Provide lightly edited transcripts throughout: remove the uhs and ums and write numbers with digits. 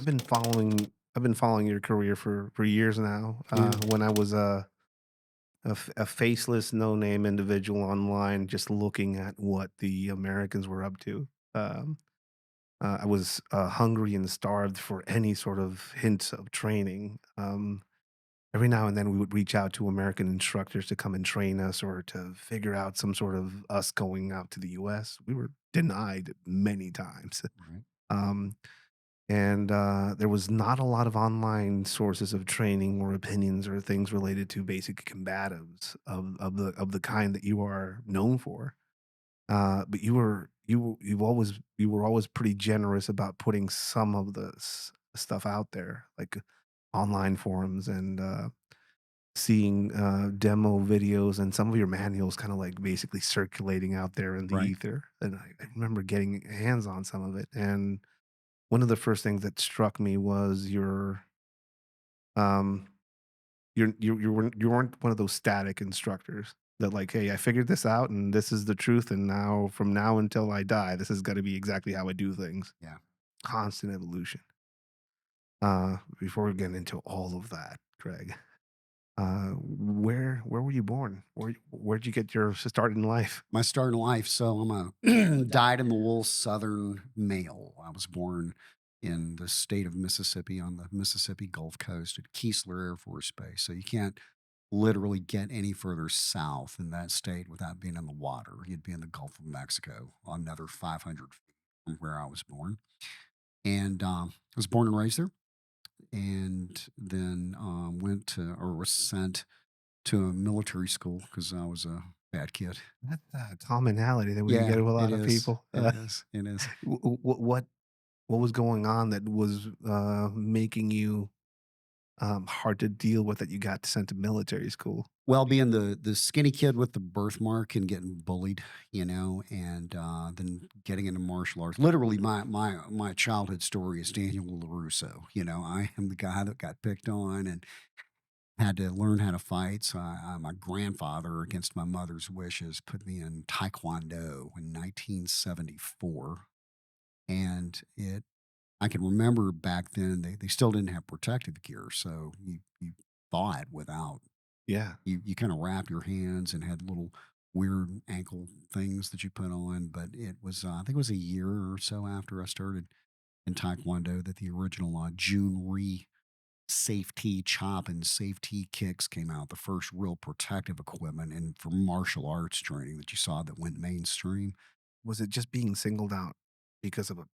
I've been following your career for years now. Yeah, When I was a faceless, no name individual online, just looking at what the Americans were up to. Um, I was hungry and starved for any sort of hints of training. Every now and then, we would reach out to American instructors to come and train us, or to figure out some sort of us going out to the U.S. We were denied many times. right, Um, and there was not a lot of online sources of training or opinions or things related to basic combatives of the kind that you are known for. But you were always pretty generous about putting some of the stuff out there, like online forums, and seeing demo videos, and some of your manuals kind of like basically circulating out there in the right. ether. And I remember getting hands on some of it, and one of the first things that struck me was um, you weren't one of those static instructors that, like, "Hey, I figured this out, and this is the truth, and now from now until I die, this is gonna be exactly how I do things." Yeah. Constant evolution. Before we get into all of that, Craig, where were you born? Where'd you get your start in life? My start in life. So I'm a dyed in the wool Southern male. I was born in the state of Mississippi on the Mississippi Gulf Coast at Keesler Air Force Base. So you can't literally get any further south in that state without being in the water. You'd be in the Gulf of Mexico, another 500 feet from where I was born. And I was born and raised there, and then went to or was sent to a military school because I was a bad kid. That's a commonality that we Yeah, get with a it lot of is. people. It is. It is. What was going on that was making you hard to deal with, that you got sent to military school? Well, being the skinny kid with the birthmark and getting bullied, and then getting into martial arts. Literally, my childhood story is Daniel LaRusso. I am the guy that got picked on and had to learn how to fight. So my grandfather, against my mother's wishes, put me in Taekwondo in 1974, and it I can remember back then they still didn't have protective gear, so you fought without Yeah. you kind of wrap your hands and had little weird ankle things that you put on. But it was I think it was a year or so after I started in Taekwondo that the original June Ree safety chop and safety kicks came out, the first real protective equipment and for martial arts training that you saw that went mainstream. Was it just being singled out because of a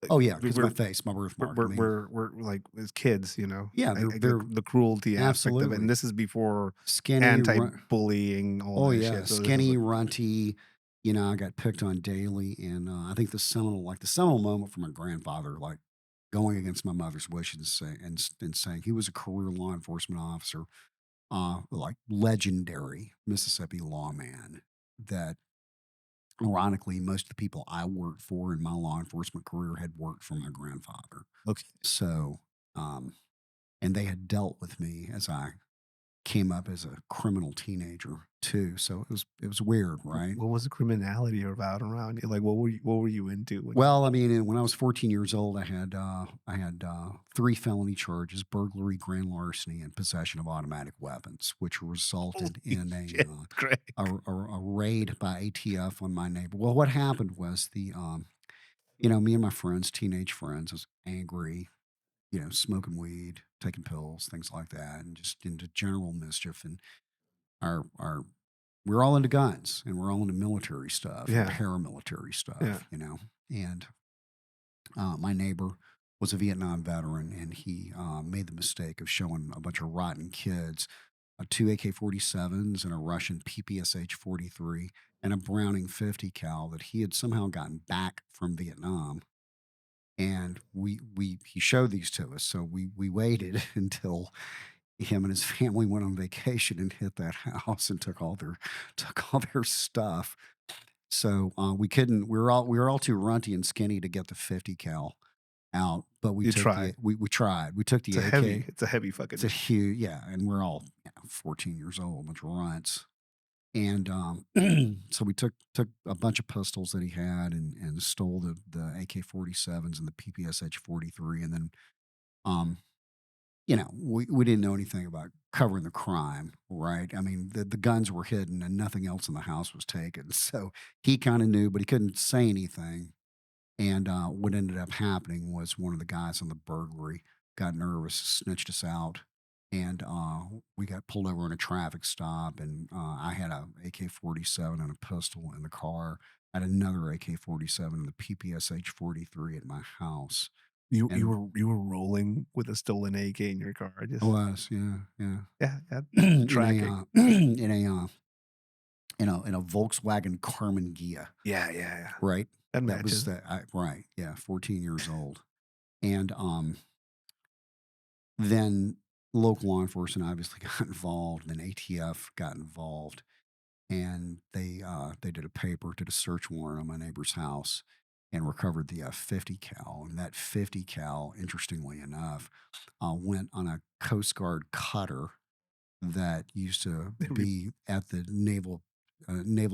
like, Oh yeah, we because my face, my birthmark. I mean, we're like, as kids, yeah, I they're the cruelty aspect of it, and absolutely this is before skinny. anti-bullying, all Oh, that yeah, shit, so this is skinny, runty, I got picked on daily, and, I think the seminal moment for my grandfather, like, going against my mother's wishes and saying he was a career law enforcement officer, like, legendary Mississippi lawman that, ironically, most of the people I worked for in my law enforcement career had worked for my grandfather. okay. So, um and they had dealt with me as I came up as a criminal teenager too, so it was weird, right? What was the criminality about around you? Like, what were you into when you Well, I mean, when I was 14 years old, I had 3 felony charges: burglary, grand larceny, and possession of automatic weapons, which resulted Holy in shit, Greg. a raid by ATF on my neighbor. Well, what happened was me and my friends, teenage friends, was angry, smoking weed, taking pills, things like that, and just into general mischief. And our we're all into guns and we're all into military stuff and Yeah, paramilitary yeah. stuff. And my neighbor was a Vietnam veteran, and he made the mistake of showing a bunch of rotten kids two AK-47s and a Russian PPSH 43 and a Browning 50 cal that he had somehow gotten back from Vietnam. And he showed these to us, so we waited until him and his family went on vacation and hit that house and took all their stuff. So we couldn't. We were all too runty and skinny to get the 50 cal out, but we You took the tried. we tried. We took the AK. It's a heavy It's a fucking huge, yeah, and we're all 14 years old, bunch of runts. And so we took a bunch of pistols that he had and stole the AK-47s and the PPSH 43, and then um, we didn't know anything about covering the crime, right? I mean, the guns were hidden and nothing else in the house was taken. So he kind of knew, but he couldn't say anything. And what ended up happening was one of the guys on the burglary got nervous, snitched us out, and we got pulled over in a traffic stop. And I had a AK-47 and a pistol in the car. I had another AK-47 and the PPSH 43 at my house. You And were rolling with a stolen AK in your car, it just was, yeah, yeah. yeah, yeah, in a tracking. in a in a Volkswagen Carmen Ghia, Yeah, yeah, yeah. right? That That was matches. right, yeah, 14 years old. And then local law enforcement obviously got involved, then ATF got involved, and they did a paper, did a search warrant on my neighbor's house and recovered the 50 cal. And that 50 cal, interestingly enough, went on a Coast Guard cutter that used to be at the naval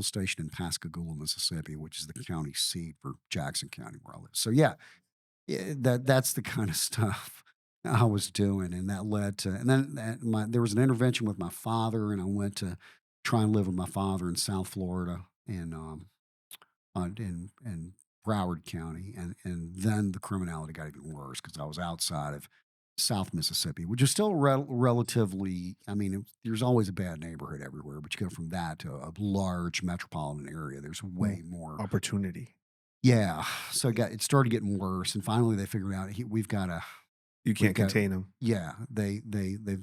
station in Pascagoula, Mississippi, which is the county seat for Jackson County where I live. So yeah, that's the kind of stuff I was doing, and that led to. And then there was an intervention with my father, and I went to try and live with my father in South Florida and in Broward County, and then the criminality got even worse because I was outside of South Mississippi, which is still relatively. I mean, there's always a bad neighborhood everywhere, but you go from that to a large metropolitan area. There's More way more. opportunity. Yeah, so it started getting worse, and finally they figured out You we've can't got contain them. yeah,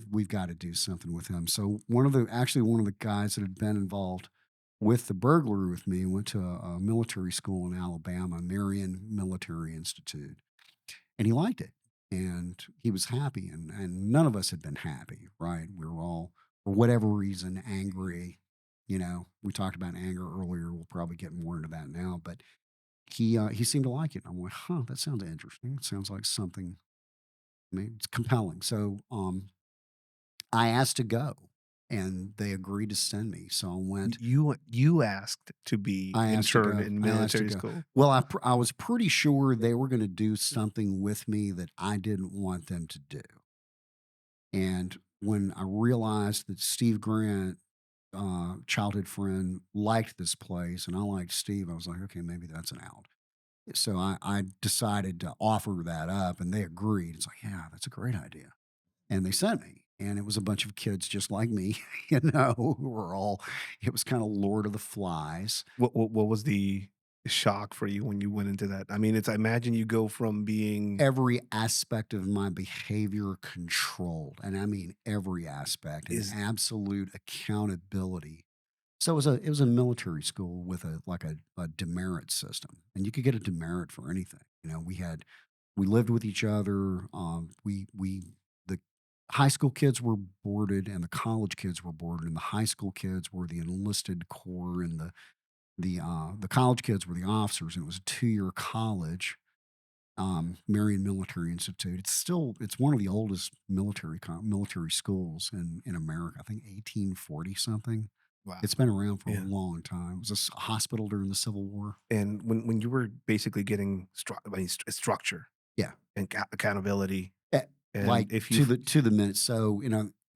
we've got to do something with him. So one of the guys that had been involved with the burglary with me went to a military school in Alabama, Marion Military Institute, and he liked it, and he was happy, and none of us had been happy, right? We were all, for whatever reason, angry. We talked about anger earlier. We'll probably get more into that now, but he seemed to like it. I'm like, huh, that sounds interesting. It sounds like something. I mean, it's compelling. So I asked to go, and they agreed to send me. So I went. You asked to be I asked to interned go. in I asked to military go. school. Well, I was pretty sure they were going to do something with me that I didn't want them to do. And when I realized that Steve Grant, childhood friend, liked this place, and I liked Steve, I was like, okay, maybe that's an out. So I decided to offer that up, and they agreed. It's like, yeah, that's a great idea. And they sent me, and it was a bunch of kids just like me, who were all. It was kind of Lord of the Flies. What was the shock for you when you went into that? I mean, it's I imagine you go from being Every aspect of my behavior controlled, and I mean every aspect, and is absolute accountability. So it was a military school with a demerit system, and you could get a demerit for anything. We lived with each other. We the high school kids were boarded, and the college kids were boarded, and the high school kids were the enlisted corps, and the college kids were the officers. And it was a 2-year college. Marion Military Institute. It's one of the oldest military schools in America. I think 1840 something. wow. It's been around for a Yeah. long time. It was a hospital during the Civil War. And when you were basically getting I mean, structure Yeah. and accountability, Eh, like and if you to the minute. So,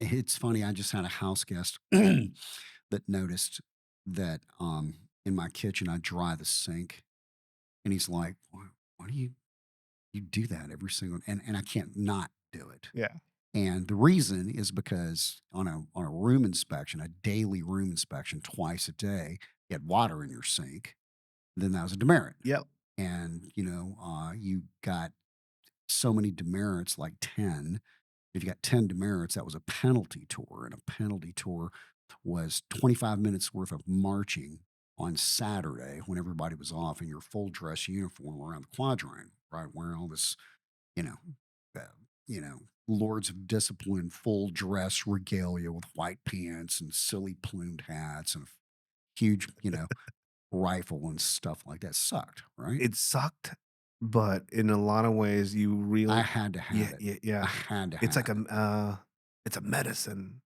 it's funny. I just had a house guest that noticed that in my kitchen I dry the sink, and he's like, Why do you do that every single?" And I can't not do it. yeah, And the reason is because on a room inspection, a daily room inspection twice a day, you had water in your sink, then that was a demerit. yep, And you got so many demerits, like 10. If you got 10 demerits, that was a penalty tour. And a penalty tour was 25 minutes worth of marching on Saturday when everybody was off in your full dress uniform around the quadrangle, right? Wearing all this, you know, uh, lords of discipline, full dress regalia with white pants and silly plumed hats and a huge, rifle and stuff like that. Sucked, right? it sucked, but in a lot of ways, you I really had to yeah, have it. yeah, I yeah. had to It's like have it. it's a medicine.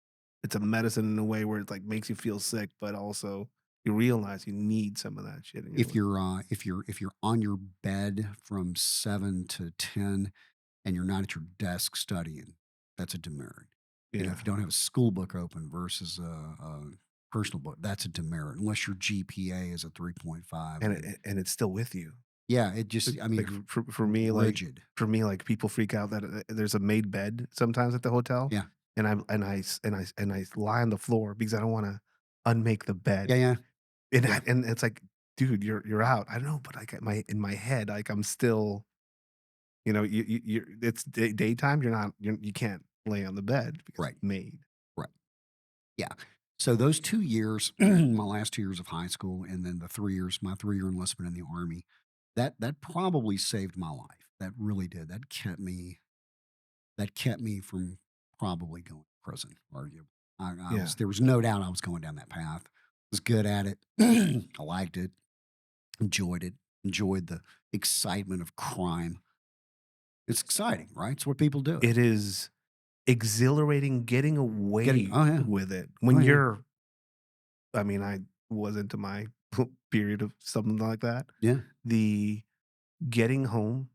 it's a medicine in a way where it, like, makes you feel sick, but also you realize you need some of that shit in your life. If you're on your bed from 7 to 10 and you're not at your desk studying, that's a demerit. If you Yeah, don't have a school book open versus a personal book, that's a demerit, unless your GPA is a 3.5, and then and it's still with you. yeah, it just I Like, mean, rigid. for me, like, people freak out that, there's a made bed sometimes at the hotel, Yeah, and I lie on the floor because I don't wanna unmake the yeah, bed, yeah, yeah, and it's like, "Dude, you're out." I know, but, like, in my head, like, I'm still, you're it's daytime, you can't lay on the bed because right, it's made. right. Yeah. So those 2 years, my last 2 years of high school, and then the 3 years my 3-year enlistment in the Army, that probably saved my life. That really did. That kept me from probably going to prison, arguably. I Yeah. was there was no doubt I was going down that path. Was good at it. I liked it, enjoyed the excitement of crime. It's exciting, right? It's what people do. It is exhilarating getting Getting away oh, yeah. with it Oh, when yeah. you're I mean, I was into my period of something like that. Yeah. The getting home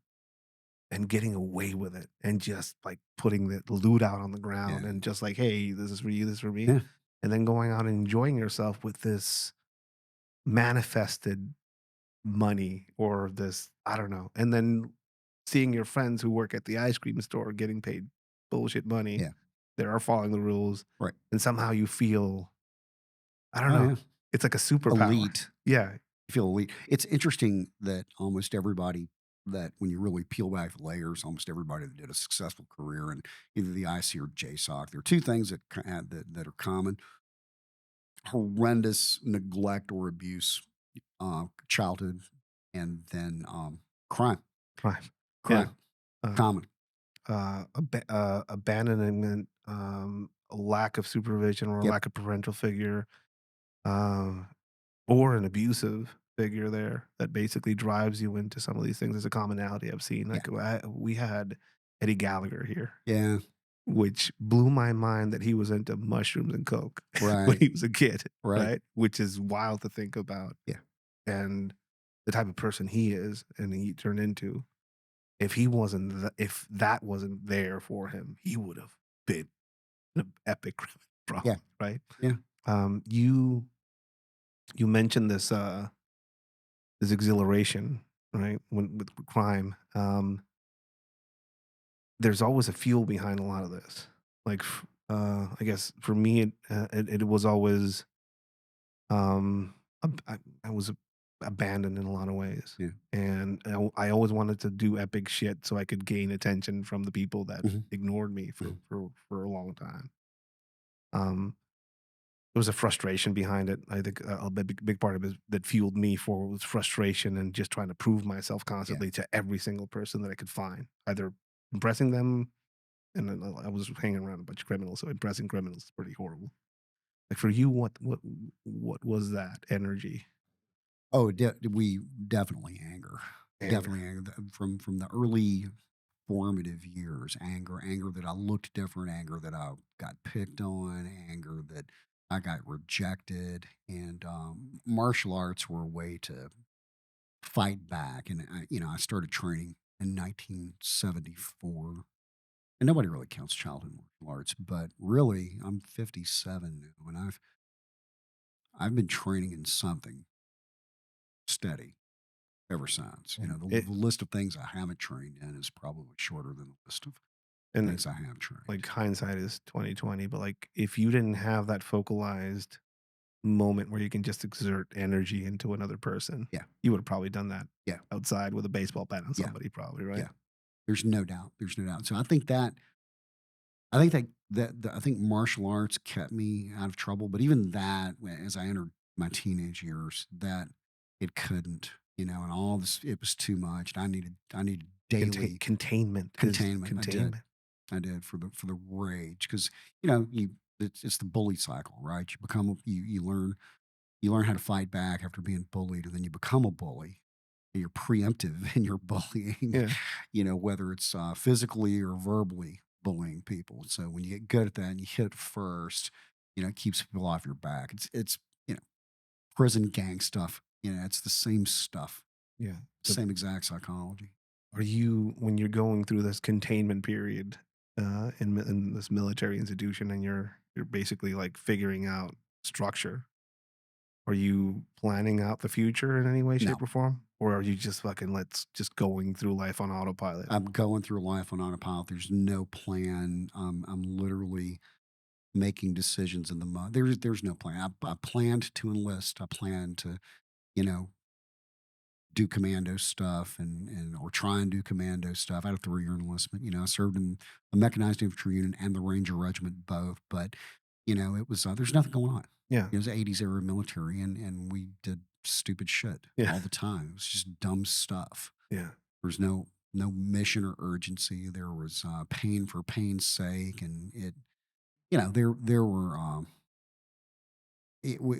and getting away with it and just, like, putting the loot out on the ground Yeah. and just like, "Hey, this is for you, this is for me," Yeah. and then going out and enjoying yourself with this manifested money or this I don't know, and then seeing your friends who work at the ice cream store getting paid bullshit money Yeah. that are following the rules, Right. and somehow you feel I don't Oh, know, yeah. it's like a superpower. Elite. Yeah, Feel elite. It's interesting that almost everybody that when you really peel back the layers, almost everybody that did a successful career in either the IC or JSOC, there are two things that are common: horrendous neglect or abuse, childhood, and then crime. crime. Yeah, Crime, uh, common. abandonment, a lack of supervision or a Yep. lack of parental figure, um, or an abusive figure there that basically drives you into some of these things is a commonality I've seen. Yeah. Like we had Eddie Gallagher here, Yeah. which blew my mind that he was into mushrooms and coke when Right. he was a kid, Right. right? Which is wild to think about, Yeah. and the type of person he is and he turned into. If that wasn't there for him, he would have been an epic criminal, Yeah. probably, right? Yeah. You mentioned this exhilaration, right? When with crime, there's always a fuel behind a lot of this. Like, I guess for me, it was always, I was abandoned in a lot of ways, Yeah. and I always wanted to do epic shit so I could gain attention from the people that Mhm. ignored me Mhm. for a long time. Um, there was a frustration behind it. I think a big part of it that fueled me for was frustration and just trying to prove myself Yeah. constantly to every single person that I could find, either impressing them. And then I was hanging around a bunch of criminals, so impressing criminals is pretty horrible. Like for you, what was that energy, Oh, we definitely anger, anger? definitely anger from the early formative years. Anger that I looked different, anger that I got picked on, anger that I got rejected, and martial arts were a way to fight back. And I started training in 1974. And nobody really counts childhood martial arts, but really, I'm 57 now, and I've been training in something steady ever since. And The list of things I haven't trained in is probably shorter than the list of and things I have trained. like hindsight is 2020, but like if you didn't have that focalized moment where you can just exert energy into another person, Yeah, you would have probably done that yeah, outside with a baseball bat on yeah, somebody, probably, right? yeah. There's no doubt. There's no doubt. So I think martial arts kept me out of trouble, but even that, as I entered my teenage years, that it couldn't, and all this, it was too much. I needed daily Containment is containment. containment. I did for the rage because it's the bully cycle, right? You learn how to fight back after being bullied, and then you become a bully. And you're preemptive in your bullying, Yeah. whether it's physically or verbally bullying people. So when you get good at that and you hit it first, It keeps people off your back. It's you know prison gang stuff. It's the same stuff, Yeah. So same exact psychology. are you when you're going through this containment period, in this military institution and you're basically, like, figuring out structure, are you planning out the future in any way, No, shape, or form? Or are you just fucking let's just going through life on autopilot? I'm going through life on autopilot. There's no plan. I'm literally making decisions in the moment. There's no plan. I planned to enlist. I planned to you know do commando stuff and or try and do commando stuff. I had a 3-year enlistment. I served in the mechanized infantry unit and the Ranger Regiment both. But it was there's nothing going on. Yeah. It was the '80s era military, and we did stupid shit Yeah. all the time. It was just dumb stuff. Yeah. There was no mission or urgency. There was pain for pain's sake, and there were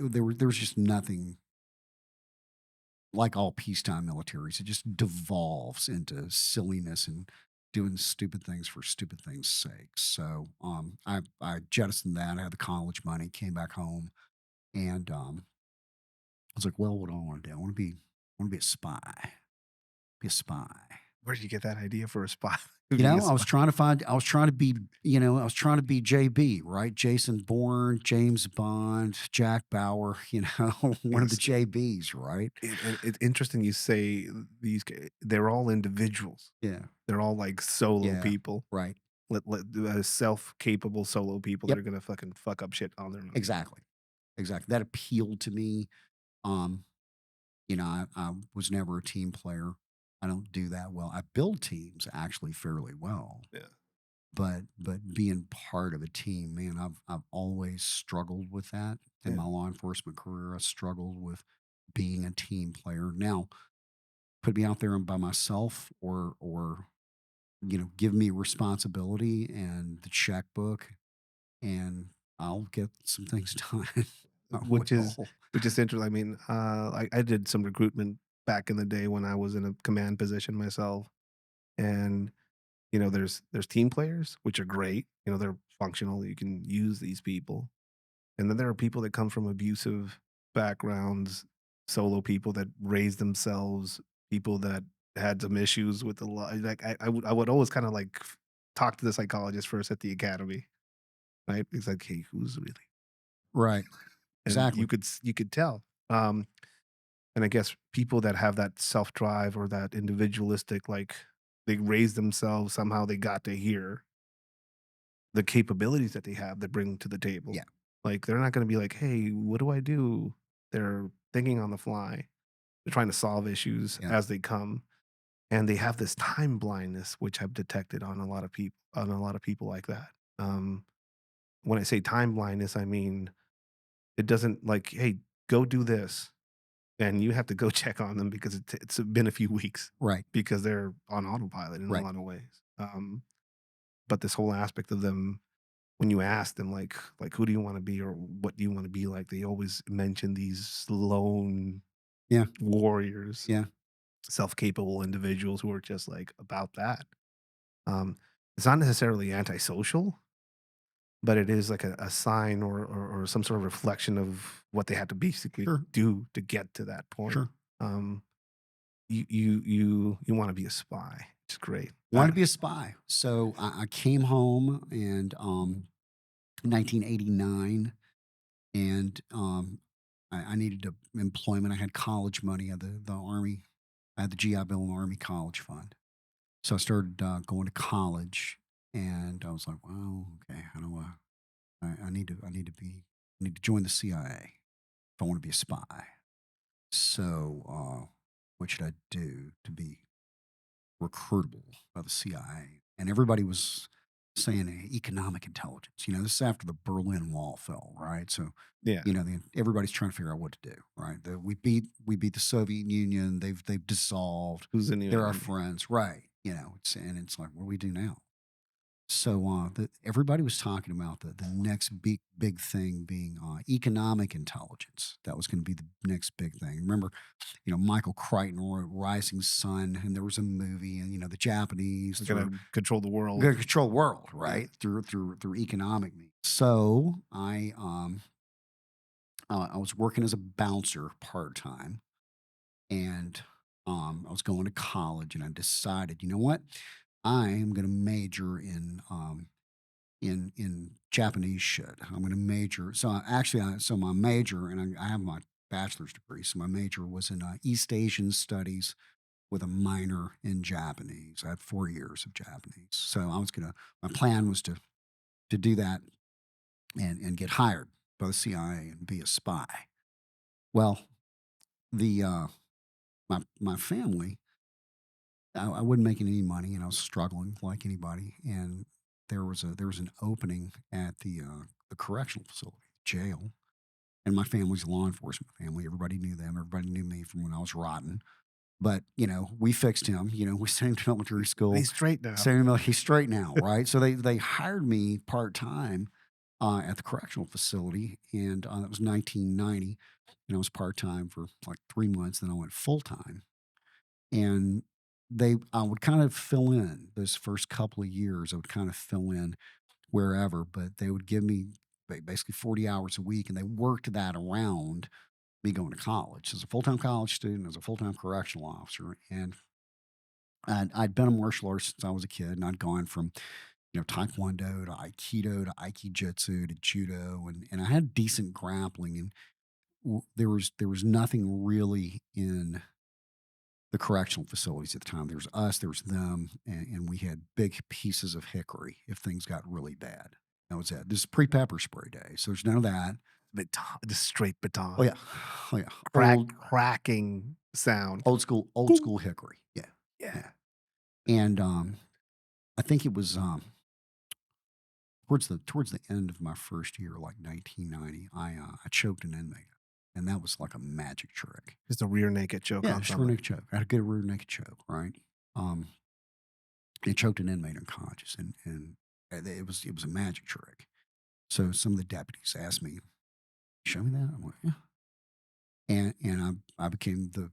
there was just nothing like all peacetime militaries. It just devolves into silliness and doing stupid things for stupid things' sake. So I jettisoned that. I had the college money, came back home, and I was like, well, what do I want to do? I want to be a spy. Be a spy. Where did you get that idea for a spy? Being a I was spy? trying to find, I was trying to be, I was trying to be JB, right? Jason Bourne, James Bond, Jack Bauer, one of the Yes. JBs, right? It's interesting you say they're all individuals. Yeah. They're all, like, solo Yeah. people, Right. self-capable solo people that Yep. are gonna fucking fuck up shit on their own. Exactly. Exactly. That appealed to me. Um, I was never a team player. I don't do that well. I build teams actually fairly well, Yeah. but being part of a team, man, I've always struggled with that in Yeah. my law enforcement career. I struggled with being a team player. Now, put me out there and by myself, or give me responsibility and the checkbook, and I'll get some things done. I Which is will. which is interesting. I mean, I did some recruitment back in the day when I was in a command position myself, and, there's team players, which are great, they're functional, you can use these people, and then there are people that come from abusive backgrounds, solo people that raised themselves, people that had some issues with the law, like, I would always kinda, like, talk to the psychologist first at the academy, right? It's like, "Hey, who's really," Right. and Exactly. you could tell. And I guess people that have that self drive or that individualistic, like, they raised themselves, somehow they got to hear the capabilities that they have that bring to the table. Yeah. Like, they're not gonna be like, "Hey, what do I do?" They're thinking on the fly. They're trying to solve issues Yeah. as they come, and they have this time blindness, which I've detected on a lot of people like that. When I say time blindness, I mean, it doesn't like, "Hey, go do this." And you have to go check on them because it's been a few weeks Right. because they're on autopilot in a Right. lot of ways. But this whole aspect of them, when you ask them, like, who do you want to be or what do you want to be like, they always mention these lone Yeah. warriors, Yeah. self-capable individuals who are just like about that. Um, it's not necessarily antisocial, but it is like a sign or some sort of reflection of what they had to basically Sure. do to get to that point. Sure. Um, you wanna be a spy. It's great. Wanted to be a spy. So I came home and 1989, and I needed employment. I had college money. I had the Army. I had the GI Bill and Army College Fund. So I started going to college, and I was like, "Well, okay, how do I need to join the CIA if I want to be a spy." So what should I do to be recruitable by the CIA? And everybody was saying economic intelligence. This is after the Berlin Wall fell, right? So Yeah. everybody's trying to figure out what to do, right? We beat the Soviet Union. They've dissolved. Who's the new They're our enemy? friends, right? It's like, what do we do now? So everybody was talking about the next big thing being economic intelligence. That was going to be the next big thing. Remember, Michael Crichton wrote Rising Sun, and there was a movie, and the Japanese We're through gonna control the world. gonna control the world, Yeah. right? Through economic means. So I was working as a bouncer part time, and I was going to college, and I decided, you know what, I am going to major in Japanese shit. I'm going to major. So my major, and I have my bachelor's degree. So my major was in East Asian studies with a minor in Japanese. I had 4 years of Japanese. So my plan was to do that and get hired by the CIA and be a spy. Well, the my family, I wasn't making any money, and I was struggling like anybody. And there was an opening at the correctional facility, jail, and my family's a law enforcement family. Everybody knew them. Everybody knew me from when I was rotten. But we fixed him. We sent him to military school. He's straight now. Sent him. He's straight now, right? So they hired me part time at the correctional facility, and that was 1990. And I was part time for like 3 months. Then I went full time, and I would kind of fill in those first couple of years. I would kind of fill in wherever, but they would give me basically 40 hours a week, and they worked that around me going to college as a full time college student, as a full time correctional officer. And I'd been a martial artist since I was a kid, and I'd gone from taekwondo to aikido to aikijitsu to judo, and I had decent grappling. And there was nothing really in the correctional facilities at the time. There was us, there was them, and we had big pieces of hickory if things got really bad. That was it. This is pre pepper spray day, so there's none of that. Baton, just straight Oh baton. yeah, oh yeah, Cracking sound. old Boom. school hickory. Yeah, Yeah. yeah. And I think it was towards the end of my first year, like 1990. I choked an inmate, and that was like a magic trick. Just a rear naked choke Yeah, on just rear somebody. naked choke. I had a good rear naked choke, right? Um, They choked an inmate unconscious, and it was a magic trick. So some of the deputies asked me, "Show me that." I'm like, "Yeah," and I became the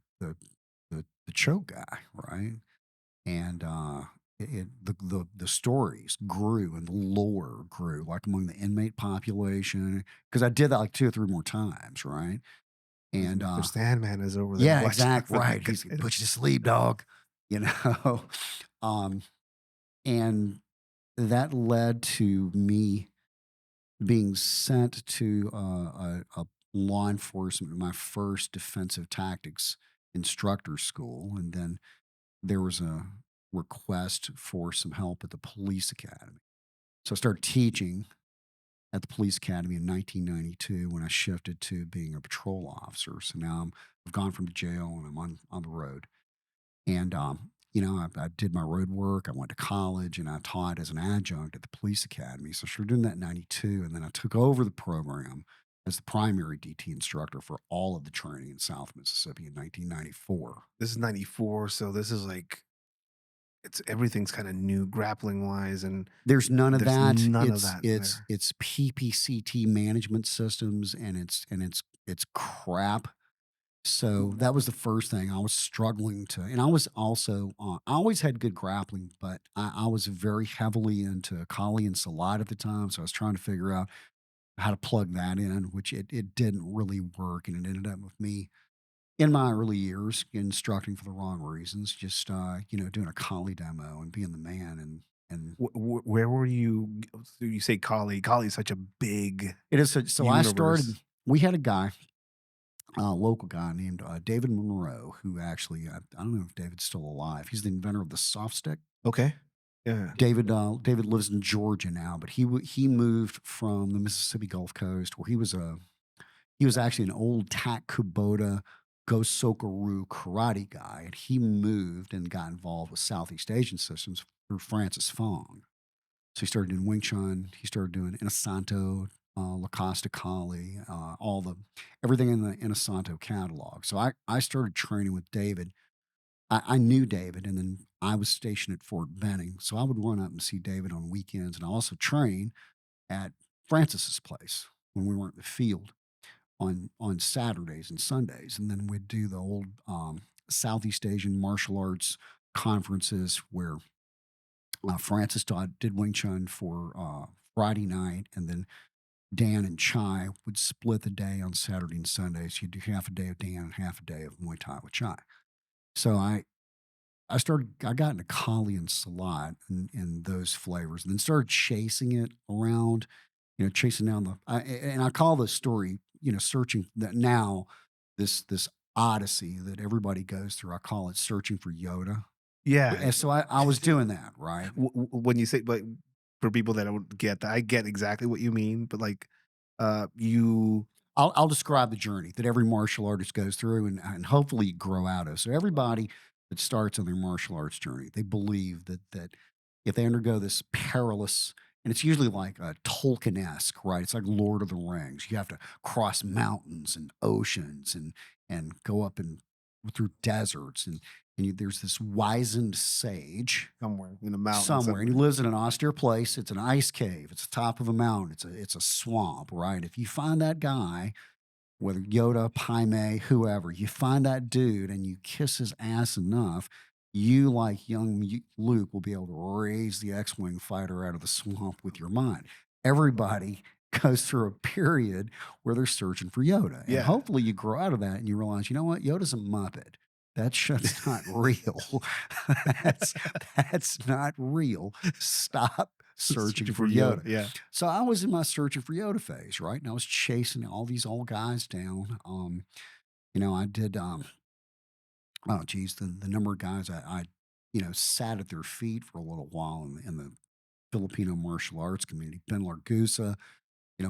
choke guy, right? And the stories grew and the lore grew like among the inmate population because I did that like 2 or 3 more times, right? Because And Mr. Sandman is over there yeah, watching exact for right. that He's gonna guy. put you to sleep, dog. You know, um, and that led to me being sent to a law enforcement, my first defensive tactics instructor school. And then there was a request for some help at the police academy. So I started teaching at the police academy in 1992 when I shifted to being a patrol officer. So now I've gone from jail and I'm on the road. And, I did my road work. I went to college and I taught as an adjunct at the police academy. So I started doing that in 92. And then I took over the program as the primary DT instructor for all of the training in South Mississippi in 1994. This is 94, so this is like everything's kinda new grappling wise, and There's none of there's that. none of It's that it's there. it's PPCT management systems, and it's crap. So that was the first thing I was struggling to, and I was also, I always had good grappling, but I was very heavily into Kali and Salat at the time. So I was trying to figure out how to plug that in, which it didn't really work. And it ended up with me in my early years instructing for the wrong reasons, just, doing a Kali demo and being the man. And Where were you so you say Kali. Kali is such a big it is, so I started, universe. we had a guy, a local guy named David Monroe, who actually, I don't know if David's still alive. He's the inventor of the soft stick. Okay. Yeah. David lives in Georgia now, but he moved from the Mississippi Gulf Coast where he was actually an old Tak Kubota Gosokaru karate guy, and he moved and got involved with Southeast Asian systems through Francis Fong. So he started doing Wing Chun, he started doing Inasanto, Lacosta Kali, everything in the Inasanto catalog. So I started training with David. I knew David, and then I was stationed at Fort Benning, so I would run up and see David on weekends, and I also train at Francis's place when we weren't in the field on Saturdays and Sundays, and then we'd do the old Southeast Asian martial arts conferences where Francis did Wing Chun for Friday night, and then Dan and Chai would split the day on Saturday and Sundays. You'd do half a day of Dan and half a day of Muay Thai with Chai. So I got into Kali and Salat and those flavors, and then started chasing it around, chasing down and I call this story, searching that now, this odyssey that everybody goes through. I call it searching for Yoda. Yeah. And so I was doing that, right? When you say, but for people that don't get that, I get exactly what you mean, but like, you I'll describe the journey that every martial artist goes through and hopefully grow out of. So everybody that starts on their martial arts journey, they believe that if they undergo this perilous, and it's usually like a Tolkien-esque, right? It's like Lord of the Rings. You have to cross mountains and oceans and go up and through deserts and there's this wizened sage somewhere in the mountains somewhere, and he somewhere. lives in an austere place. It's an ice cave. It's the top of a mountain. It's a swamp, right? If you find that guy, whether Yoda, Paime, whoever, you find that dude and you kiss his ass enough, you, like young Luke, will be able to raise the X-wing fighter out of the swamp with your mind. Everybody goes through a period where they're searching for Yoda, and Yeah. hopefully you grow out of that and you realize, you know what, Yoda's a muppet. That shit's not real. that's that's not real. Stop searching Searching for for Yoda, Yoda. yeah. So I was in my searching for Yoda phase, right? And I was chasing all these old guys down. I did oh geez, the number of guys I sat at their feet for a little while in the Filipino martial arts community. Ben Largusa,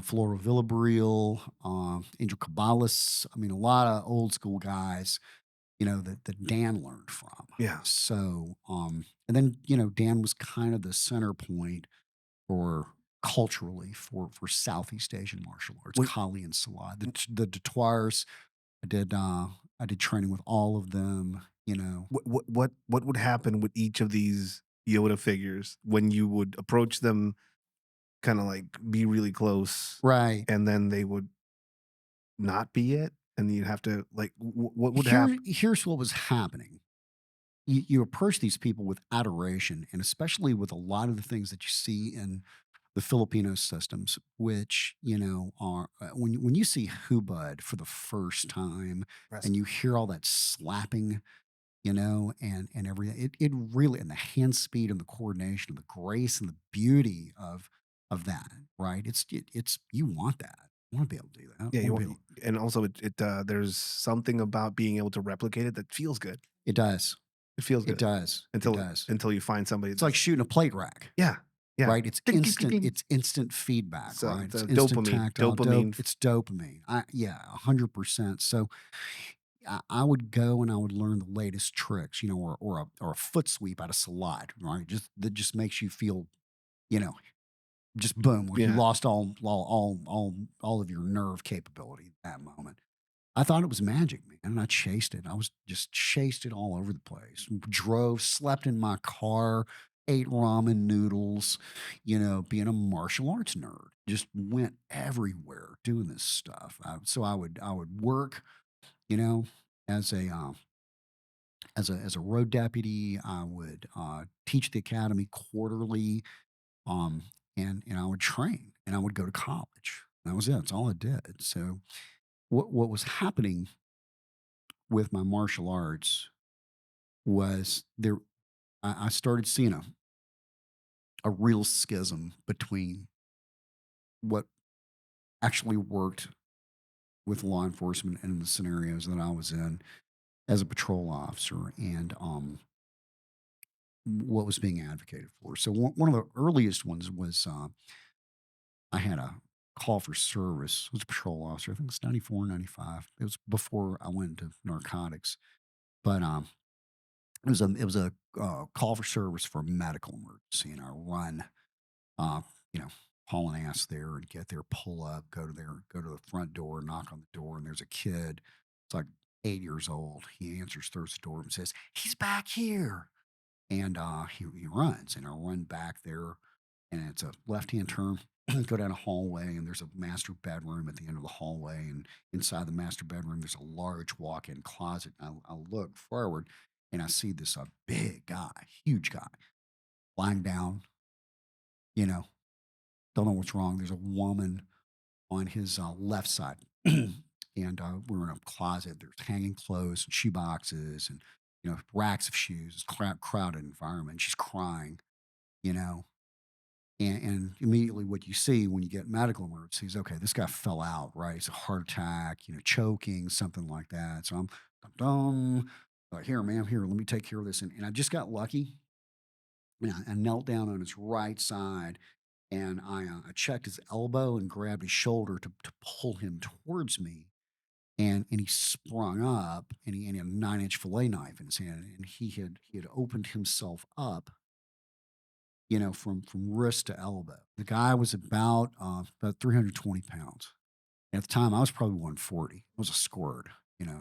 Flora Villabril, Angel Cabalas. I mean, a lot of old school guys, that Dan learned from. Yeah. So, and then, Dan was kind of the center point for culturally for Southeast Asian martial arts, When Kali and Salat. The Detoirs, I did training with all of them, what would happen with each of these Yoda figures when you would approach them, kinda, like, be really close, right. and then they would not be it, and you'd have to, like, what would happen? Here's what was happening. You approach these people with adoration, and especially with a lot of the things that you see in the Filipino systems, which are when you see Hubud for the first time, and you hear all that slapping, and everything, it really, and the hand speed and the coordination and the grace and the beauty of that, right? It's you want that. I want to be able to do that. I Yeah, you want to want be able. and also there's something about being able to replicate it that feels good. It does. It feels It good does. It until does. you find somebody It's like that's shooting a plate rack. yeah, yeah. Right? It's Ding, ding, ding, instant ding. it's instant feedback, So, right? It's the instant tactile dopamine. it's dopamine. Yeah, 100%. So, I would go and I would learn the latest tricks, or a foot sweep out of Salat, right? That just makes you feel, you know, just boom, like you Yeah. lost all of your nerve capability at that moment. I thought it was magic, man, and I chased it. I was just chased it all over the place. Drove, slept in my car, ate ramen noodles, being a martial arts nerd. Just went everywhere doing this stuff. So I would work, you know, as a road deputy. I would teach the academy quarterly, um, and I would train, and I would go to college. That was it. That's all I did. So what was happening with my martial arts was there I started seeing a real schism between what actually worked with law enforcement and in the scenarios that I was in as a patrol officer and what was being advocated for. So one of the earliest ones was I had a call for service. I was a patrol officer. I think it's 94, 95. It was before I went into narcotics. But it was a call for service for a medical emergency, and I run, uh, you know, haul an ass there and get there, pull up, go to the front door, knock on the door, and there's a kid. It's like 8 years old. He answers, throws the door, and says, "He's back here." And he runs, and I run back there, and it's a left hand turn. Go down a hallway, and there's a master bedroom at the end of the hallway. And inside the master bedroom, there's a large walk in closet. I look forward, and I see this big guy, huge guy, lying down, you know, Don't know what's wrong. There's a woman on his left side. And we're in a closet. There's hanging clothes and shoe boxes and, racks of shoes. It's crowded environment. She's crying, you know. And immediately what you see when you get medical emergencies, okay, this guy fell out, right? It's a heart attack, choking, something like that. So I'm dum, dum, like, here, ma'am, here, let me take care of this. And I just got lucky. And I knelt down on his right side and I checked his elbow and grabbed his shoulder to pull him towards me. And he sprung up and he had a 9-inch fillet knife in his hand. And he had opened himself up, from wrist to elbow. The guy was about 320 pounds. At the time, I was probably 140. I was a squirt,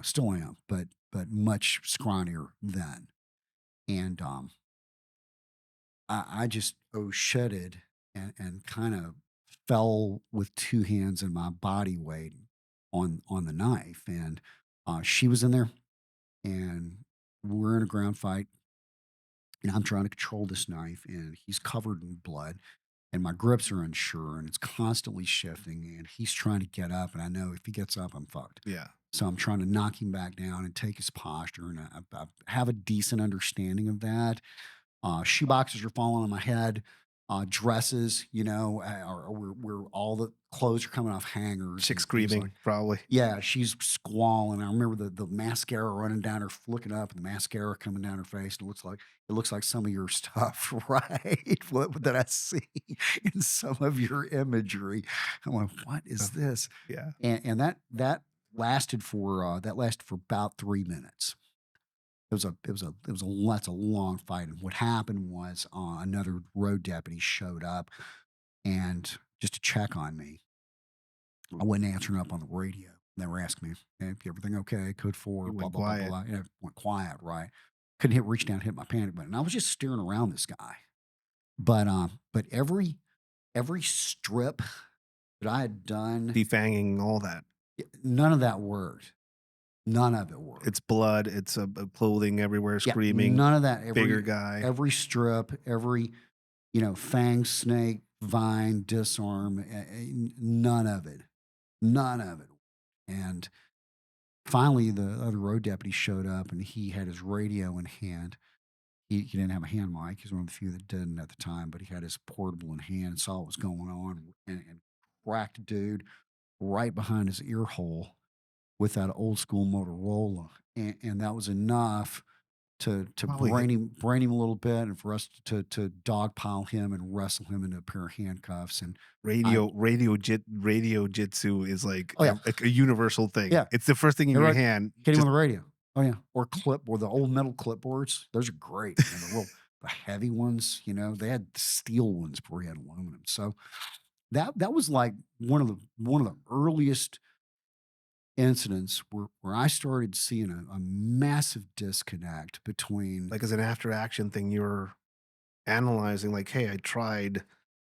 still am, but much scrawnier then. And I just shitted and kind of fell with two hands and my body weight on the knife. And she was in there, and we're in a ground fight. And I'm trying to control this knife, and he's covered in blood, and my grips are unsure, and it's constantly shifting. And he's trying to get up, and I know if he gets up, I'm fucked. Yeah. So I'm trying to knock him back down and take his posture, and I have a decent understanding of that. Shoe boxes are falling on my head. Dresses, are where all the clothes are coming off hangers Chick and things like. screaming, probably. Yeah, she's squalling. I remember the mascara running down her, looking up, and the mascara coming down her face. And it looks like some of your stuff, right? What that I see in some of your imagery. I'm like, what Oh, is this? yeah. And that lasted for about 3 minutes. That's a long fight. And what happened was another road deputy showed up and just to check on me. I wasn't answering up on the radio. They were asking me, "Hey, everything okay? Code four, You blah went blah blah quiet. blah." Went quiet, right? Couldn't reach down, and hit my panic button. I was just steering around this guy, but every strip that I had done, Defanging all that. none of that worked. None of it It's worked. blood, it's, clothing everywhere, Yeah, screaming, none of that. bigger Every guy. every strip, every fang, snake, vine, disarm, none of it, none of it. And finally, the other road deputy showed up and he had his radio in hand. He didn't have a hand mic. He's one of the few that didn't at the time, but he had his portable in hand and saw what was going on and cracked a dude right behind his ear hole with that old school Motorola. And that was enough to Probably hit brain him a little bit and for us to dogpile him and wrestle him into a pair of handcuffs. And I radio jitsu is oh yeah, like a universal thing. yeah. It's the first thing in You're your right. hand, Hit him on just the radio. Oh, yeah. Or the old metal clipboards. Those are great. The heavy ones, they had steel ones before you had aluminum. So that was like one of the earliest incidents where I started seeing a massive disconnect between. like, as an after action thing, you're analyzing like, "Hey, I tried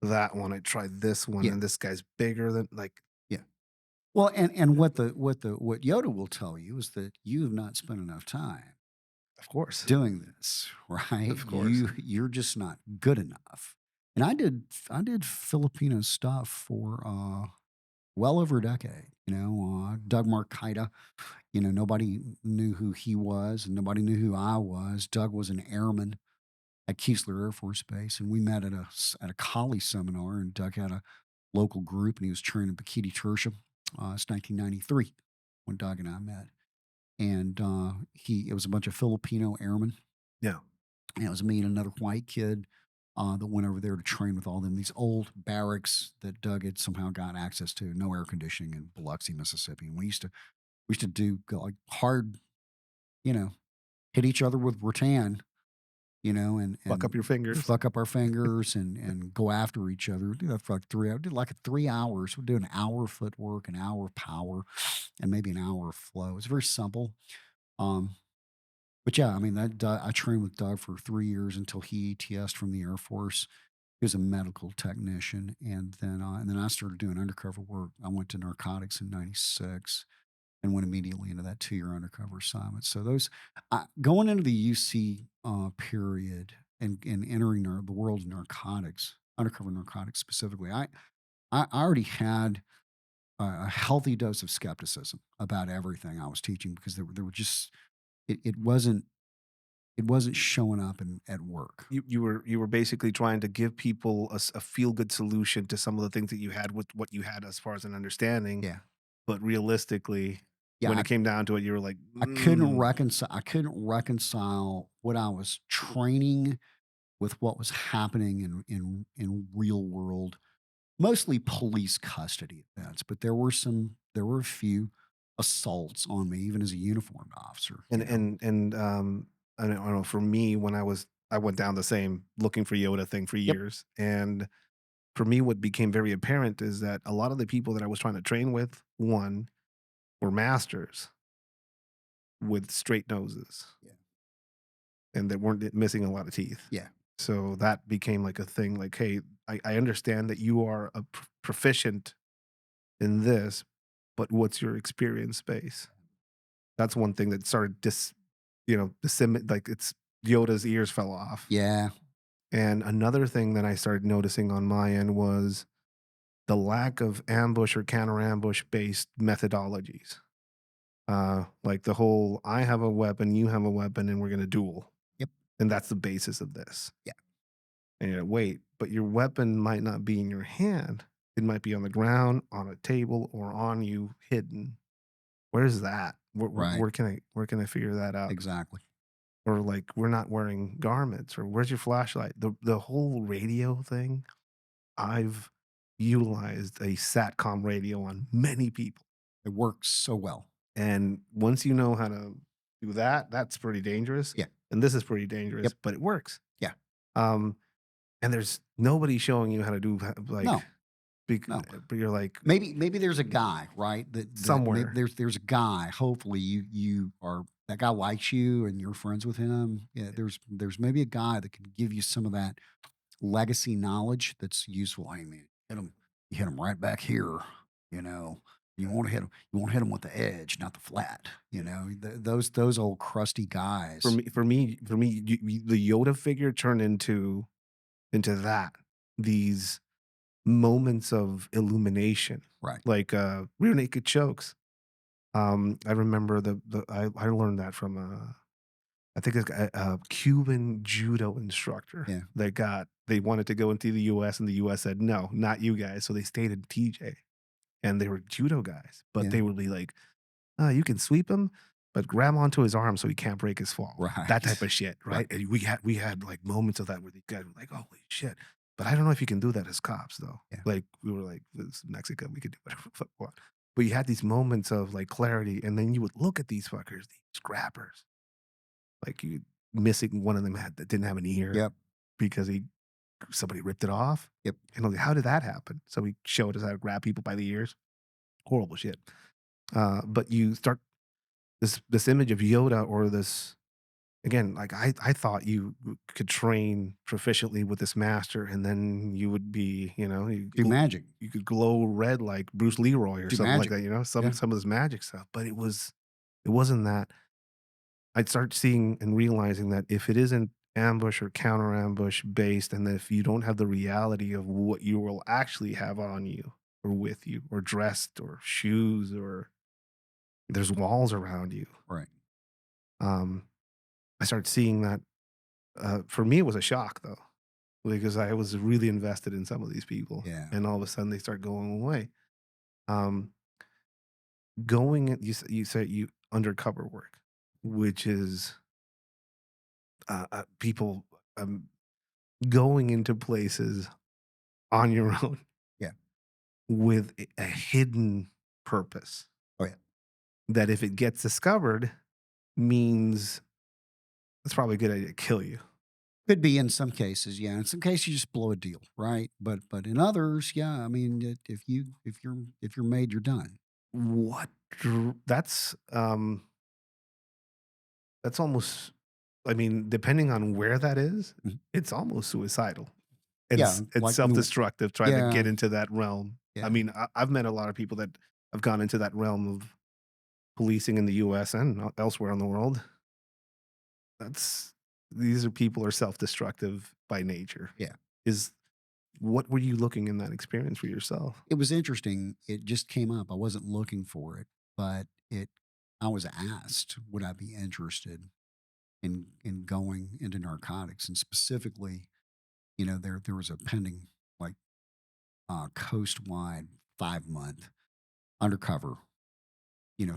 that one, I tried this one, Yeah, and this guy's bigger than" like, yeah. Well, and what Yoda will tell you is that you have not spent enough time of course, doing this, right? of course. You're just not good enough. And I did Filipino stuff for well over a decade. Doug Marcaida. Nobody knew who he was, and nobody knew who I was. Doug was an airman at Keesler Air Force Base, and we met at a Kali seminar. And Doug had a local group, and he was training Bikini Tertia. It's 1993 when Doug and I met, and it was a bunch of Filipino airmen. Yeah. And it was me and another white kid that went over there to train with all them. These old barracks that Doug had somehow got access to, no air conditioning in Biloxi, Mississippi. And we used to do like hard, you know, hit each other with rattan, and Fuck up your fingers. fuck up our fingers and go after each other. We do that for like 3 hours. Did like 3 hours. We'd do an hour of footwork, an hour of power, and maybe an hour of flow. It's very simple. Um, But yeah, I mean, I trained with Doug for 3 years until he ETS'd from the Air Force. He was a medical technician, and then I started doing undercover work. I went to narcotics in '96 and went immediately into that 2-year undercover assignment. So going into the UC period and entering the world of narcotics. undercover narcotics specifically, I already had a healthy dose of skepticism about everything I was teaching because there were just it wasn't showing up at work. You were basically trying to give people a feel good solution to some of the things that you had with what you had as far as an understanding, Yeah. but realistically, Yeah, when it came down to it, you were like, I couldn't reconcile what I was training with what was happening in real world, mostly police custody events, but there were a few assaults on me even as a uniformed officer, and you know? I don't know. For me, when I went down the same looking for Yoda thing for Yep, years, and for me, what became very apparent is that a lot of the people that I was trying to train with, one, were masters with straight noses, yeah, and that weren't missing a lot of teeth. yeah, So that became like a thing. Like, hey, I understand that you are a proficient in this, but what's your experience base? That's one thing that started like it's Yoda's ears fell off. yeah, And another thing that I started noticing on my end was the lack of ambush or counter ambush based methodologies. Like the whole I have a weapon, you have a weapon, and we're going to duel. yep, And that's the basis of this. yeah, And you're like, wait, but your weapon might not be in your hand. It might be on the ground, on a table, or on you hidden. Where's that? right, Where can I figure that out? exactly. Or like we're not wearing garments, or where's your flashlight? The whole radio thing, I've utilized a satcom radio on many people. It works so well. And once you know how to do that, that's pretty dangerous. Yeah, And this is pretty dangerous, yep, but it works. yeah. Um, and there's nobody showing you how to do like, No, no. but you're like Maybe there's a guy, right? That maybe somewhere. there's a guy. Hopefully you are that guy likes you and you're friends with him. Yeah, there's maybe a guy that can give you some of that legacy knowledge that's useful. Hey man, you hit him right back here. You know, you want to hit him with the edge, not the flat. You know, those old crusty guys. For me, the Yoda figure turned into that. These moments of illumination, Right. like rear naked chokes. I remember I learned that from I think it's a Cuban judo instructor Yeah. that they wanted to go into the US and the US said, "No, not you guys." So they stayed in TJ and they were judo guys, but Yeah. they would be like, you can sweep him, but grab onto his arm so he can't break his fall." That type Right. of shit, Right. right? And we had like moments of that where the guys were like, "Holy shit!" But I don't know if you can do that as cops though. Yeah. Like we were like, "This is Mexico, we could do whatever the fuck we want." But you had these moments of like clarity, and then you would look at these fuckers, these scrappers, like you missing one of them had that didn't have an ear Yep. because he somebody ripped it off. Yep. And I was like, how did that happen? So he showed us how to grab people by the ears. Horrible shit. But you start this image of Yoda or this again, like I thought you could train proficiently with this master, and then you would be, Do magic. you could glow red like Bruce Leroy or Do something like magic. that, Yeah. some of this magic stuff. But it wasn't that. I'd start seeing and realizing that if it isn't ambush or counter ambush based, and if you don't have the reality of what you will actually have on you or with you or dressed or shoes or there's walls around you, Right. um, I started seeing that. For me, it was a shock though, because I was really invested in some of these people, Yeah. and all of a sudden they start going away. Um, you said you undercover work, which is people um, going into places on your own Yeah. with a hidden purpose Oh yeah. that if it gets discovered means it's probably a good idea to kill you. Could be in some cases, yeah. In some cases, you just blow a deal, right? But in others, yeah. I mean, if you're made, you're done. What that's almost I mean, depending on where that is, Mhm. it's almost suicidal. And Yeah, and like I mean, self-destructive trying to yeah, get into that realm. I yeah. mean, I've met a lot of people that have gone into that realm of policing in the US and elsewhere in the world. That's these are people are self-destructive by nature. Yeah. Is what were you looking in that experience for yourself? It was interesting. It just came up. I wasn't looking for it, but I was asked, would I be interested in going into narcotics? And specifically, there was a pending, like, coast-wide 5-month undercover,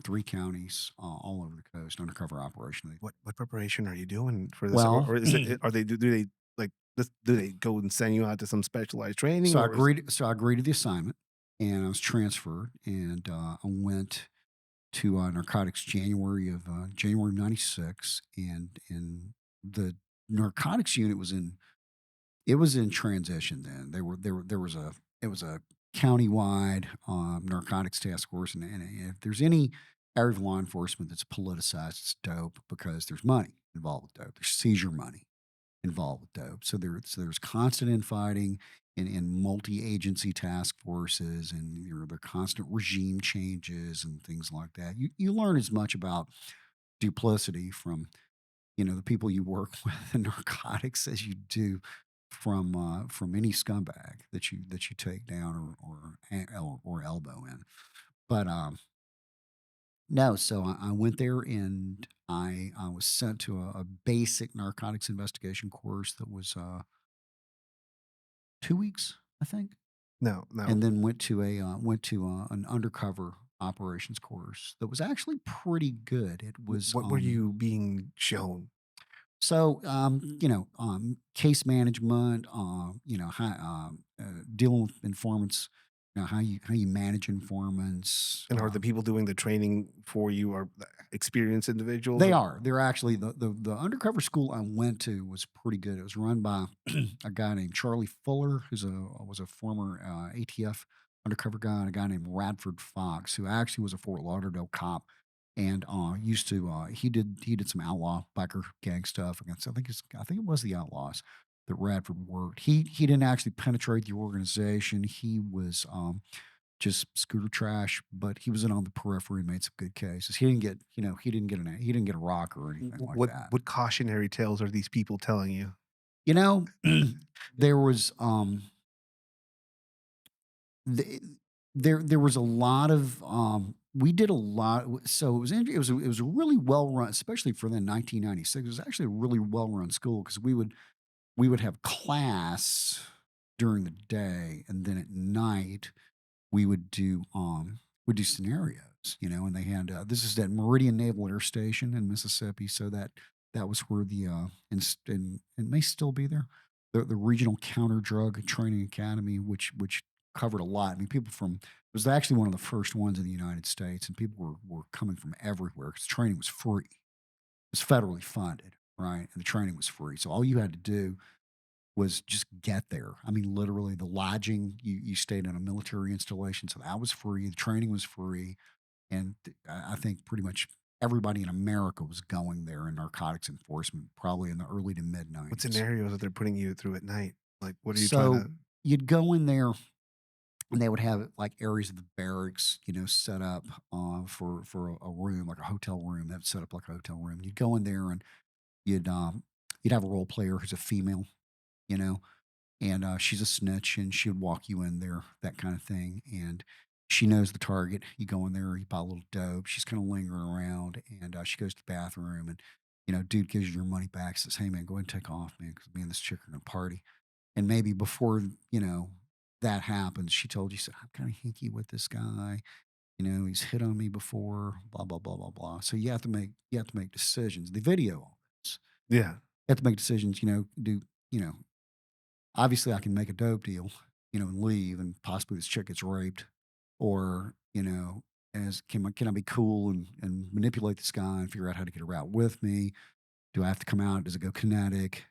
3 counties, all over the coast, undercover operation. What preparation are you doing for this? Well, Or is it are they do they, like, do they go and send you out to some specialized training, so I or is agreed so I agreed to the assignment, and I was transferred, and, I went to, narcotics January of '96, and the narcotics unit was in transition then. There was a it was a countywide, narcotics task force, and if there's any area of law enforcement that's politicized, it's dope because there's money involved with dope. There's seizure money involved with dope. There's constant infighting in multi-agency task forces, and there are constant regime changes and things like that. You learn as much about duplicity from the people you work with in narcotics as you do from any scumbag that you take down or elbow in. But no, so I went there, and I was sent to a basic narcotics investigation course that was 2 weeks, I think, no. and then went to an undercover operations course that was actually pretty good. It was What were you being shown? So, case management, dealing with informants, how you manage informants. And are the people doing the training for you are experienced individuals, They or are. They're actually the undercover school I went to was pretty good. It was run by a guy named Charlie Fuller, was a former ATF undercover guy, and a guy named Radford Fox, who actually was a Fort Lauderdale cop, and used to he did some outlaw biker gang stuff against. I think it was the Outlaws that Radford worked. He didn't actually penetrate the organization. He was just scooter trash, but he was in on the periphery and made some good cases. He didn't get a rock or anything like that. what cautionary tales are these people telling you? You know, there was the, there was a lot of we did a lot. So it was a really well run, especially for the 1996. It was actually a really well run school because we would have class during the day, and then at night we would do scenarios, and they had this is at Meridian Naval Air Station in Mississippi, so that was where and it may still be there, the Regional Counter Drug Training Academy, which covered a lot. I mean, people from it was actually one of the first ones in the United States, and people were coming from everywhere because training was free. It was federally funded, right? And the training was free, so all you had to do was just get there. I mean, literally the lodging, you stayed in a military installation, so that was free. The training was free, and I think pretty much everybody in America was going there in narcotics enforcement, probably in the early to mid What '90s. scenarios that they're putting you through at night? Like, what are you trying So to you'd go in there, and they would have like areas of the barracks, set up for a room, like a hotel room. They'd set up like a hotel room. You'd go in there, and you'd um, you'd have a role player who's a female, you know, and she's a snitch, and she'd walk you in there, that kind of thing. And she knows the target. You go in there, you buy a little dope. She's kind of lingering around, and she goes to the bathroom, and dude gives you your money back. Says, "Hey man, go ahead and take off, man, because me and this chick are gonna party." And maybe before that happens, she told you, said, "I'm kind of hinky with this guy. He's hit on me before. Blah blah blah blah blah." So you have to make decisions. The video on this. Yeah. You have to make decisions. You know obviously I can make a dope deal, and leave, and possibly this chick gets raped, or as can I be cool and manipulate this guy and figure out how to get her out with me? Do I have to come out? Does it go kinetic?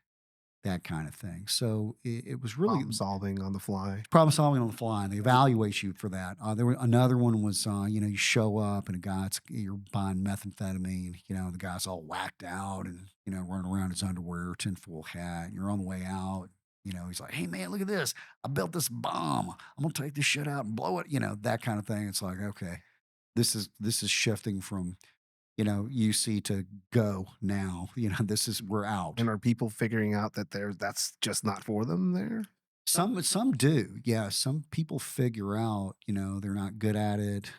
That kind of thing. So it was really Problem solving on the fly. problem solving on the fly, and they evaluate you for that. Another one was, you show up, and you're buying methamphetamine. The guy's all whacked out, and running around in his underwear, tinfoil hat. And you're on the way out. He's like, "Hey man, look at this! I built this bomb. I'm gonna take this shit out and blow it." That kind of thing. It's like, okay, this is shifting from you see to go now. This is we're out. And are people figuring out that that's just not for them there? Some do. Yeah, some people figure out, they're not good at it.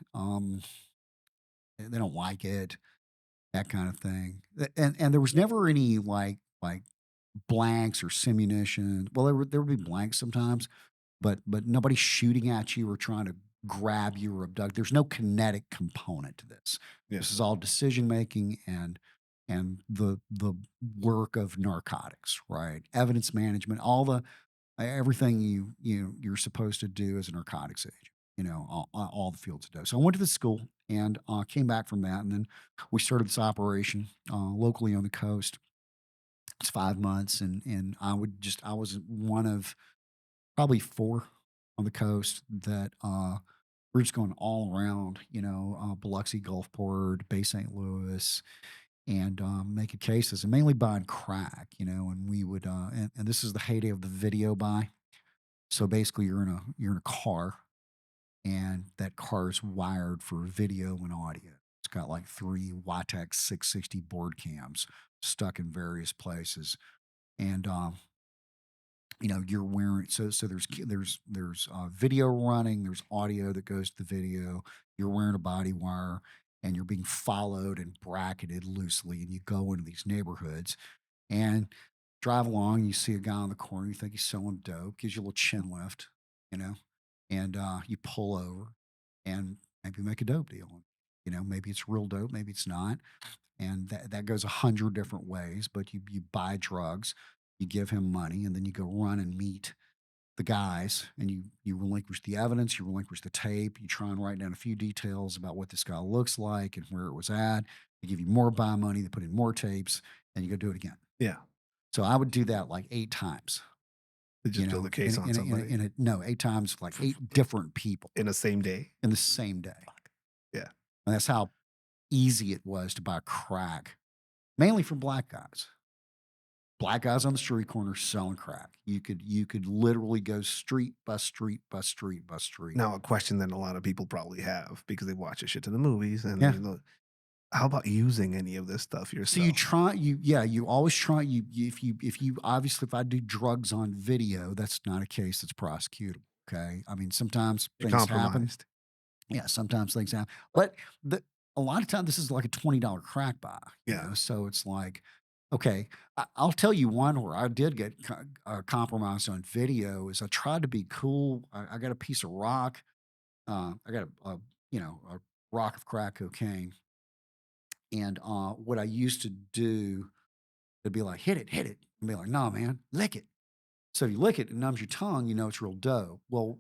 They don't like it, that kind of thing. And there was never any like blanks or simunition. Well, there would be blanks sometimes, but nobody's shooting at you or trying to grab you or abduct. There's no kinetic component to this. Yeah. This is all decision making and the work of narcotics, right? Evidence management, all the everything you're supposed to do as a narcotics agent. All the fields of do. So I went to the school and came back from that, and then we started this operation locally on the coast. It's 5 months, and I was one of probably 4 on the coast that, we're just going all around, Biloxi, Gulfport, Bay St. Louis, and, making cases and mainly buying crack, and we would, and this is the heyday of the video buy. So basically you're in a car and that car is wired for video and audio. It's got like 3 Watex 660 board cams stuck in various places. And you're wearing so there's video running, there's audio that goes to the video. You're wearing a body wire and you're being followed and bracketed loosely, and you go into these neighborhoods and drive along. You see a guy on the corner, you think he's selling dope, gives you a little chin lift, you know, and you pull over and maybe make a dope deal. Maybe it's real dope, maybe it's not, and that goes 100 different ways. But you buy drugs, you give him money, and then you go run and meet the guys, and you relinquish the evidence, you relinquish the tape, you try and write down a few details about what this guy looks like and where it was at. They give you more buy money, they put in more tapes, and you go do it again. Yeah. So I would do that like 8 times, To just build a case on somebody no, 8 times, like f f 8 different people in the same day. in the same day. Fuck. Yeah. And that's how easy it was to buy crack, mainly for black guys. Black guys on the street corner selling crack. You could literally go street by street by street by street. Now, a question that a lot of people probably have because they watch a shit ton of movies and Yeah. they look, how about using any of this stuff So you yourself? try you yeah, you always try if you obviously if I do drugs on video, that's not a case that's prosecutable. Okay. I mean, sometimes You're things happen. compromised. Yeah, sometimes things happen. But a lot of times this is like a $20 crack buy, Yeah. so it's like, okay, I'll tell you one where I did get compromised on video is I tried to be cool. I got a piece of rock. I got a rock of crack cocaine. And what I used to do, it'd be like, hit it. And be like, no, man, lick it. So if you lick it, it numbs your tongue, you know it's real dope. Well,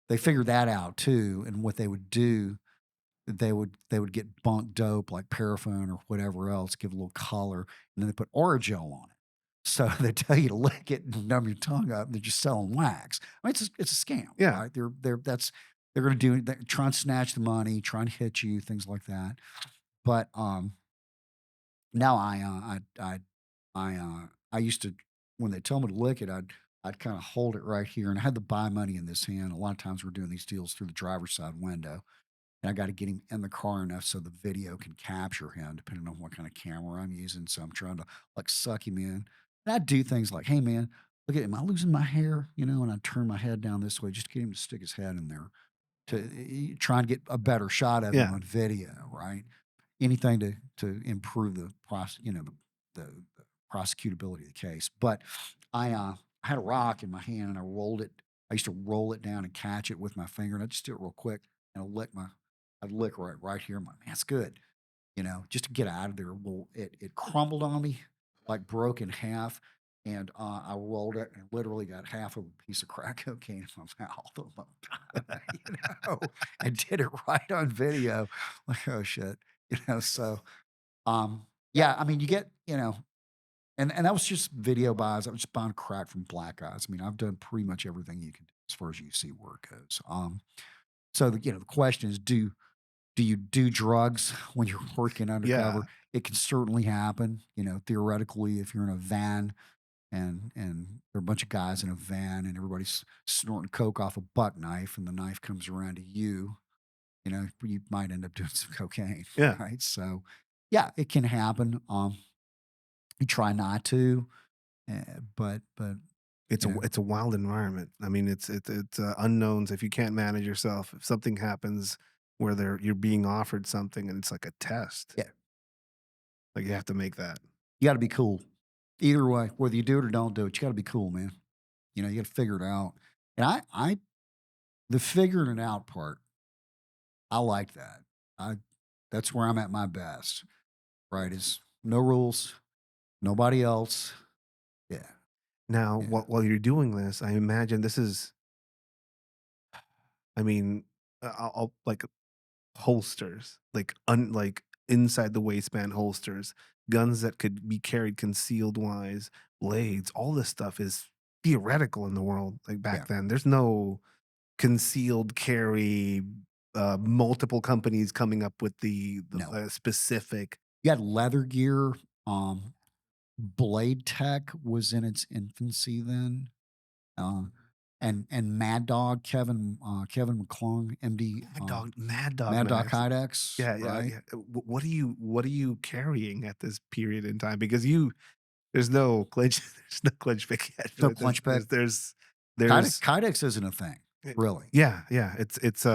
they figured that out too. And what they would do, they would get bunk dope like paraffin or whatever else, give a little color, and then they put Orajel on it. So they tell you to lick it and numb your tongue up. They're just selling wax. I mean, it's a scam, Yeah. right? They're going to do try and snatch the money, try and hit you, things like that. But now I used to, when they tell me to lick it, I'd kind of hold it right here, and I had the buy money in this hand. A lot of times we're doing these deals through the driver's side window, and I got to get him in the car enough so the video can capture him, depending on what kind of camera I'm using. So I'm trying to like suck him in, and I do things like, "Hey man, look at, am I losing my hair?" And I turn my head down this way just to get him to stick his head in there to try and get a better shot of him Yeah. on video, right? Anything to improve the prosecutability of the case. But I had a rock in my hand and I rolled it. I used to roll it down and catch it with my finger, and I just do it real quick and I'd lick right here. I'm like, man, it's good, just to get out of there. Well, it crumbled on me, like broke in half. And I rolled it and literally got half of a piece of crack cocaine in my mouth. I'm like, I did it right on video. Like, oh shit. So yeah, I mean, you get, and that was just video buys. I was just buying crack from black guys. I mean, I've done pretty much everything you can do as far as UC work goes. So the question is, do you do drugs when you're working Yeah. undercover? It can certainly happen. Theoretically, if you're in a van and there are a bunch of guys in a van and everybody's snorting coke off a buck knife, and the knife comes around to you, you might end up doing some cocaine, Yeah. right? So, yeah, it can happen. You try not to, but It's you a know? it's a wild environment. I mean, it's unknowns. If you can't manage yourself, if something happens where you're being offered something and it's like a test, Yeah, like you have to make that. you gotta be cool. Either way, whether you do it or don't do it, you gotta be cool, man. You know, you gotta figure it out. And the figuring it out part, I like that. I That's where I'm at my best, right? Is no rules, nobody else. Yeah, Now, yeah, while you're doing this, I imagine this is, I mean, like holsters, like inside the waistband holsters, guns that could be carried concealed wise, blades, all this stuff is theoretical in the world like yeah. back then. There's no concealed carry, multiple companies coming up with No. specific. You had leather gear. Blade Tech was in its infancy then. Uh, and Mad Dog, Kevin McClung, MD, Mad Dog Mad Dog Max. Kydex, Yeah, yeah, right? yeah. What are you carrying at this period in time? Because there's no clinch there's no clinch pick yet. No But clutch pick. there's Kydex isn't a thing, eh, really. yeah, yeah. It's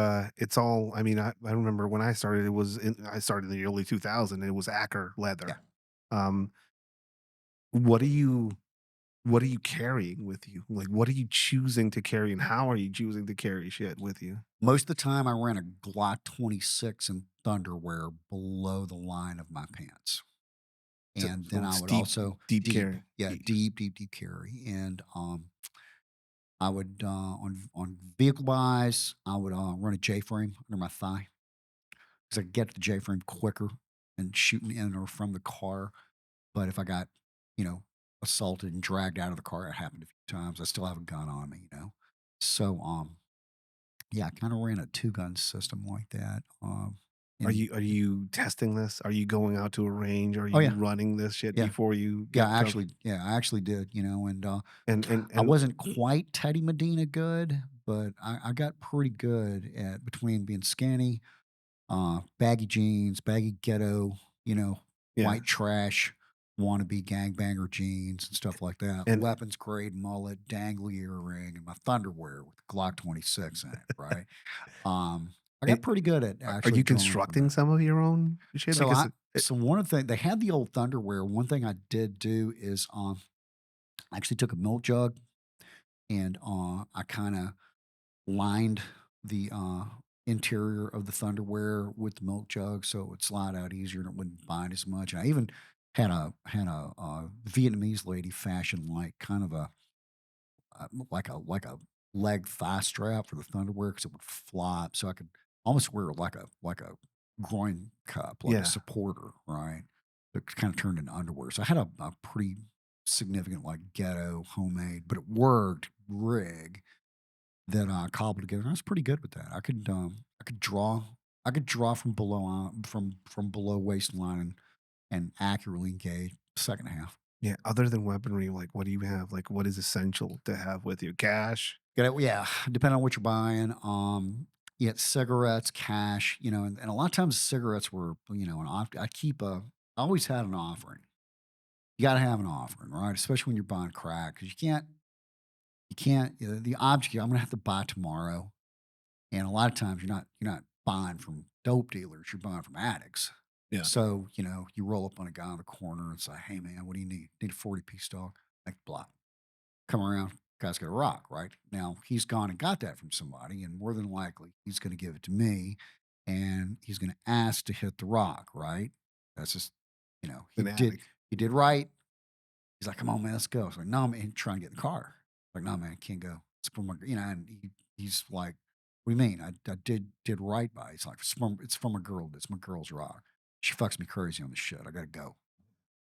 all. I mean, I remember when I started in the early 2000. It was Acker Yeah. leather. Um, what are you what are you carrying with you? Like, what are you choosing to carry, and how are you choosing to carry shit with you? Most of the time, I ran a Glock 26 in Thunderwear below the line of my pants. And then So I it's would also deep carry. deep carry. And I would on vehicle wise, I would run a J frame under my thigh because I could get to the J frame quicker and shooting in or from the car. But if I got, you know, assaulted and dragged out of the car, it happened a few times. I still have a gun on me, you know. So yeah, I kind of ran a two gun system like that. And Are you testing this? Are you going out to a range? Are oh you yeah, running this shit yeah, before you get comfortable? I actually did, you know, and I And wasn't quite Teddy Medina good, but I got pretty good at between being skinny, baggy jeans, baggy ghetto, you know, yeah, white trash, wannabe gangbanger jeans and stuff like that. and Weapons grade mullet, dangly earring, and my Thunderwear with the Glock 26 in it, right? I got and pretty good at are actually you drawing from constructing that. some of your own shit? Because So one of the things they had the old Thunderwear. One thing I did do is I actually took a milk jug and I kind of lined the interior of the Thunderwear with the milk jug so it would slide out easier and it wouldn't bind as much. And I even had a Vietnamese lady fashion like kind of a like a leg thigh strap for the Thunderwear because it would flop, so I could almost wear like a groin cup, like a yeah, supporter, right? It kind of turned into underwear. So I had a pretty significant like ghetto homemade, but it worked rig that I cobbled together. And I was pretty good with that. I could draw from below from below waistline and accurately engage second half. yeah. Other than weaponry, like what do you have? Like what is essential to have with you? Cash. Yeah, depending on what you're buying. You get cigarettes, cash, you know, and a lot of times cigarettes were, you know, I always had an offering. You got to have an offering, right? Especially when you're buying crack, because the object I'm gonna have to buy tomorrow, and a lot of times you're not buying from dope dealers, you're buying from addicts. Yeah, So you know, you roll up on a guy on the corner and say, "Hey man, what do you need? Need a 40-piece dog?" Like blah. Come around, guy's got a rock, right? Now he's gone and got that from somebody, and more than likely he's going to give it to me, and he's going to ask to hit the rock, right? That's just, you know, an addict. he did right. He's like, come on, man, let's go. It's like, no, man, trying to get in the car. Like, no, man, can't go. It's from my, you know, and he's like, what do you mean? I did right by. It's like it's from a girl. It's my girl's rock. She fucks me crazy on the shit. I gotta go.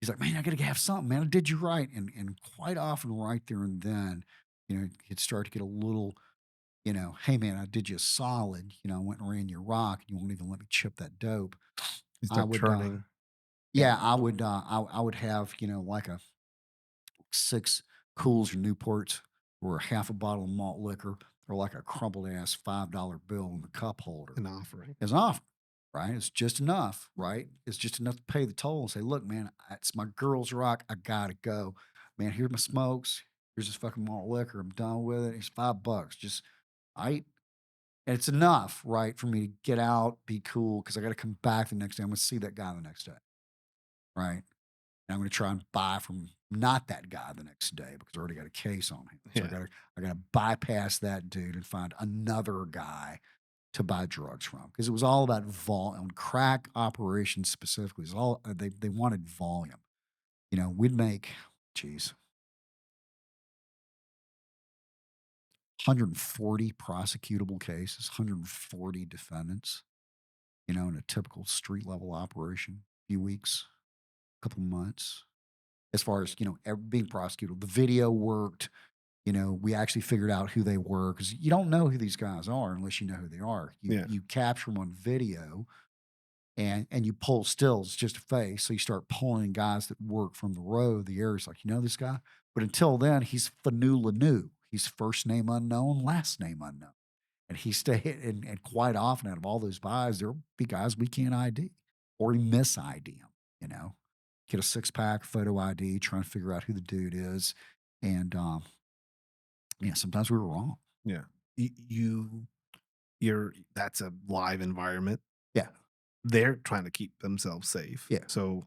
He's like, "Man, I gotta have something, man. I did you right." And quite often right there and then, you know, he'd start to get a little, you know, "Hey, man, I did you a solid. You know, I went and ran your rock, and you won't even let me chip that dope." You I start would, turning. yeah, I would have, you know, like a 6 Cools or Newports or half a bottle of malt liquor or like a crumpled ass $5 bill in the cup holder An offering. as an offer, right? It's just enough, right? It's just enough to pay the toll and say, look, man, it's my girl's rock. I gotta go. Man, here's my smokes. Here's this fucking malt liquor. I'm done with it. It's $5. Just I and it's enough, right, for me to get out, be cool, because I got to come back the next day. I'm going to see that guy the next day, right? And I'm going to try and buy from not that guy the next day because I already got a case on him. So Yeah. I got to bypass that dude and find another guy to buy drugs from because it was all about volume. On crack operations specifically, it was all they wanted volume. We'd make, geez, 140 prosecutable cases, 140 defendants, in a typical street level operation, few weeks, couple months. As far as, being prosecuted, the video worked. We actually figured out who they were because you don't know who these guys are unless you know who they are. You Yeah. you capture them on video and you pull stills, just a face. So you start pulling guys that work from the road. The area's like, you know this guy? But until then, he's Fanula new. He's first name unknown, last name unknown. And he stayed, and quite often out of all those buys, there'll be guys we can't ID or we miss ID them, you know. Get a 6 pack photo ID, trying to figure out who the dude is. And yeah, sometimes we were wrong. Yeah. You're that's a live environment. Yeah. They're trying to keep themselves safe. Yeah. So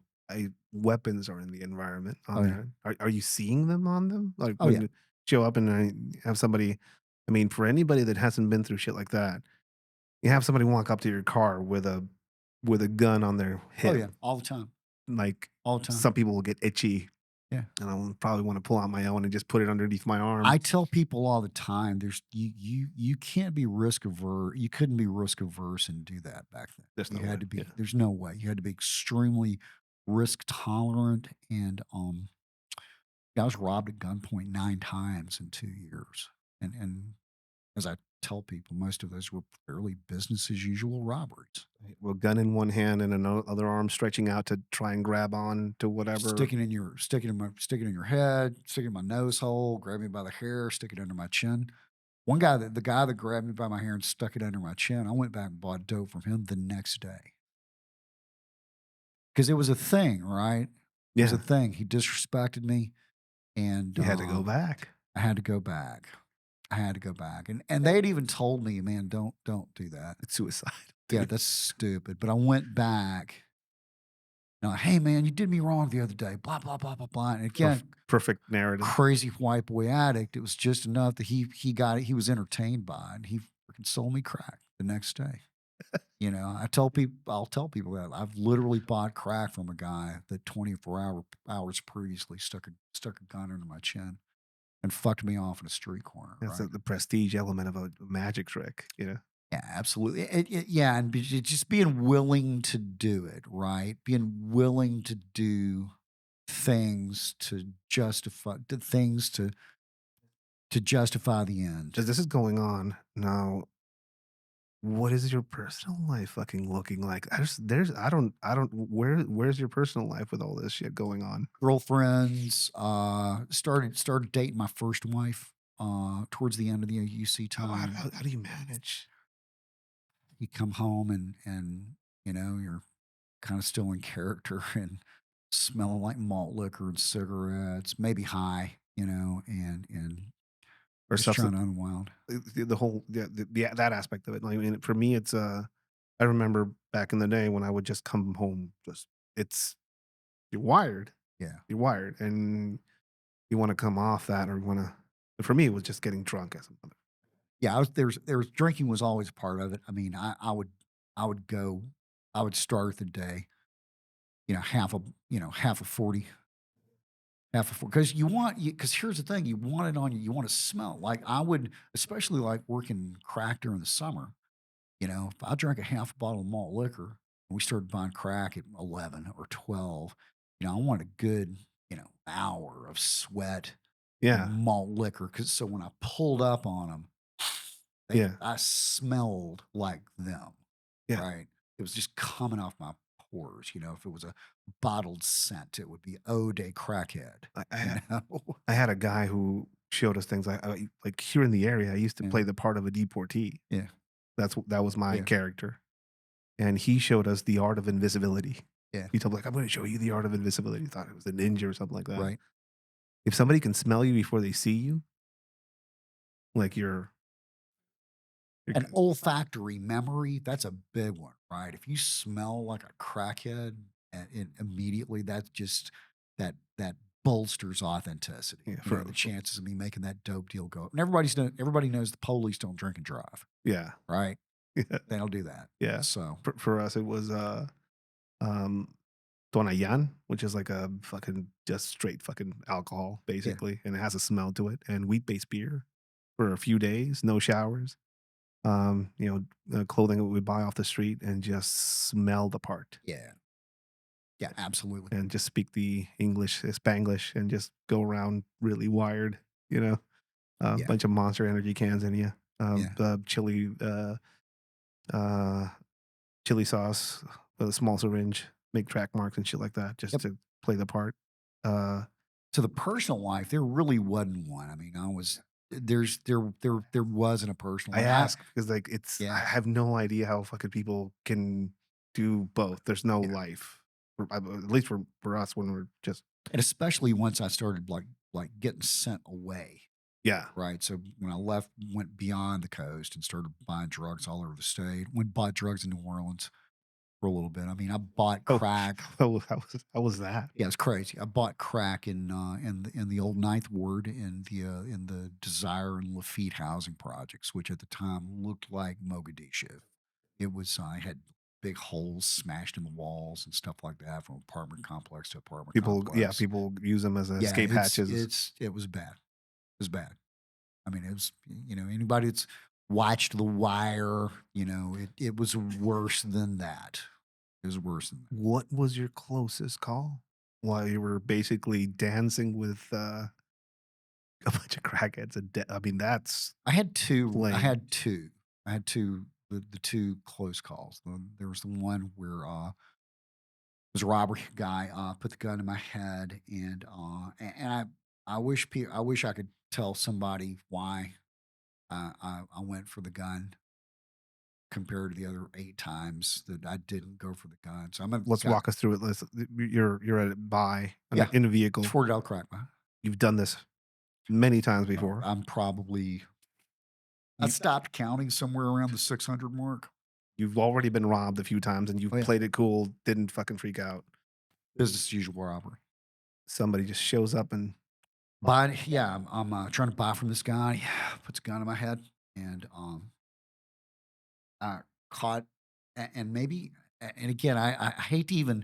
weapons are in the environment on Oh yeah. there. Are you seeing them on them? Like Oh when yeah. you show up and have somebody, I mean, for anybody that hasn't been through shit like that, you have somebody walk up to your car with a gun on their Oh hip. yeah. All the time. Like All the time. some people will get itchy Yeah. and I'll probably want to pull out my own and just put it underneath my arm. I tell people all the time, there's you can't be risk averse. You couldn't be risk averse and do that back then. There's no You way. had to Yeah. be. There's no way. You had to be extremely risk tolerant. And I was robbed at gunpoint 9 times in 2 years. And as I tell people, most of those were fairly business as usual robberies. Well, gun in one hand and another arm stretching out to try and grab on to whatever. Sticking in your head, sticking in my nose hole, grab me by the hair, stick it under my chin. One guy the guy that grabbed me by my hair and stuck it under my chin, I went back and bought dope from him the next day. Because it was a thing, right? It was a Yeah. thing. He disrespected me and You had to go back. I had to go back. I had to go back. And they had even told me, man, don't do that. It's suicide. Yeah, that's stupid. But I went back. Hey man, you did me wrong the other day. Blah blah blah blah blah. And again, Perfect narrative. crazy white boy addict. It was just enough that he got it. He was entertained by it. And he freaking sold me crack the next day. I'll tell people that I've literally bought crack from a guy that 24 hours previously stuck a gun under my chin and fucked me off in a street corner. That's Right? the prestige element of a magic trick, you know? Yeah, absolutely. Yeah, and just being willing to do it. Right? Being willing to do things to justify to justify the end. As this is going on now, what is your personal life fucking looking like? Where's your personal life with all this shit going on? Girlfriends, started dating my first wife, towards the end of the UC time. How do you manage? You come home and, you're kinda still in character and smelling like malt liquor and cigarettes, maybe high, and Or just trying substance to unwind. the whole that aspect of it. Like, I mean, for me, it's I remember back in the day when I would just come home, just it's you're wired, Yeah. you're wired, and you want to come off that, or you want to. For me, it was just getting drunk as a mother. Yeah, I was there was drinking was always a part of it. I mean, I would go I would start the day, half a 40, half a 40, because because here's the thing, you want it on you, you want to smell. Like I would, especially like working crack during the summer, if I drank a half a bottle of malt liquor and we started buying crack at 11 or 12, I want a good, hour of sweat and Yeah, malt liquor. Cause so when I pulled up on them, yeah, I smelled like them, yeah. right? It was just coming off my pores. If it was a bottled scent, it would be Ode Crackhead, I, I you had know? I had a guy who showed us things like here in the area. I used to Yeah, play the part of a deportee. yeah, That was my yeah, character, and he showed us the art of invisibility. yeah, He told me, like, "I'm going to show you the art of invisibility." Thought it was a ninja or something like that. right. If somebody can smell you before they see you, like you're An good. olfactory memory, that's a big one, right? If you smell like a crackhead, immediately that's just that bolsters authenticity. Yeah, You know, the for chances of me making that dope deal go up. And everybody knows the police don't drink and drive, yeah. right? Yeah, They don't do that. yeah. So For us, it was, um, Tonayan, which is like a fucking just straight fucking alcohol, yeah, basically, and it has a smell to it, and wheat-based beer for a few days, no showers, clothing that we buy off the street and just smell the part. yeah, yeah, absolutely. And just speak the English, Spanglish, and just go around really wired, you know, a Yeah, bunch of Monster Energy cans in you, yeah, uh, chili sauce with a small syringe, make track marks and shit like that, just yep. to play the part. Uh, To the personal life, there really wasn't one. I mean, there wasn't a personal I life. ask because like I Yeah, have no idea how fucking people can do both. There's no yeah. life, at least for us when we're just And especially once I started like getting sent away, yeah. right? So when I left, went beyond the coast and started buying drugs all over the state. Went bought drugs in New Orleans for a little bit. I mean, I bought Oh, crack. how was that? Yeah, it's crazy. I bought crack in the old Ninth Ward in the Desire and Lafitte housing projects, which at the time looked like Mogadishu. It was I had big holes smashed in the walls and stuff like that from apartment complex to apartment complex. People use them as Yeah, escape hatches. it was bad. It was bad. I mean, it was anybody that's watched The Wire, it was worse than that. It was worse than that. What was your closest call while you were basically dancing with, a bunch of crackheads I mean, that's I had 2 I lame. had 2. I had 2 the 2 close calls. There was the one where, it was a robbery guy, put the gun in my head, and I wish I could tell somebody why, I went for the gun compared to the other 8 times that I didn't go for the gun. So I'm a Let's guy. walk us through it. You're at it by Yeah, in a it's vehicle. $40 crack, man. You've done this many times Oh, before. I You stopped counting somewhere around the 600 mark. you've already been robbed a few times and Oh, you've yeah. played it cool, didn't fucking freak out. Business as usual robbery. Somebody just shows up and Yeah, I'm trying to buy from this guy. Puts a gun in my head, and I caught, and maybe, and again, I hate to even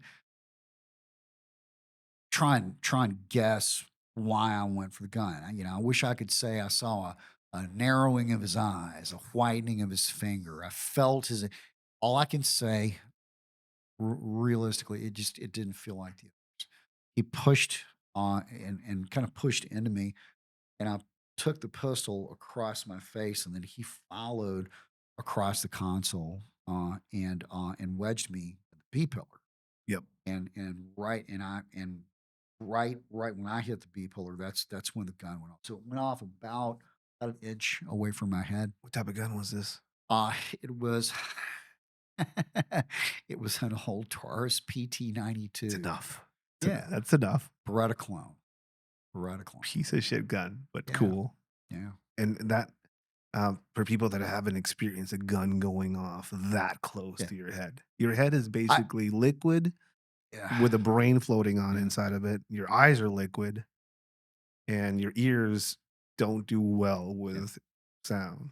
try and guess why I went for the gun. I wish I could say I saw a narrowing of his eyes, a whitening of his finger. I felt his. All I can say, realistically, it didn't feel like the others. He pushed and kind of pushed into me, and I took the pistol across my face, and then he followed across the console, and wedged me at the B pillar. yep. And right when I hit the B pillar, that's when the gun went off. So it went off about an inch away from my head. What type of gun was this? It was it was an old Taurus PT It's 92. enough. Yeah, That's enough. Beretta clone, Beretta clone. Piece of shit gun, but Yeah, cool. yeah, And that, for people that haven't experienced a gun going off that close yeah. to your head is I basically liquid Yeah, with a brain floating on yeah, inside of it. Your eyes are liquid, and your ears don't do well yeah. with sound.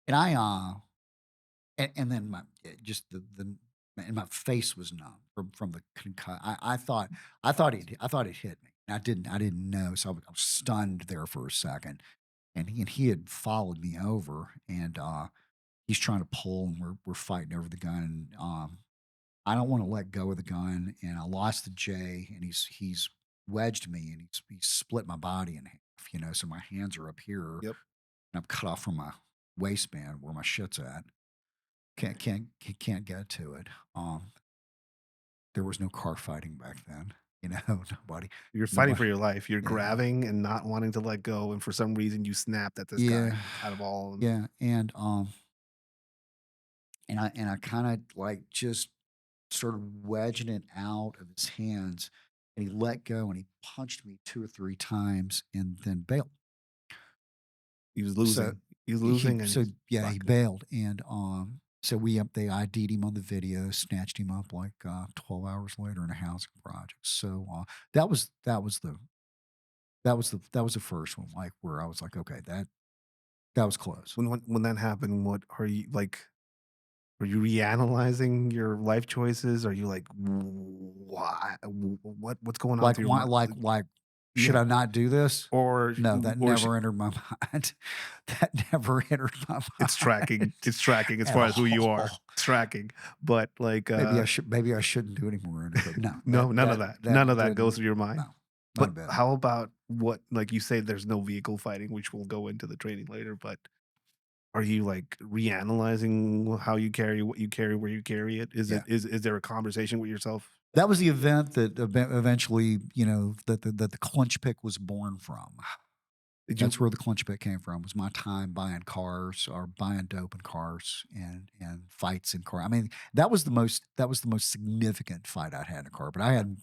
And and then just and my face was numb from the concuss. I thought it hit me. I didn't know, so I was stunned there for a second. And he had followed me over, and he's trying to pull, and we're fighting over the gun. And I don't want to let go of the gun, and I lost the J, and he's wedged me, and he's split my body in half. So my hands are up here, and Yep. I'm cut off from my waistband where my shit's at. Can't get to it. There was no car fighting back then. Nobody, You're fighting nobody. for your life. You're Yeah, grabbing and not wanting to let go, and for some reason, you snapped at this yeah, guy out of all yeah. And I kind of like just started wedging it out of his hands, and he let go and he punched me 2 or 3 times and then bailed. He was So losing. He was he losing and so he's yeah, he fuck. bailed and, so they ID'd him on the video, snatched him up like, 12 hours later in a housing project. So, that was the first one, like, where I was like, "Okay, that was close." When that happened, what are you like, are you reanalyzing your life choices? Are you like, "Why? What's going on Like, through your why mind?" should Yeah, I not do this? or No, that or sh never entered my mind. That never entered my mind it's tracking as at far as who you are. all. It's tracking, but, like, Maybe I shouldn't do any more undercover. No, no, none of that. None of that goes didn't through your mind. no, not a But bit. how about what like, you say there's no vehicle fighting, which we'll go into the training later, but are you, like, reanalyzing how you carry what you carry, where you carry it? Yeah. Is there a conversation with yourself? That was the event that eventually, that the clinch pick was born from. Did That's you where the clinch pick came from, was my time buying cars or buying dope in cars and fights in car. I mean, that was the most significant fight I'd had in a car, but I had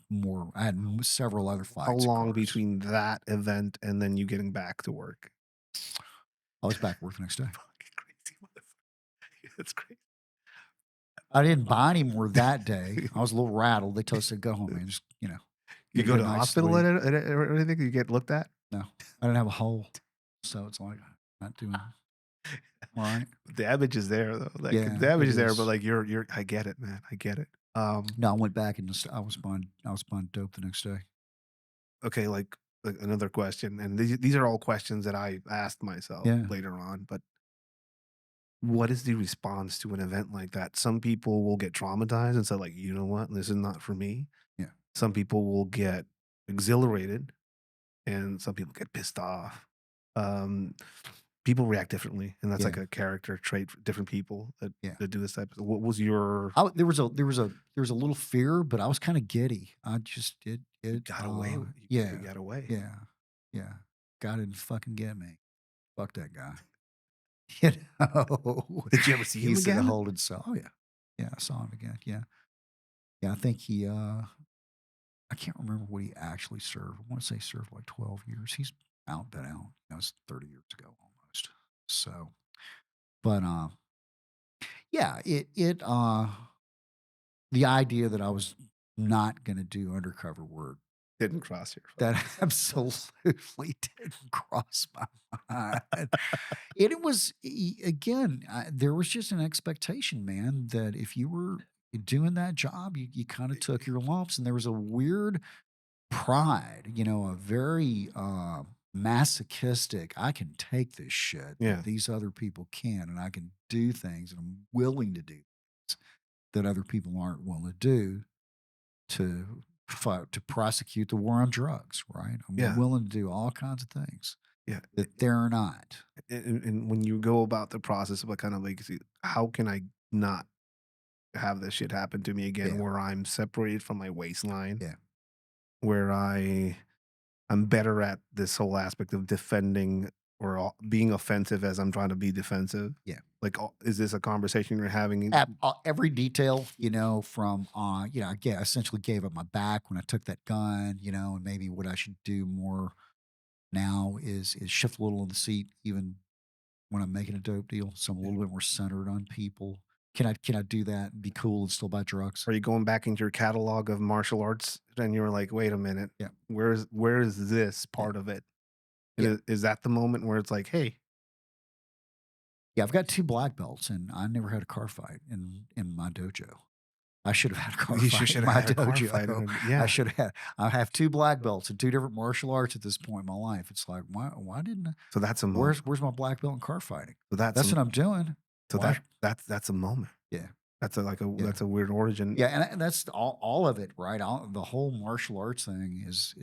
several other how fights in long cars. between that event and then you getting back to work? I was back at work the next day. Fucking crazy motherfucker. That's crazy. I didn't buy any more that day. I was a little rattled. They told us to go home, man. Just, You get a go good to the night's hospital sleep. or anything? You get looked at? No, I didn't have a hole. So it's like, not doing all right. Damage is there though. Like, the Yeah, damage it is there, but, is. like, you're I get it, man. I get it. No, I went back and just, I was buying dope the next day. Okay, like, another question, and these are all questions that I asked myself Yeah. later on, but what is the response to an event like that? Some people will get traumatized and say, like, "You know what? This is not for me." Yeah. Some people will get exhilarated, and some people get pissed off. Um, People react differently, and that's like Yeah. a character trait for different people Yeah. that do this type of what was your There was a little fear, but I was kinda giddy. I just you got away with you yeah, got away. yeah, yeah. God didn't fucking get me. Fuck that guy. You know? Did you ever see him He's in a again? holding cell. Oh, yeah. Yeah, I saw him again, yeah. Yeah, I think I can't remember what he actually served. I wanna say he served like 12 years. He's been out. That was 30 years ago almost. So, but, yeah, the idea that I was not gonna do undercover work, Didn't cross your that fucking absolutely didn't cross my mind. And it was again, there was just an expectation, man, that if you were doing that job, you kind of took your lumps, and there was a weird pride, a very masochistic. I can take this shit that yeah, these other people can, and I can do things, and I'm willing to do things that other people aren't willing to do to fight to prosecute the war on drugs, right? I'm yeah, willing to do all kinds of things yeah. that they're not. And when you go about the process of, like, kind of like, see, how can I not have this shit happen to me again Yeah, where I'm separated from my waistline, yeah, where I'm better at this whole aspect of defending or being offensive as I'm trying to be defensive? yeah. Like, is this a conversation you're having? Every detail, from I essentially gave up my back when I took that gun, and maybe what I should do more now is shift a little on the seat, even when I'm making a dope deal, so I'm a little bit more centered on people. Can I do that and be cool and still buy drugs? Are you going back into your catalog of martial arts and you're like, wait a minute, Yeah, where is this yeah, part of it? And yeah. is that the moment where it's like, hey, Yeah, I've got 2 black belts, and I never had a car fight in my dojo. I should have had a car you fight in should have my had a car fight? dojo. And I yeah, should have I have 2 black belts in 2 different martial arts at this point in my life. It's like, why didn't I so that's a moment. where's my black belt in car fighting? So that's That's a what I'm doing. so Why that's a moment. Yeah, That's a like a yeah. that's a weird origin. Yeah, and that's all of it, right? The whole martial arts thing is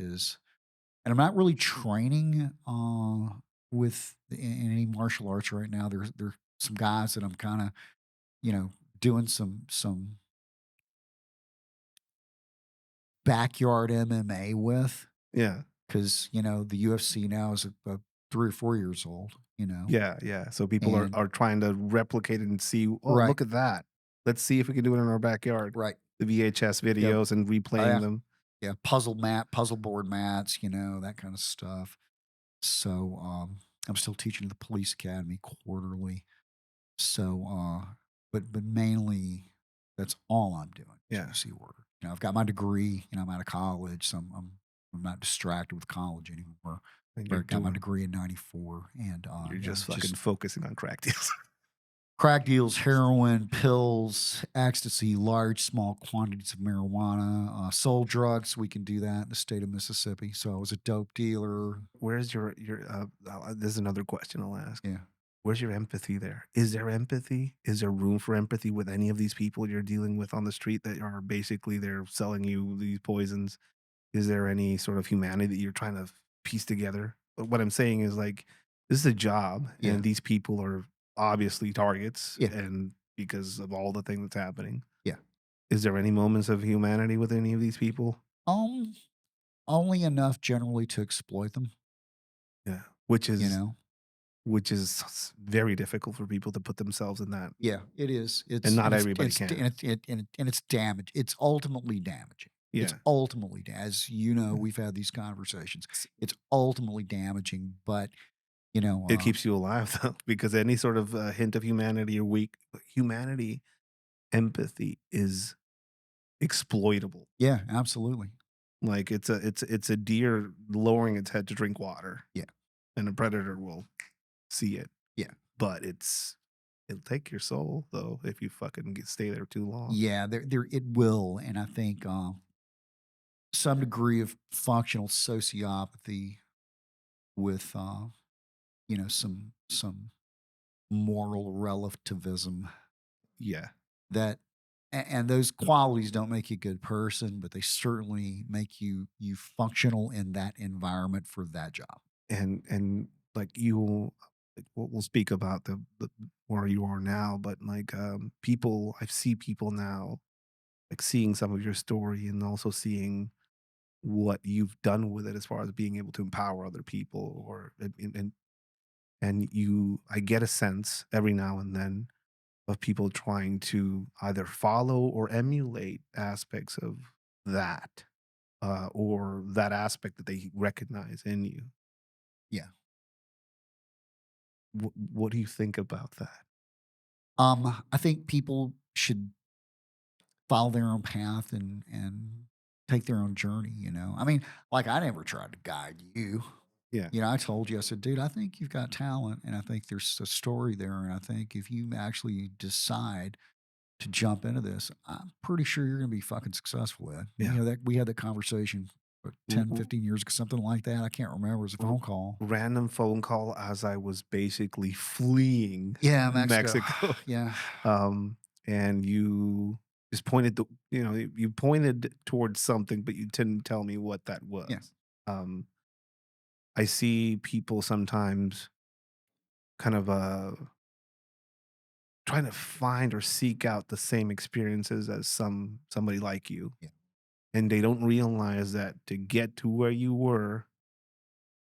and I'm not really training, in any martial arts right now. There's some guys that I'm kinda, you know, doing some backyard MMA with, Yeah. because the UFC now is a 3 or 4 years old, Yeah, yeah. So people are and are trying to replicate it and see, "Oh, right, look at that. Let's see if we can do it in our backyard." right. The VHS Yep. videos and Oh, replaying yeah. them. Yeah, puzzle board mats, that kind of stuff. So, I'm still teaching at the police academy quarterly. So, but mainly that's all I'm doing is Yeah, QC work. I've got my degree, I'm out of college, so I'm not distracted with college anymore. and I got my degree in '94, and you're yeah, just fucking just focusing on crack deals. crack deals, heroin, pills, ecstasy, large, small quantities of marijuana, sold drugs. We can do that in the state of Mississippi. So I was a dope dealer. Where's this is another question I'll ask. Yeah, Where's your empathy there? Is there empathy? Is there room for empathy with any of these people you're dealing with on the street that are basically they're selling you these poisons? Is there any sort of humanity that you're trying to piece together? But what I'm saying is like this is a job yeah, and these people are obviously targets yeah, and because of all the thing that's happening. yeah. Is there any moments of humanity with any of these people? Um, Only enough generally to exploit them. Yeah. You know. Which is very difficult for people to put themselves in that, Yeah, it is. and It's not and everybody it's can. and it's damage. It's ultimately damaging. It's Yeah. ultimately, as we've had these conversations. It's ultimately damaging, but It keeps you alive though, because any sort of, hint of humanity or weak humanity, empathy is exploitable. yeah, absolutely. Like, it's a deer lowering its head to drink water, Yeah, and a predator will see it, yeah. but it'll take your soul, though, if you fucking stay there too long. Yeah, there it will, and I think, some degree of functional sociopathy with, some moral relativism Yeah, that and those qualities don't make you a good person, but they certainly make you functional in that environment for that job. and, like, like, we'll speak about the where you are now, but, like, people I see people now, like, seeing some of your story and also seeing what you've done with it as far as being able to empower other people or and you I get a sense every now and then of people trying to either follow or emulate aspects of that or that aspect that they recognize in you. Yeah. What do you think about that? I think people should follow their own path and take their own journey, I mean, like, I never tried to guide you. Yeah. I told you, I said, dude, I think you've got talent and I think there's a story there. And I think if you actually decide to jump into this, I'm pretty sure you're going to be fucking successful at. Yeah. We had that conversation what, R- 10, r- 15 years ago, something like that. I can't remember. It was a r- phone call. Random phone call as I was basically fleeing Yeah, Mexico. Mexico. Yeah. um, and you just pointed you pointed towards something, but you didn't tell me what that Yeah. was. Um, I see people sometimes kind of trying to find or seek out the same experiences as somebody like you, Yeah. and they don't realize that to get to where you were,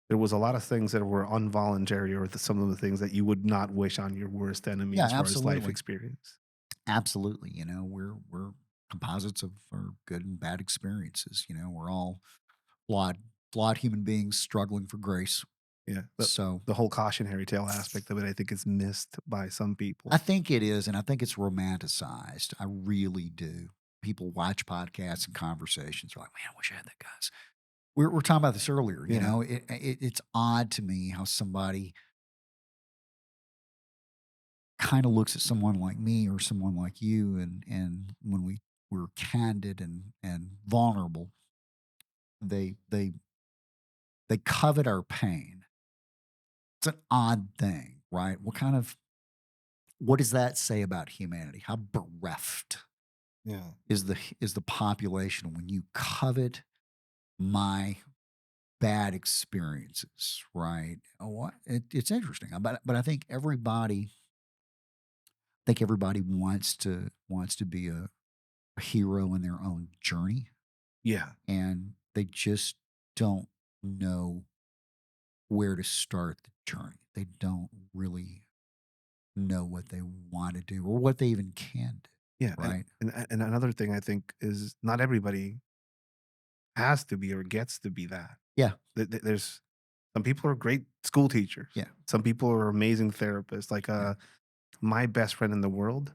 there was a lot of things that were involuntary or some of the things that you would not wish on your worst enemy Yeah, as far as life absolutely. experience. Absolutely. We're composites of our good and bad experiences. We're all flawed, flawed human beings struggling for grace. Yeah, So the whole cautionary tale aspect of it, I think, is missed by some I people. think it is, and I think it's romanticized. I really do. People watch podcasts and conversations. They're like, "Man, I wish I had that guy's." We're talking about this earlier. Yeah, It's odd to me how somebody kind of looks at someone like me or someone like you, and when we're candid and vulnerable, they they they covet our pain. It's an odd thing, right? What does that say about humanity? How bereft yeah, is the population when you covet my bad experiences, right? It's interesting, but I think everybody wants to be a hero in their own journey, yeah, and they just don't know where to start the journey. They don't really know what they want to do or what they even can do, yeah. right? And another thing I think is not everybody has to be or gets to be that. Yeah, There's some people are great school teachers. yeah, Some people are amazing therapists. Like, yeah, my best friend in the world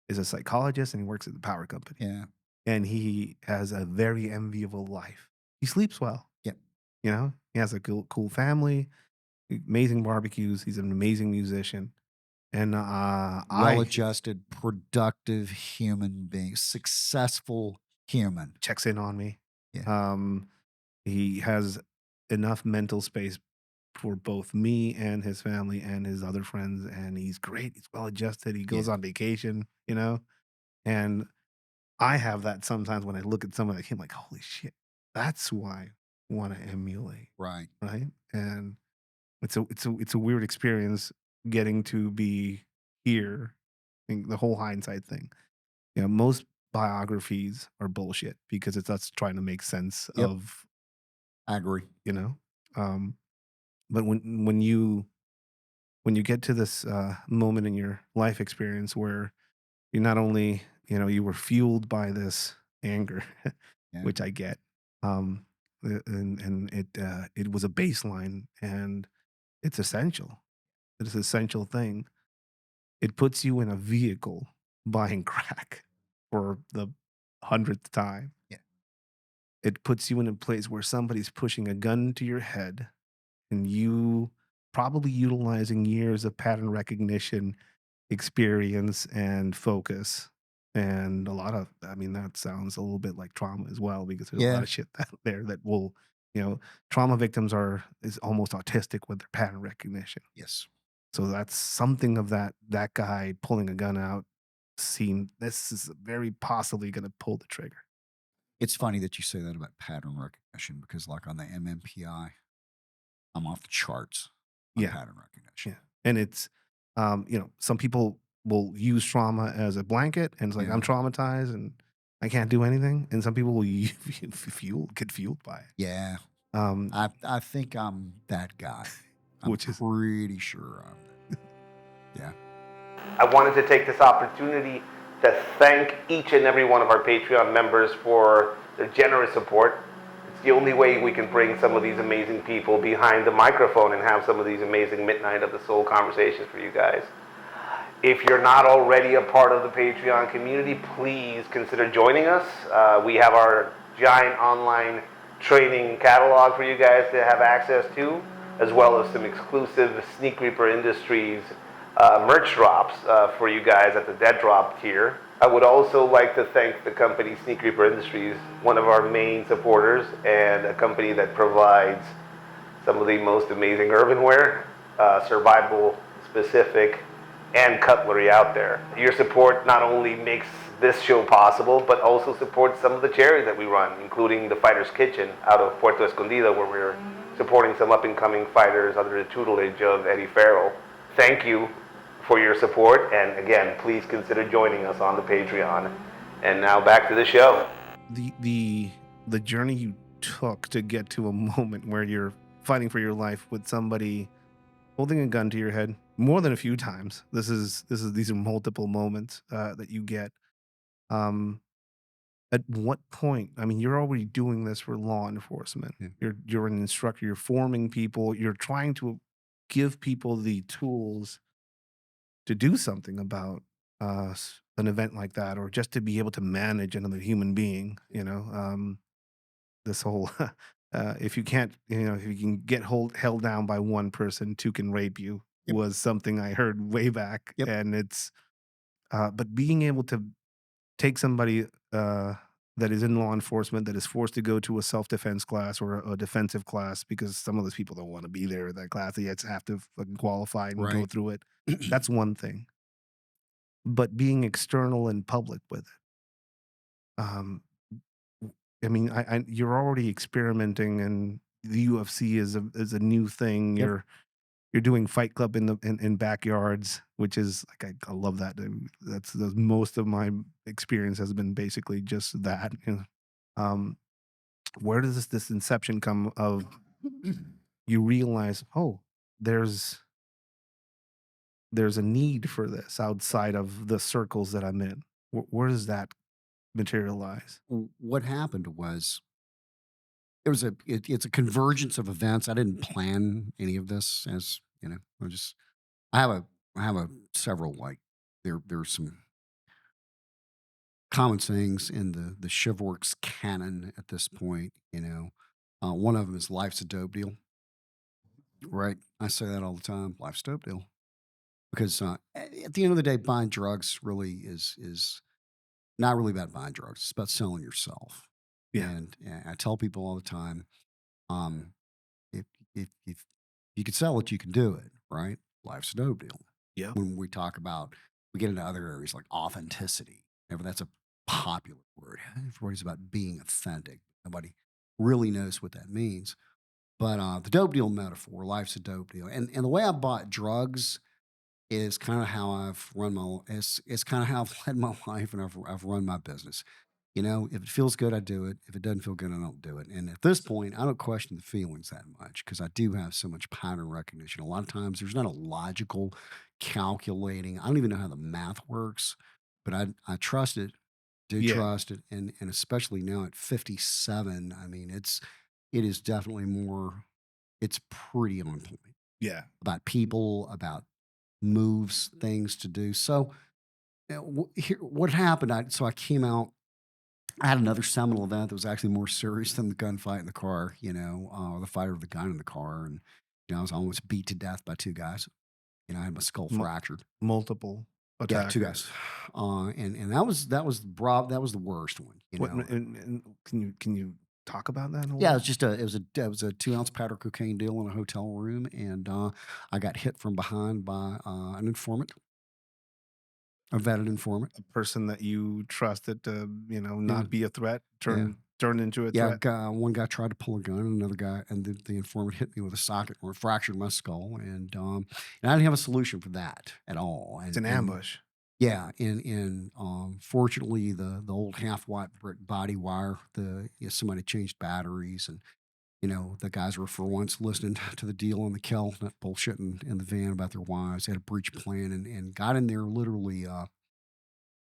is a psychologist, and he works at the power company, yeah, and he has a very enviable life. He sleeps well, yeah. you know? He has a cool family, amazing barbecues, he's an amazing musician, and, I Well-adjusted, productive human being, successful human. checks in on me. Yeah, Um, he has enough mental space for both me and his family and his other friends, and he's great, he's well-adjusted, he yeah, goes on vacation, you know? And I have that sometimes when I look at someone like him, like, "Holy shit, that's who I wanna emulate," right. right? And it's a weird experience getting to be here, and the whole hindsight thing. You know, most biographies are bullshit because it's us trying to make sense Yep, of, I agree. you know? Um, but when you get to this, moment in your life experience where you not only, you were fueled by this anger, Yeah, which I get, and it was a baseline, and it's essential. It's an essential thing. It puts you in a vehicle buying crack for the 100th time. yeah, It puts you in a place where somebody's pushing a gun to your head, and you probably utilizing years of pattern recognition experience and focus, and a lot of, I mean, that sounds a little bit like trauma as well, because there's a lot yeah, of shit that there that will, you know, trauma victims are is almost autistic with their pattern recognition. yes. So that's something of that guy pulling a gun out scene. This is very possibly gonna pull the trigger. It's funny that you say that about pattern recognition because, like, on the MMPI, I'm off the charts on Yeah, pattern recognition. yeah. And it's, some people will use trauma as a blanket, and it's like, Yeah, I'm traumatized and I can't do anything. And some people will get fueled by it. yeah. Um, I think I'm that guy. I'm which is pretty sure I'm that. Yeah, I wanted to take this opportunity to thank each and every one of our Patreon members for their generous support. It's the only way we can bring some of these amazing people behind the microphone and have some of these amazing Midnight of the Soul conversations for you guys. If you're not already a part of the Patreon community, please consider joining us. We have our giant online training catalog for you guys to have access to, as well as some exclusive Sneak Reaper Industries merch drops for you guys at the Dead Drop tier. I would also like to thank the company Sneak Reaper Industries, one of our main supporters, and a company that provides some of the most amazing urbanware, survival specific, and cutlery out there. Your support not only makes this show possible, but also supports some of the charities that we run, including the Fighter's Kitchen out of Puerto Escondido, where we're supporting some up and coming fighters under the tutelage of Eddie Farrell. Thank you for your support, and again, please consider joining us on the Patreon. And now back to the show. the journey you took to get to a moment where you're fighting for your life with somebody holding a gun to your head more than a few times. This is these are multiple moments that you get. Um, at what point? I mean, you're already doing this for law enforcement. yeah, You're an instructor. You're forming people. You're trying to give people the tools to do something about an event like that, or just to be able to manage another human being. This whole if you can't, if you can get held down by one person, two can rape you, yep, was something I heard way back, yep, and it's but being able to take somebody that is in law enforcement, that is forced to go to a self-defense class or a defensive class, because some of those people don't want to be there in that class, they just have to fucking qualify and go right. through it. That's one thing, but being external and public with it, I mean, you're already experimenting, and the UFC is a new thing. Yep, You're doing Fight Club in backyards, which is like, I love that. That's the most of my experience has been basically just that. Um, where does this inception come of, you realize, oh, there's there's a need for this outside of the circles that I'm in. Where does that materialize? what happened was it's a convergence of events. I didn't plan any of this, as you know. I have a I have a several, like, there's some common sayings in the ShivWorks canon at this point. One of them is "Life's a dope deal." Right? I say that all the time. Life's a dope deal because at the end of the day, buying drugs really is not really about buying drugs. It's about selling yourself. Yeah. And I tell people all the time, um, if you can sell it, you can do it. Right? Life's a dope deal. Yep. When we get into other areas like authenticity. Whenever that's a popular word, everybody's about being authentic. Nobody really knows what that means. But the dope deal metaphor, life's a dope deal. And the way I bought drugs is kind of how I've run my it's kind of how I've led my life and I've run my business. If it feels good, I do it. If it doesn't feel good, I don't do it. And at this point, I don't question the feelings that much because I do have so much pattern recognition. A lot of times there's not a logical calculating. I don't even know how the math works, but I trust it, do Yeah. trust it. And especially now at 57, I mean, it is definitely more, it's pretty on point Yeah. about people, about moves, things to do. So here, what happened? I came out. I had another seminal event that was actually more serious than the gunfight in the car. The fighter with the gun in the car, and I was almost beat to death by two guys. I had my skull Mu fractured. multiple Yeah, two guys. attackers. And that was the worst one. What and can you talk about that a Yeah, little? it was a 2 ounce powder cocaine deal in a hotel room, and I got hit from behind by an informant, a vetted informant. A person that you trusted to, Yeah, not be a threat, yeah. turn into a Yeah, threat? one guy tried to pull a gun, and another guy, and the informant hit me with a socket or fractured my skull, and I didn't have a solution for that at all. It's And an and ambush. yeah, and fortunately, the old half watt brick body wire, somebody changed batteries, and the guys were for once listening to the deal on the Kel, not bullshitting in the van about their wives. They had a breach plan and got in there literally.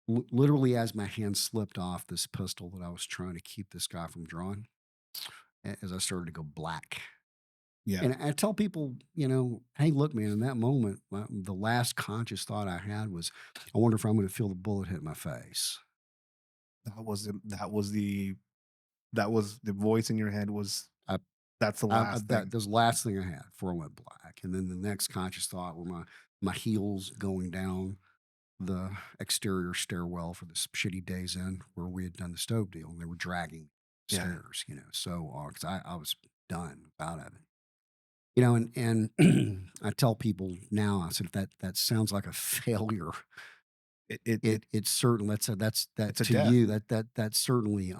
Literally, as my hand slipped off this pistol that I was trying to keep this guy from drawing, as I started to go black. Yeah. And I tell people, hey, look, man, in that moment, the last conscious thought I had was, I wonder if I'm going to feel the bullet hit my face. That was the voice in your head was, I, that's the last that thing. was the last thing I had before I went black. And then the next conscious thought were my heels going down the exterior stairwell for this shitty days in where we had done the stove deal, and they were dragging Yeah. stairs, so because I was done out of it. And I tell people now, I said, if that sounds like a failure, it's certain that It's a to death. you, that certainly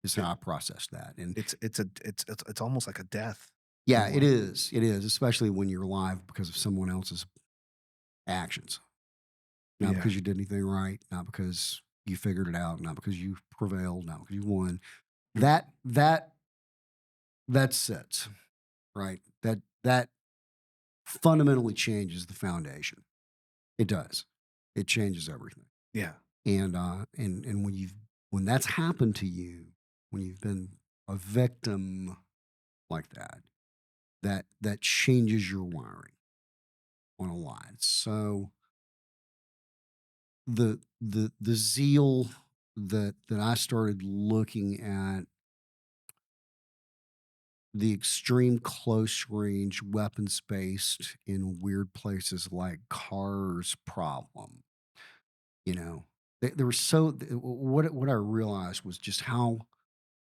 is It how I process that. And it's almost like a death in yeah, a it way. is. It is, especially when you're alive because of someone else's actions. Not Yeah. because you did anything right, not because you figured it out, not because you prevailed, not because you won. Mm. That that sits, right? That fundamentally changes the foundation. It does. It changes everything. Yeah. And when that's happened to you, when you've been a victim like that, that changes your wiring on a lot. So the zeal that I started looking at the extreme close range weapons based in weird places like cars problem. There was what I realized was just how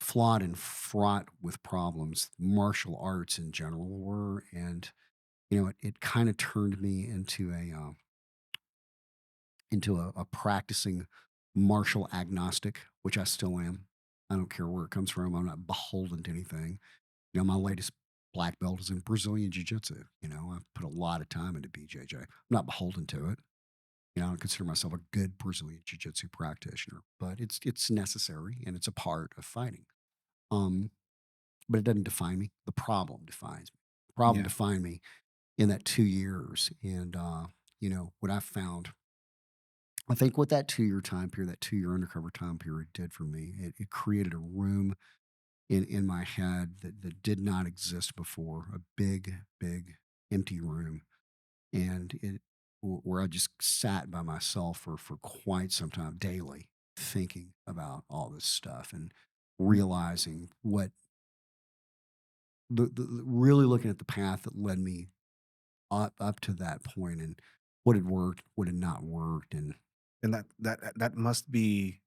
flawed and fraught with problems martial arts in general were, and it kind of turned me into a practicing martial agnostic, which I still am. I don't care where it comes from. I'm not beholden to anything. My latest black belt is in Brazilian Jiu Jitsu. I've put a lot of time into BJJ. I'm not beholden to it. I don't consider myself a good Brazilian Jiu Jitsu practitioner, but it's necessary and it's a part of fighting. Um, but it doesn't define me. The problem defines me. The problem Yeah. defined me in that 2 years. And what I found I think what that 2-year time period, that 2-year undercover time period did for me, it created a room in my head that did not exist before, a big, big empty room. And where I just sat by myself for quite some time daily, thinking about all this stuff and realizing what really looking at the path that led me up to that point and what had worked, what had not worked. And And that must be,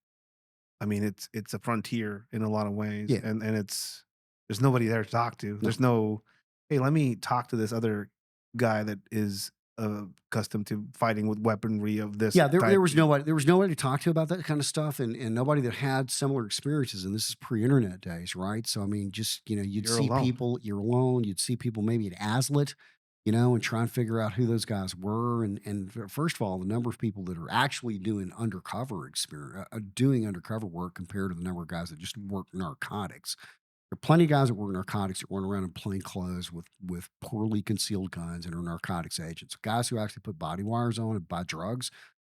I mean, it's a frontier in a lot of ways, yeah, and it's there's nobody there to talk to. no. There's no, "Hey, let me talk to this other guy that is, accustomed to fighting with weaponry of this Yeah, there type." was nobody to talk to about that kind of stuff, and nobody that had similar experiences, and this is pre-internet days, right? So, I mean, just, you'd You're see alone. people you're alone, you'd see people maybe at Aslet, and try and figure out who those guys were, and first of all, the number of people that are actually doing undercover work compared to the number of guys that just work narcotics. There are plenty of guys that work narcotics that run around in plain clothes with poorly concealed guns and are narcotics agents. Guys who actually put body wires on and buy drugs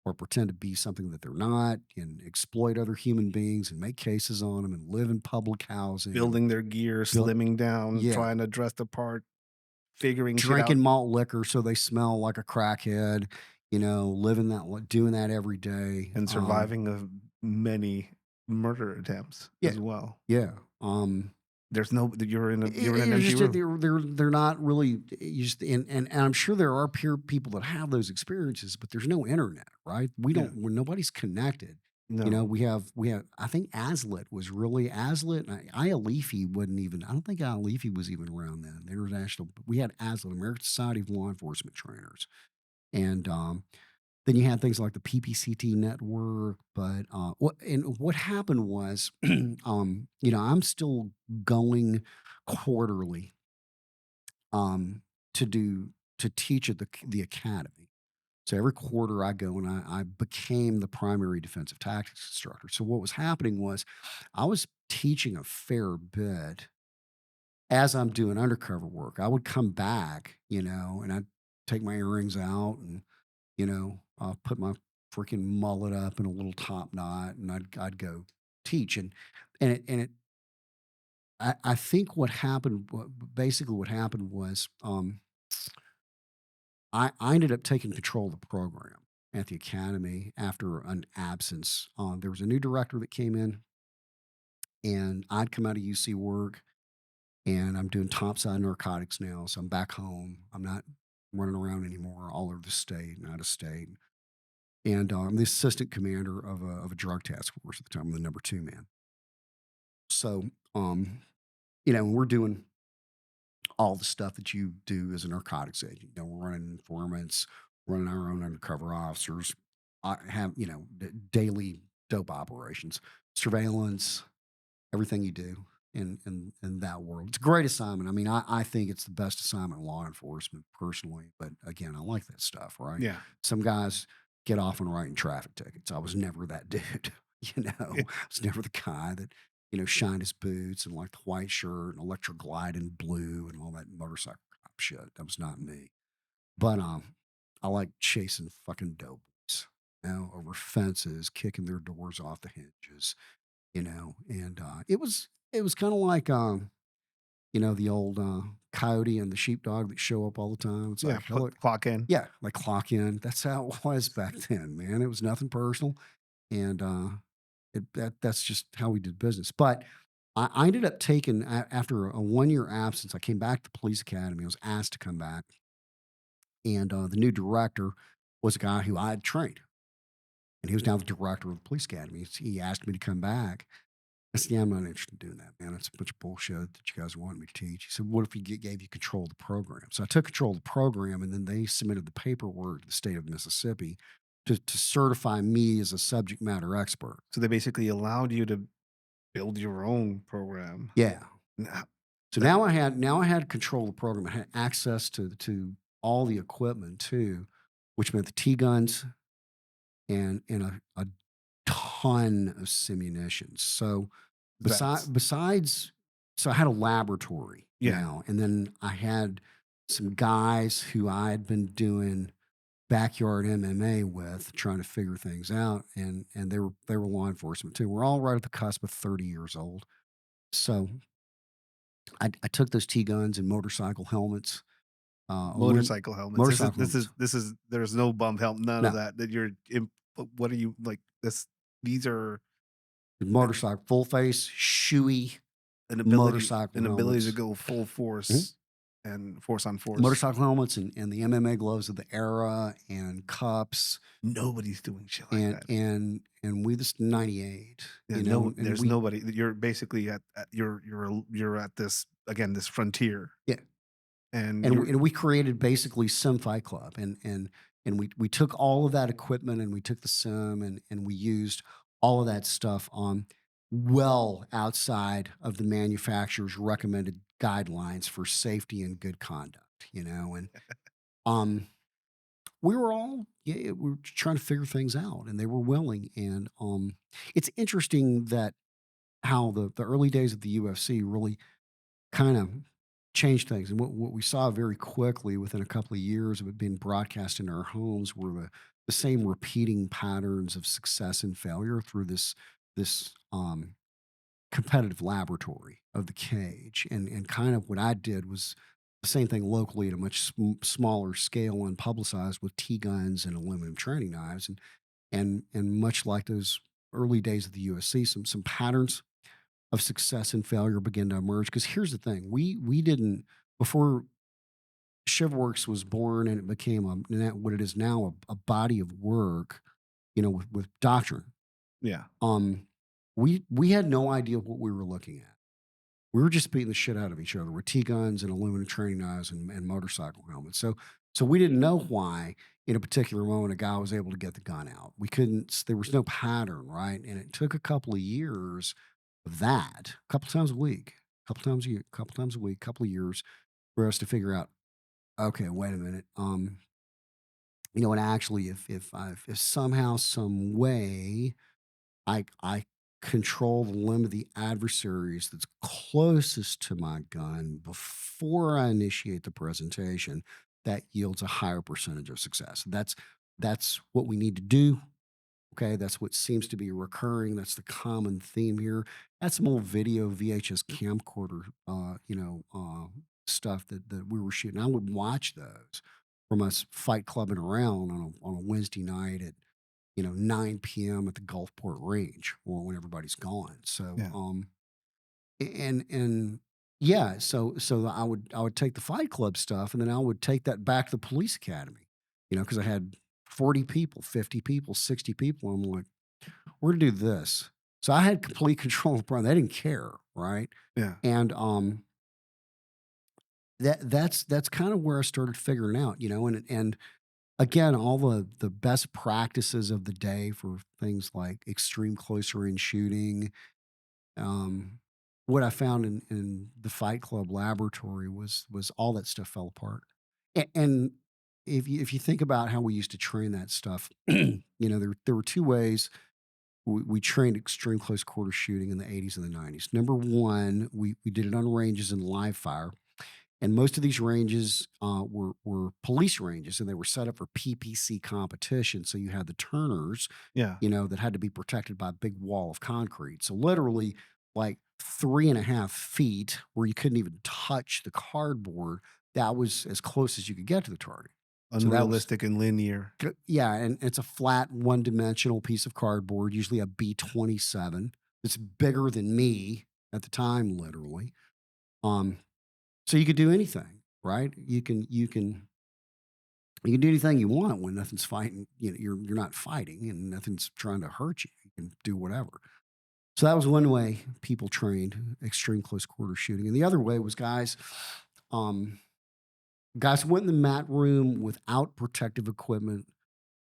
or pretend to be something that they're not and exploit other human beings and make cases on them and live in public housing and Building their gear, build slimming down, yeah, trying to dress the part, figuring shit out, drinking malt liquor so they smell like a crackhead, living doing that every day. and surviving of many murder attempts Yeah, as well. yeah. There's no you're in an It's empty just that room. they're not really you just and I'm sure there are peer people that have those experiences, but there's no internet, right? We Yeah. don't when nobody's connected. No. We have I think Aslet was really Aslet. And Leafy wasn't even. I don't think Leafy was even around then. The international. We had Aslet, American Society of Law Enforcement Trainers, and then you had things like the PPCT network. But what happened was, I'm still going quarterly to teach at the academy. So every quarter I go and I became the primary defensive tactics instructor. So what was happening was I was teaching a fair bit as I'm doing undercover work. I would come back, and I'd take my earrings out and, put my freaking mullet up in a little top knot and I'd go teach. And I think basically what happened was, I ended up taking control of the program at the academy after an absence. There was a new director that came in, and I'd come out of UC work, and I'm doing topside narcotics now. So I'm back home. I'm not running around anymore all over the state and out of state. And I'm the assistant commander of a drug task force at the time. I'm the number two man. So, we're doing all the stuff that you do as a narcotics agent. We're running informants, running our own undercover officers. I have, daily dope operations, surveillance, everything you do in that world. It's a great assignment. I mean, I think it's the best assignment in law enforcement personally. But again, I like that stuff, right? Yeah. Some guys get off on writing traffic tickets. I was never that dude. I was never the guy that, shined his boots and like the white shirt and electric glide in blue and all that motorcycle cop shit. That was not me. But I like chasing fucking dope boys, over fences, kicking their doors off the hinges, and it was kind of like the old coyote and the sheepdog that show up all the time. It's Yeah, like hello, clock in. yeah, like clock in. That's how it was back then, man. It was nothing personal, and that's just how we did business. But I ended up taking after a 1-year absence. I came back to the police academy. I was asked to come back, and the new director was a guy who I had trained, and he was now the director of the police academy. He asked me to come back. I said, "Yeah, I'm not interested in doing that, man. It's a bunch of bullshit that you guys want me to teach." He said, "What if we gave you control of the program?" So I took control of the program, and then they submitted the paperwork to the state of Mississippi to certify me as a subject matter expert. So they basically allowed you to build your own program. Yeah. Now So that now I had control of the program. I had access to all the equipment too, which meant the T guns and a ton of simunitions. So that's besides, so I had a laboratory yeah. now, and then I had some guys who I had been doing backyard MMA with, trying to figure things out, and they were law enforcement too. We're all right at the cusp of 30 years old. So I took those T guns and motorcycle helmets, Motorcycle helmets. motorcycle helmets. This is there's no bump helmet, none of No, that. That you're in, what are you like? This these are motorcycle full face, shoey motorcycle an ability to helmets. go full Mhm. force and force on force. Motorcycle helmets and the MMA gloves of the era and cups Nobody's doing shit like and that. and we this 98, Yeah, no, and there's we nobody. You're basically you're at this again, this frontier, yeah. and And you're we created basically Sim Fight Club, and we took all of that equipment and we took the sim and we used all of that stuff on well outside of the manufacturer's recommended guidelines for safety and good conduct, and um we were all yeah, we were trying to figure things out and they were willing. And it's interesting that how the early days of the UFC really kind of changed things. And what we saw very quickly within a couple of years of it being broadcast in our homes were the same repeating patterns of success and failure through this competitive laboratory of the cage. And kind of what I did was the same thing locally at a much smaller scale and publicized with T guns and aluminum training knives. And much like those early days of the USC, some patterns of success and failure begin to emerge. Because here's the thing: we didn't before ShivWorks was born and it became what it is now, a body of work, with doctrine. yeah. Um, we had no idea what we were looking at. We were just beating the shit out of each other with T guns and aluminum training knives and motorcycle helmets. So we didn't know why in a particular moment a guy was able to get the gun out. We couldn't. There was no pattern, right? And it took a couple of years of that, a couple times a week, couple times a year, couple times a week, couple of years for us to figure out. Okay, wait a minute. And actually, if somehow, some way, I control the limb of the adversaries that's closest to my gun before I initiate the presentation, that yields a higher percentage of success. That's what we need to do. Okay, that's what seems to be recurring. That's the common theme here. That's some old video VHS camcorder, stuff that we were shooting. I would watch those from us fight clubbing around on a Wednesday night at 9 p.m. at the Gulfport Range, or when everybody's gone. So Yeah. and yeah, so I would take the fight club stuff and then I would take that back to the police academy, because I had 40 people, 50 people, 60 people. I'm like, we're gonna do this. So I had complete control of the program. They didn't care, right? Yeah. And that's kind of where I started figuring out, and again, all the best practices of the day for things like extreme close range shooting. What I found in the Fight Club laboratory was all that stuff fell apart. And if you think about how we used to train that stuff, there were two ways we trained extreme close quarter shooting in the 80s and the 90s. Number one, we did it on ranges in live fire. And most of these ranges were police ranges, and they were set up for PPC competition. So you had the turners, Yeah. that had to be protected by a big wall of concrete. So literally, like 3.5 feet, where you couldn't even touch the cardboard. That was as close as you could get to the target. So that was Unrealistic and linear. yeah, and it's a flat one-dimensional piece of cardboard, usually a B-27. It's bigger than me at the time, literally. Um, so you could do anything, right? You can do anything you want when nothing's fighting. You're not fighting and nothing's trying to hurt you. You can do whatever. So that was one way people trained extreme close quarter shooting, and the other way was um, guys went in the mat room without protective equipment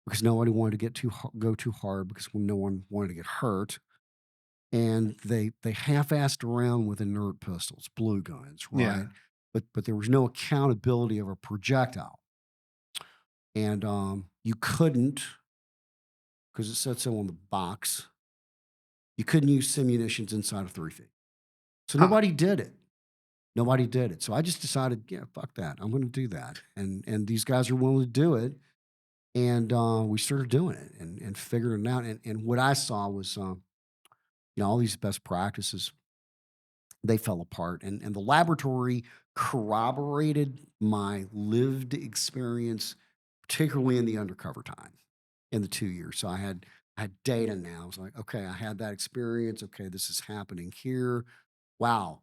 because nobody wanted to go too hard because no one wanted to get hurt. And they half-assed around with inert pistols, blue guns, right? Yeah. But there was no accountability of a projectile, and you couldn't, because it said so on the box. You couldn't use simunitions inside of 3 feet, so Huh. nobody did it. Nobody did it. So I just decided, yeah, fuck that. I'm going to do that, and these guys are willing to do it. And we started doing it and figuring it out. And what I saw was, all these best practices, they fell apart. And the laboratory corroborated my lived experience, particularly in the undercover time in the 2 years. So I had data now. I was like, okay, I had that experience. Okay, this is happening here. Wow.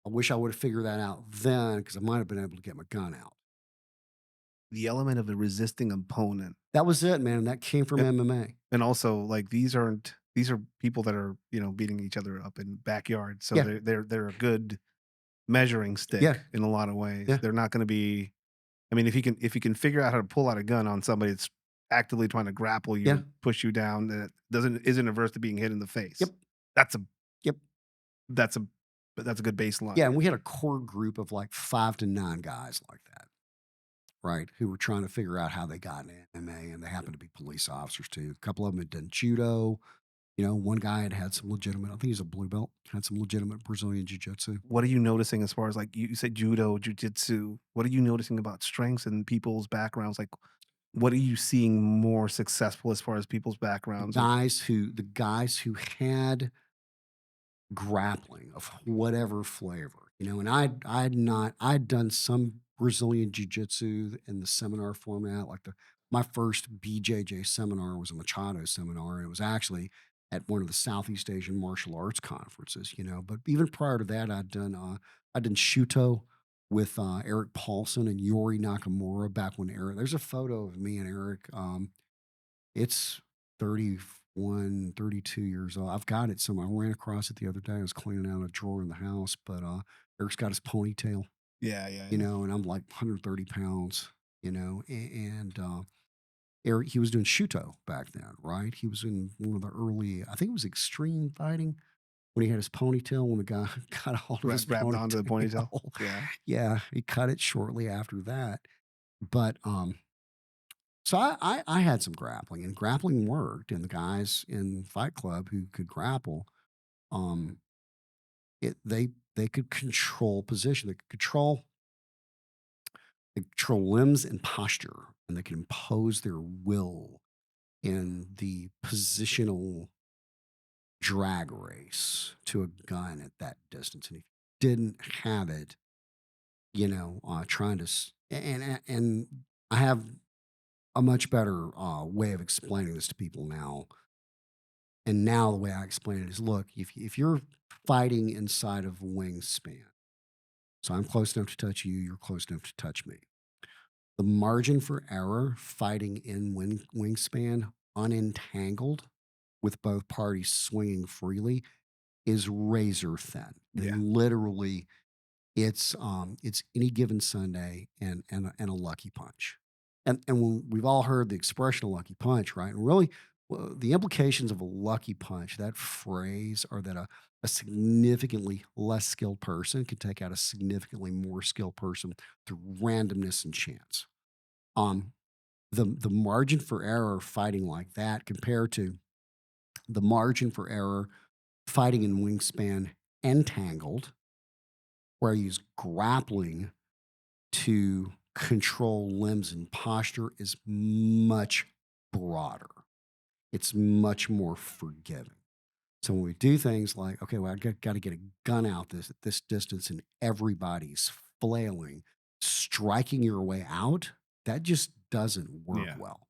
I wish I would have figured that out then because I might have been able to get my gun out. The element of a resisting opponent. That was it, man. That came from And MMA. and also, like, these are people that are, beating each other up in backyards, so Yeah. they're a good measuring Yeah. stick in a lot of ways. Yeah. They're not gonna be I mean, if you can figure out how to pull out a gun on somebody that's actively trying to grapple you Yeah. or push you down, that isn't averse to being hit in the face. Yep. That's a Yep. that's a that's a good Yeah. baseline. And we had a core group of like 5 to 9 guys like that, right? Who were trying to figure out how they got in MMA, and they happened to be police officers too. A couple of them had done judo. One guy had had some legitimate, I think he's a blue belt, had some legitimate Brazilian jiu jitsu. What are you noticing as far as, like, you said judo, jujitsu. What are you noticing about strengths in people's backgrounds? Like, what are you seeing more successful as far as people's backgrounds or The guys who had grappling of whatever flavor, and I'd done some Brazilian jiu-jitsu in the seminar format, like my first BJJ seminar was a Machado seminar, and it was actually at one of the Southeast Asian martial arts conferences, but even prior to that, I'd done Shuto with Eric Paulson and Yori Nakamura back when Eric, there's a photo of me and Eric. It's 31, 32 years old. I've got it somewhere. I ran across it the other day. I was cleaning out a drawer in the house, but Eric's got his ponytail, Yeah, yeah, yeah. and I'm like 130 pounds, and Eric, he was doing Shuto back then, right? He was in one of the early, I think it was extreme fighting when he had his ponytail, when the guy got a hold of his Grabbed onto the ponytail? ponytail. Yeah. Yeah, he cut it shortly after that. But so I had some grappling, and grappling worked, and the guys in Fight Club who could grapple, um, they could control position, they could control limbs and posture, and they could impose their will in the positional drag race to a gun at that distance. And if you didn't have it, trying to and I have a much better way of explaining this to people now. And now the way I explain it is, look, if you're fighting inside of wingspan, so I'm close enough to touch you, you're close enough to touch me. The margin for error fighting in wingspan, unentangled, with both parties swinging freely, is razor thin. Yeah. And literally, it's any given Sunday and a lucky punch. And when we've all heard the expression "a lucky punch," right? And really, well, the implications of a lucky punch, that phrase, are that a significantly less skilled person can take out a significantly more skilled person through randomness and chance. Um, the margin for error fighting like that compared to the margin for error fighting in wingspan entangled, where I use grappling to control limbs and posture, is much broader. It's much more forgiving. So when we do things like, okay, well, got to get a gun out this at this distance and everybody's flailing, striking your way out, that just doesn't work Yeah. well.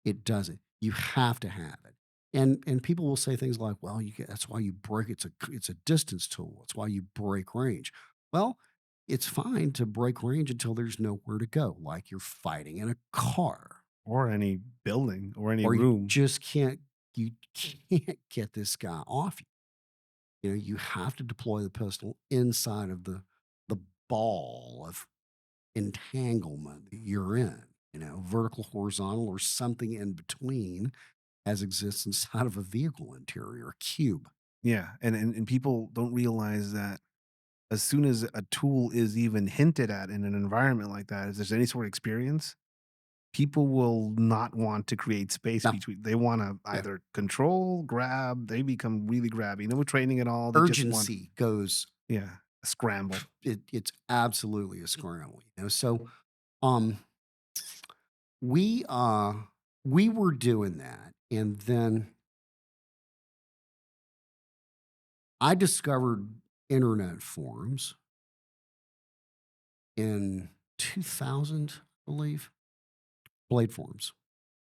It doesn't. You have to have it. And people will say things like, "Well, that's why you break. It's a distance tool. It's why you break range." Well, it's fine to break range until there's nowhere to go, like you're fighting in a car, Or any building or any or you room. just can't get this guy off you. You have to deploy the pistol inside of the ball of entanglement that you're in. Vertical, horizontal, or something in between, as exists inside of a vehicle interior, a cube. Yeah, and people don't realize that as soon as a tool is even hinted at in an environment like that, if there's any sort of experience, people will not want to create space Now, between. They wanna yeah, either control, grab, they become really grabby. No training at all, they just want. urgency goes. Yeah, a scramble. It's absolutely a scramble. So um, we we were doing that, and then I discovered internet forums in 2000, I believe. Blade forums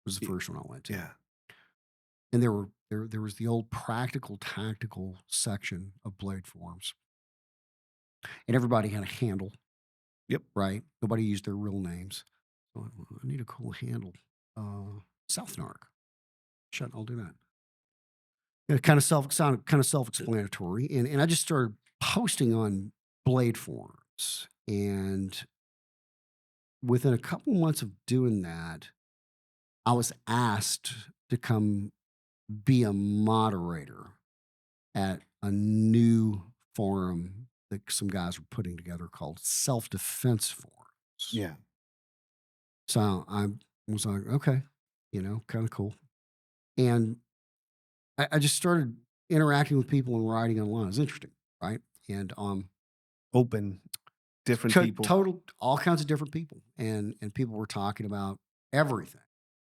was the Y- first one I went to, Yeah. and there was the old practical tactical section of Blade forums, and everybody had a handle, Yep. right? Nobody used their real names. So I need a cool handle. SouthNarc. Shut. I'll do that. It kind of sounded kind of self-explanatory, and I just started posting on Blade forums, and within a couple months of doing that, I was asked to come be a moderator at a new forum that some guys were putting together called self-defense forums. Yeah. So I was like, okay, kind of cool. And I just started interacting with people and writing online. It was interesting, right? And Open, different people. total all kinds of different people, and people were talking about everything,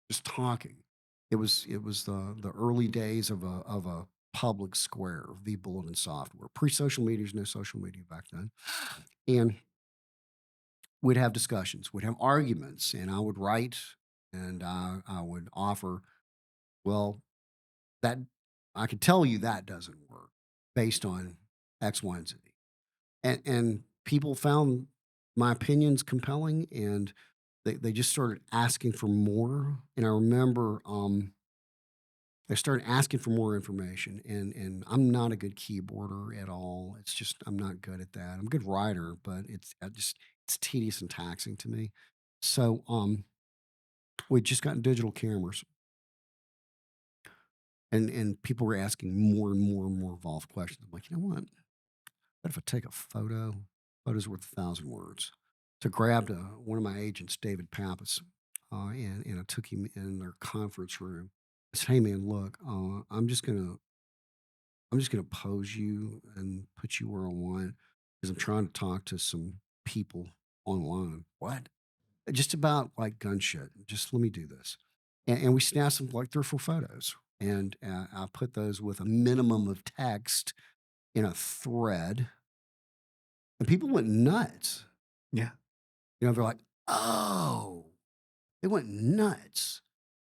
just talking. It was the early days of a public square, the bulletin software. Pre-social media, there's no social media back then, and we'd have discussions, we'd have arguments, and I would write, and I would offer, well, that I could tell you that doesn't work based on X, Y, and Z. And people found my opinions compelling, and they just started asking for more. And I remember they started asking for more information, and I'm not a good keyboarder at all. It's just I'm not good at that. I'm a good writer, but it's tedious and taxing to me. So we just gotten digital cameras, and people were asking more and more and more involved questions. I'm like, you know what? But if I take a photo's worth 1,000 words. So I grabbed one of my agents, David Pappas, and I took him in their conference room. I said, "Hey man, look, I'm just gonna pose you and put you where I want because I'm trying to talk to some people online. What? Just about like gun shit. Just let me do this." And we snapped some like 3 or 4 photos, and I put those with a minimum of text in a thread, and people went nuts. Yeah. They're like, "Oh," they went nuts.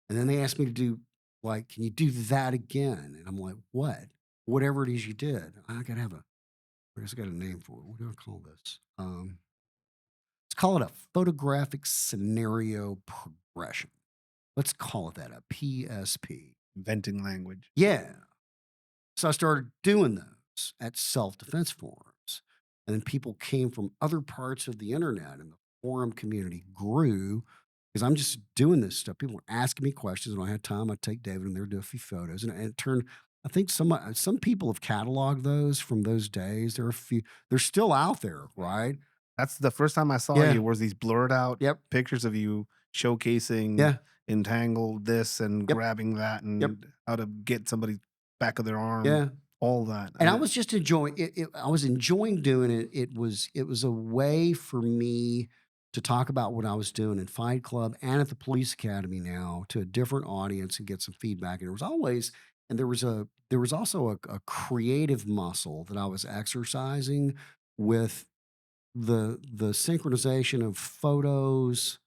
And then they asked me to do, like, "Can you do that again?" And I'm like, "What?" "Whatever it is you did." I guess I got a name for it. What do I call this? Let's call it a photographic scenario progression. Let's call it that, a PSP. Venting language. Yeah. So I started doing those at self defense forums. And then people came from other parts of the internet, and the forum community grew because I'm just doing this stuff. People were asking me questions. When I had time, I'd take David in there, do a few photos. And it turned, I think some people have cataloged those from those days. There are a few, they're still out there, right? That's the first time I saw Yeah. you was these blurred out Yep. pictures of you showcasing Yeah. entangled this and Yep. grabbing that Yep. and how to get somebody back of their arm, Yeah. all that. And I was just enjoying it. I was enjoying doing it. It was a way for me to talk about what I was doing in Fight Club and at the police academy now to a different audience and get some feedback. And there was also a creative muscle that I was exercising with the synchronization of photos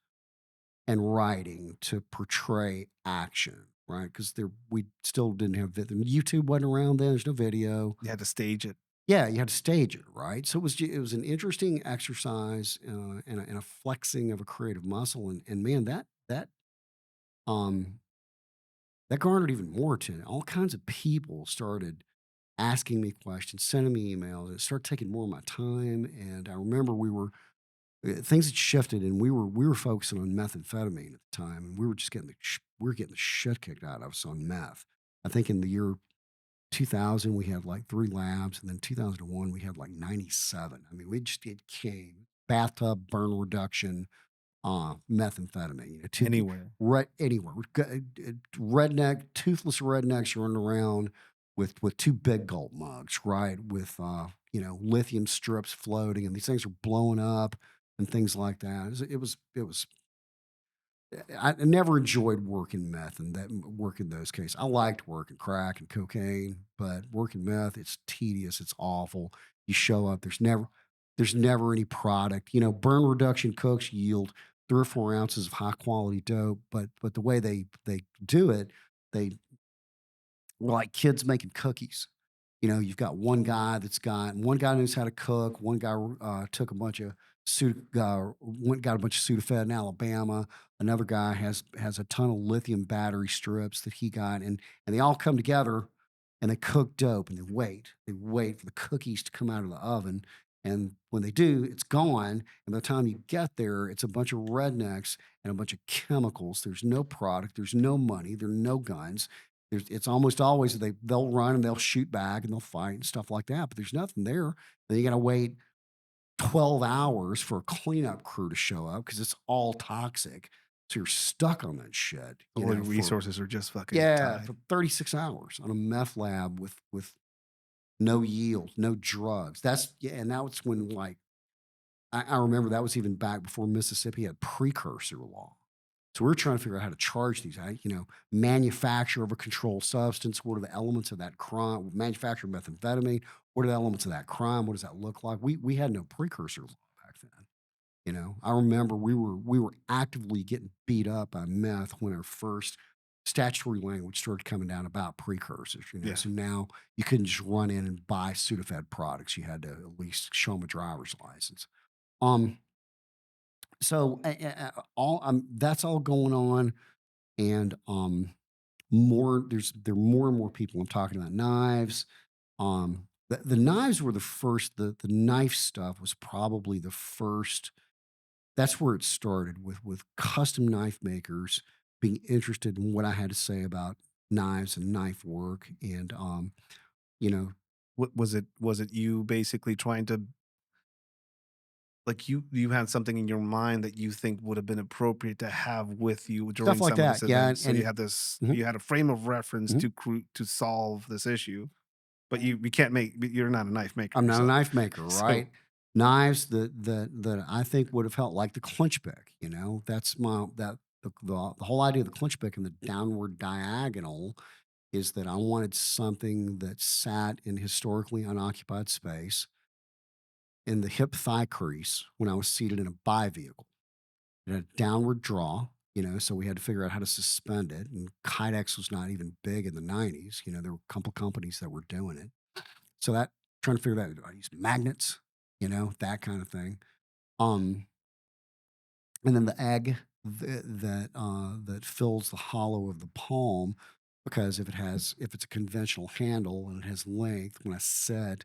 and writing to portray action, right? Because we still didn't have YouTube wasn't around then. There's no video. You had to stage it. Yeah, you had to stage it, right? So it was an interesting exercise and a flexing of a creative muscle, and man, um that garnered even more attention. All kinds of people started asking me questions, sending me emails. It started taking more of my time, and I remember things had shifted, and we were focusing on methamphetamine at the time, and we were just we were getting the shit kicked out of us on meth. I think in the year 2000 we had like 3 labs, and then 2001 we had like 97. I mean, we just it came bathtub burn reduction, methamphetamine. Anywhere. Right anywhere. Redneck, toothless rednecks running around with 2 big gulp mugs, right? With lithium strips floating, and these things are blowing up and things like that. It was I never enjoyed working meth and that working those cases. I liked working crack and cocaine, but working meth, it's tedious, it's awful. You show up, there's never any product. You know, burn reduction cooks yield 3 or 4 ounces of high quality dope, but the way they do it, they like kids making cookies. You know, you've got one guy knows how to cook. One guy took a bunch of got a bunch of Sudafed in Alabama. Another guy has a ton of lithium battery strips that he got, and they all come together and they cook dope and they wait for the cookies to come out of the oven. And when they do, it's gone. And by the time you get there, it's a bunch of rednecks and a bunch of chemicals. There's no product. There's no money. There are no guns. It's almost always they'll run and they'll shoot back and they'll fight and stuff like that, but there's nothing there. Then you gotta wait 12 hours for a cleanup crew to show up because it's all toxic. So you're stuck on that shit, All the resources are just fucking yeah, tied. for 36 hours on a meth lab with no yield, no drugs. Yeah, and that was when like I remember that was even back before Mississippi had precursor law. So we're trying to figure out how to charge these. Manufacture of a controlled substance. What are the elements of that crime? Manufacture of methamphetamine. What are the elements of that crime? What does that look like? We had no precursor law back then. You know, I remember we were actively getting beat up by meth when our first statutory language started coming down about precursors. Yeah. So now you couldn't just run in and buy Sudafed products. You had to at least show them a driver's license. Um, so all that's all going on, and there are more and more people. I'm talking about knives. The knives were the first. The knife stuff was probably the first. That's where it started with custom knife makers being interested in what I had to say about knives and knife work, and you know, What was it you basically trying to like you had something in your mind that you think would have been appropriate to have with you stuff during like some of that. this Yeah, event. So and mhm, you had a frame of reference mhm. to solve this issue, but you can't make you're not a knife maker I'm not a yourself. knife maker, So right? Knives that I think would have helped, like the clinch pick. That's my that the whole idea of the clinch pick and the downward diagonal is that I wanted something that sat in historically unoccupied space in the hip thigh crease when I was seated in a bivehicle. It had a downward draw, so we had to figure out how to suspend it. And Kydex was not even big in the 90s. There were a couple companies that were doing it. So trying to figure that out. I used magnets, that kind of thing. Um, and then the egg that fills the hollow of the palm, because if it's a conventional handle and it has length, when I set,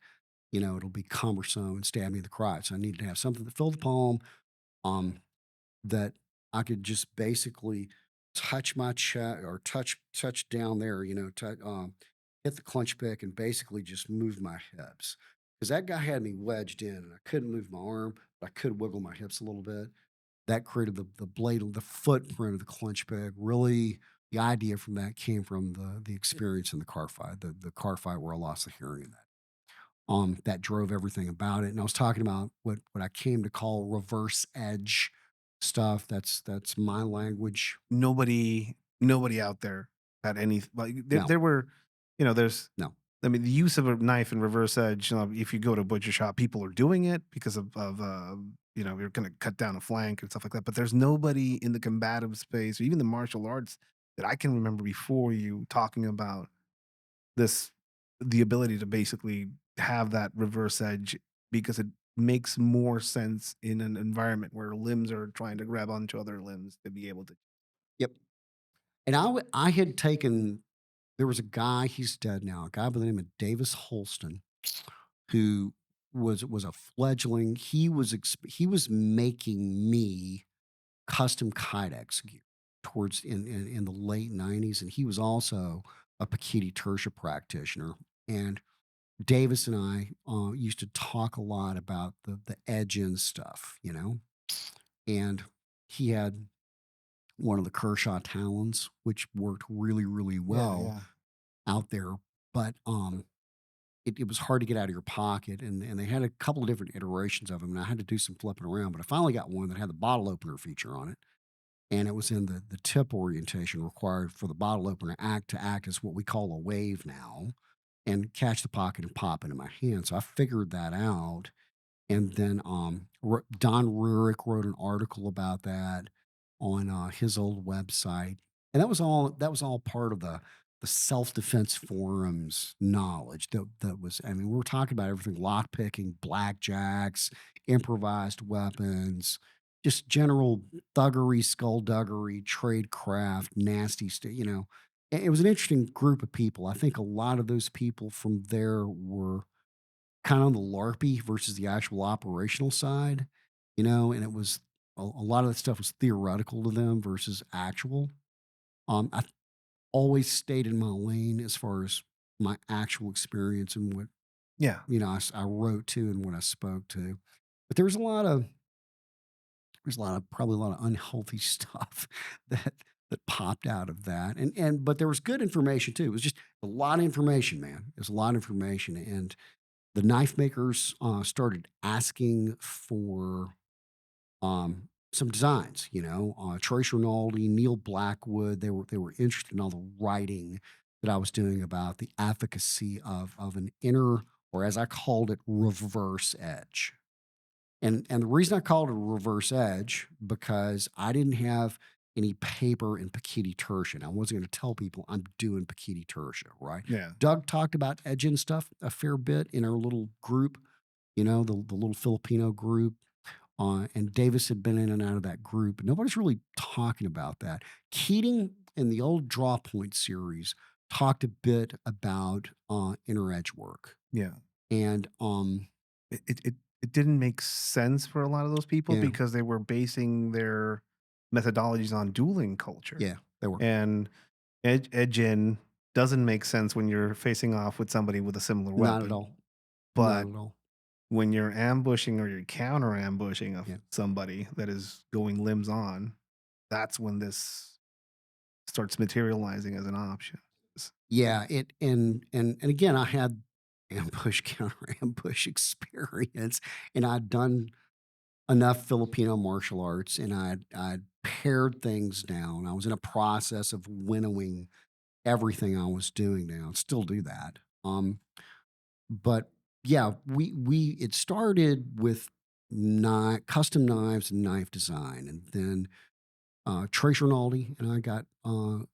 it'll be cumbersome and stab me in the crotch. So I needed to have something that filled the palm, um, that I could just basically touch my chest or touch down there, hit the clench pick and basically just move my hips. Because that guy had me wedged in and I couldn't move my arm, but I could wiggle my hips a little bit. That created the blade, the footprint of the clench pick. Really, the idea from that came from the experience in the car fight, the car fight where I lost the hearing in that. That drove everything about it. And I was talking about what I came to call reverse edge stuff. That's my language. nobody out there had any like No, there were, there's no. I mean, the use of a knife and reverse edge, if you go to a butcher shop, people are doing it because you're going to cut down a flank and stuff like that. But there's nobody in the combative space or even the martial arts that I can remember before you talking about this, the ability to basically have that reverse edge because it makes more sense in an environment where limbs are trying to grab onto other limbs to be able to. Yep. And I had taken. There was a guy. He's dead now. A guy by the name of Davis Holston, who was a fledgling. He was making me custom Kydex gear towards in the late 90s, and he was also a Pakiti Tersha practitioner. And Davis and I used to talk a lot about the edge in stuff, and he had one of the Kershaw Talons, which worked really, really Yeah, well yeah. out there, but it was hard to get out of your pocket, and they had a couple of different iterations of them, and I had to do some flipping around, but I finally got one that had the bottle opener feature on it, and it was in the tip orientation required for the bottle opener act to act as what we call a wave now and catch the pocket and pop it in my hand. So I figured that out. And then Don Rurick wrote an article about that on his old website. And that was all part of the self-defense forums knowledge that was, I mean, we were talking about everything: lock picking, blackjacks, improvised weapons, just general thuggery, skullduggery, tradecraft, nasty stuff, you know. It was an interesting group of people. I think a lot of those people from there were kind of on the LARPy versus the actual operational side, you know, and it was a lot of that stuff was theoretical to them versus actual. I always stayed in my lane as far as my actual experience and what, Yeah. you know, I wrote to and what I spoke to. But there's a lot of probably a lot of unhealthy stuff that popped out of that. And but there was good information too. It was just a lot of information, man. It was a lot of information. And the knife makers started asking for some designs. You know, Trace Rinaldi, Neil Blackwood. They were interested in all the writing that I was doing about the efficacy of an inner, or as I called it, reverse edge. And the reason I called it a reverse edge because I didn't have any paper in Paquiti Tertia. I wasn't going to tell people I'm doing Paquiti Tertia, right? Yeah. Doug talked about edging stuff a fair bit in our little group, you know, the little Filipino group. And Davis had been in and out of that group. Nobody's really talking about that. Keating in the old Draw Point series talked a bit about inner edge work. Yeah. And It didn't make sense for a lot of those people yeah, because they were basing their methodologies on dueling culture. yeah, they were. And edge-in doesn't make sense when you're facing off with somebody with a similar Not at weapon. all. Not But at all. when you're ambushing or you're counter ambushing of Yeah. somebody that is going limbs on, that's when this starts materializing as an option. Yeah, it and again, I had ambush, counter ambush experience, and I'd done enough Filipino martial arts, and I'd pared things down. I was in a process of winnowing everything I was doing down. Still do that. But yeah, we it started with custom knives and knife design, and then Trace Rinaldi and I got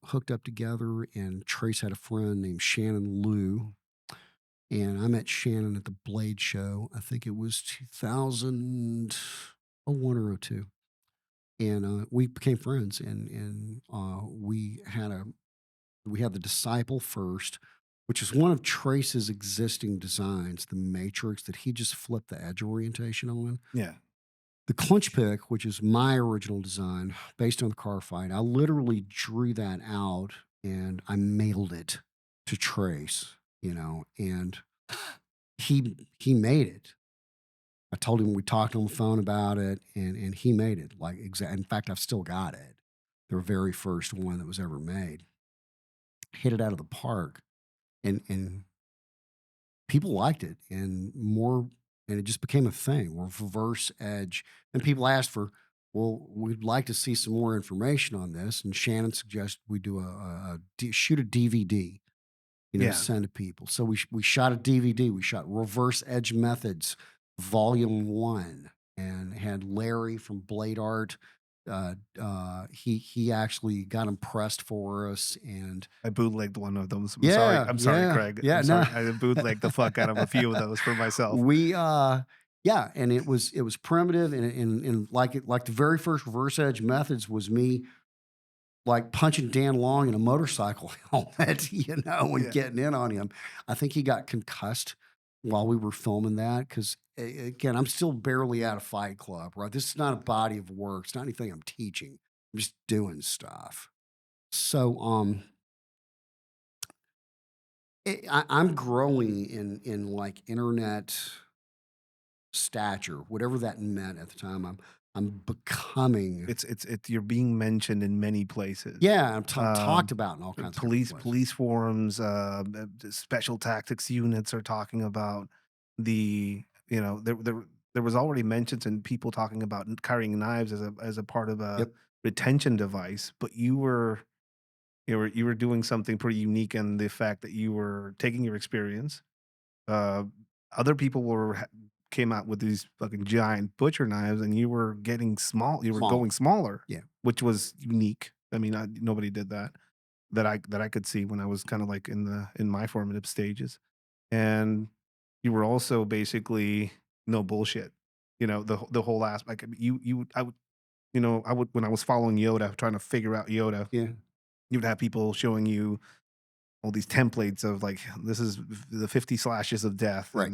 hooked up together, and Trace had a friend named Shannon Liu, and I met Shannon at the Blade Show. I think it was 2001 or '02, and we became friends, and we had the Disciple first, which is one of Trace's existing designs, the Matrix that he just flipped the edge orientation on. Yeah. The clinch pick, which is my original design based on the car fight, I literally drew that out and I mailed it to Trace, you know, and he made it. I told him we talked on the phone about it, and he made it like exact. In fact, I've still got it. The very first one that was ever made. Hit it out of the park, and people liked it, and it just became a thing. Reverse edge, and people asked for, well, we'd like to see some more information on this. And Shannon suggested we do shoot a DVD, you know, to Yeah. send to people. So we shot a DVD. We shot Reverse Edge Methods, Volume One, and had Larry from Blade Art. He actually got them pressed for us, and I bootlegged one of those. yeah, I'm sorry, yeah, Craig. yeah. I'm No, sorry. I bootlegged the fuck out of a few of those for myself. we yeah, and it was primitive, and like the very first Reverse Edge Methods was me like punching Dan Long in a motorcycle helmet, you know, and Yeah. getting in on him. I think he got concussed while we were filming that because, again, I'm still barely out of Fight Club, right? This is not a body of work. It's not anything I'm teaching. I'm just doing stuff. So, I'm growing in like internet stature, whatever that meant at the time. I'm becoming, You're being mentioned in many places. yeah, I'm talked Um, about in all kinds of different police places. police forums, special tactics units are talking about there was already mentions and people talking about carrying knives as a part of a Yep. retention device, but you were doing something pretty unique in the fact that you were taking your experience. Uh, Other people came out with these fucking giant butcher knives, and you were getting small. You were Smaller. going smaller, Yeah. which was unique. I mean, nobody did that I could see when I was kind of like in my formative stages, and you were also basically no bullshit. The whole aspect. I mean, I would I would when I was following Yoda, trying to figure out Yoda, Yeah. you would have people showing you all these templates of like this is the 50 slashes of death Right.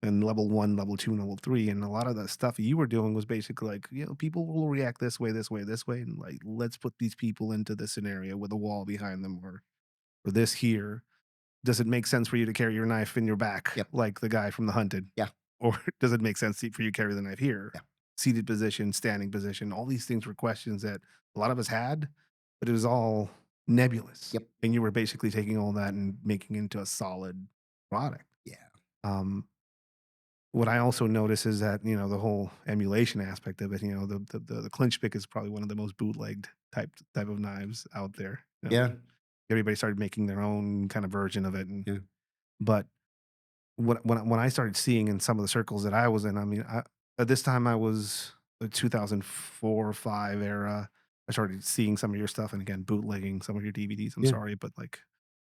and level 1, level 2, and level 3, and a lot of the stuff you were doing was basically like, people will react this way, this way, this way, and like let's put these people into this scenario with a wall behind them or this here. Does it make sense for you to carry your knife in your back Yep. like the guy from The Hunted? Yeah. Or does it make sense for you to carry the knife here? Yeah. Seated position, standing position, all these things were questions that a lot of us had, but it was all nebulous. Yep. And you were basically taking all that and making it into a solid product. Yeah. Um, what I also notice is that, the whole emulation aspect of it, the clinch pick is probably one of the most bootlegged type of knives out there. Yeah. Everybody started making their own kind of version of it, Yeah. but when I started seeing in some of the circles that I was in, I mean, at this time I was the 2004 or 5 era. I started seeing some of your stuff, and again, bootlegging some of your DVDs. I'm Yeah. sorry, but like,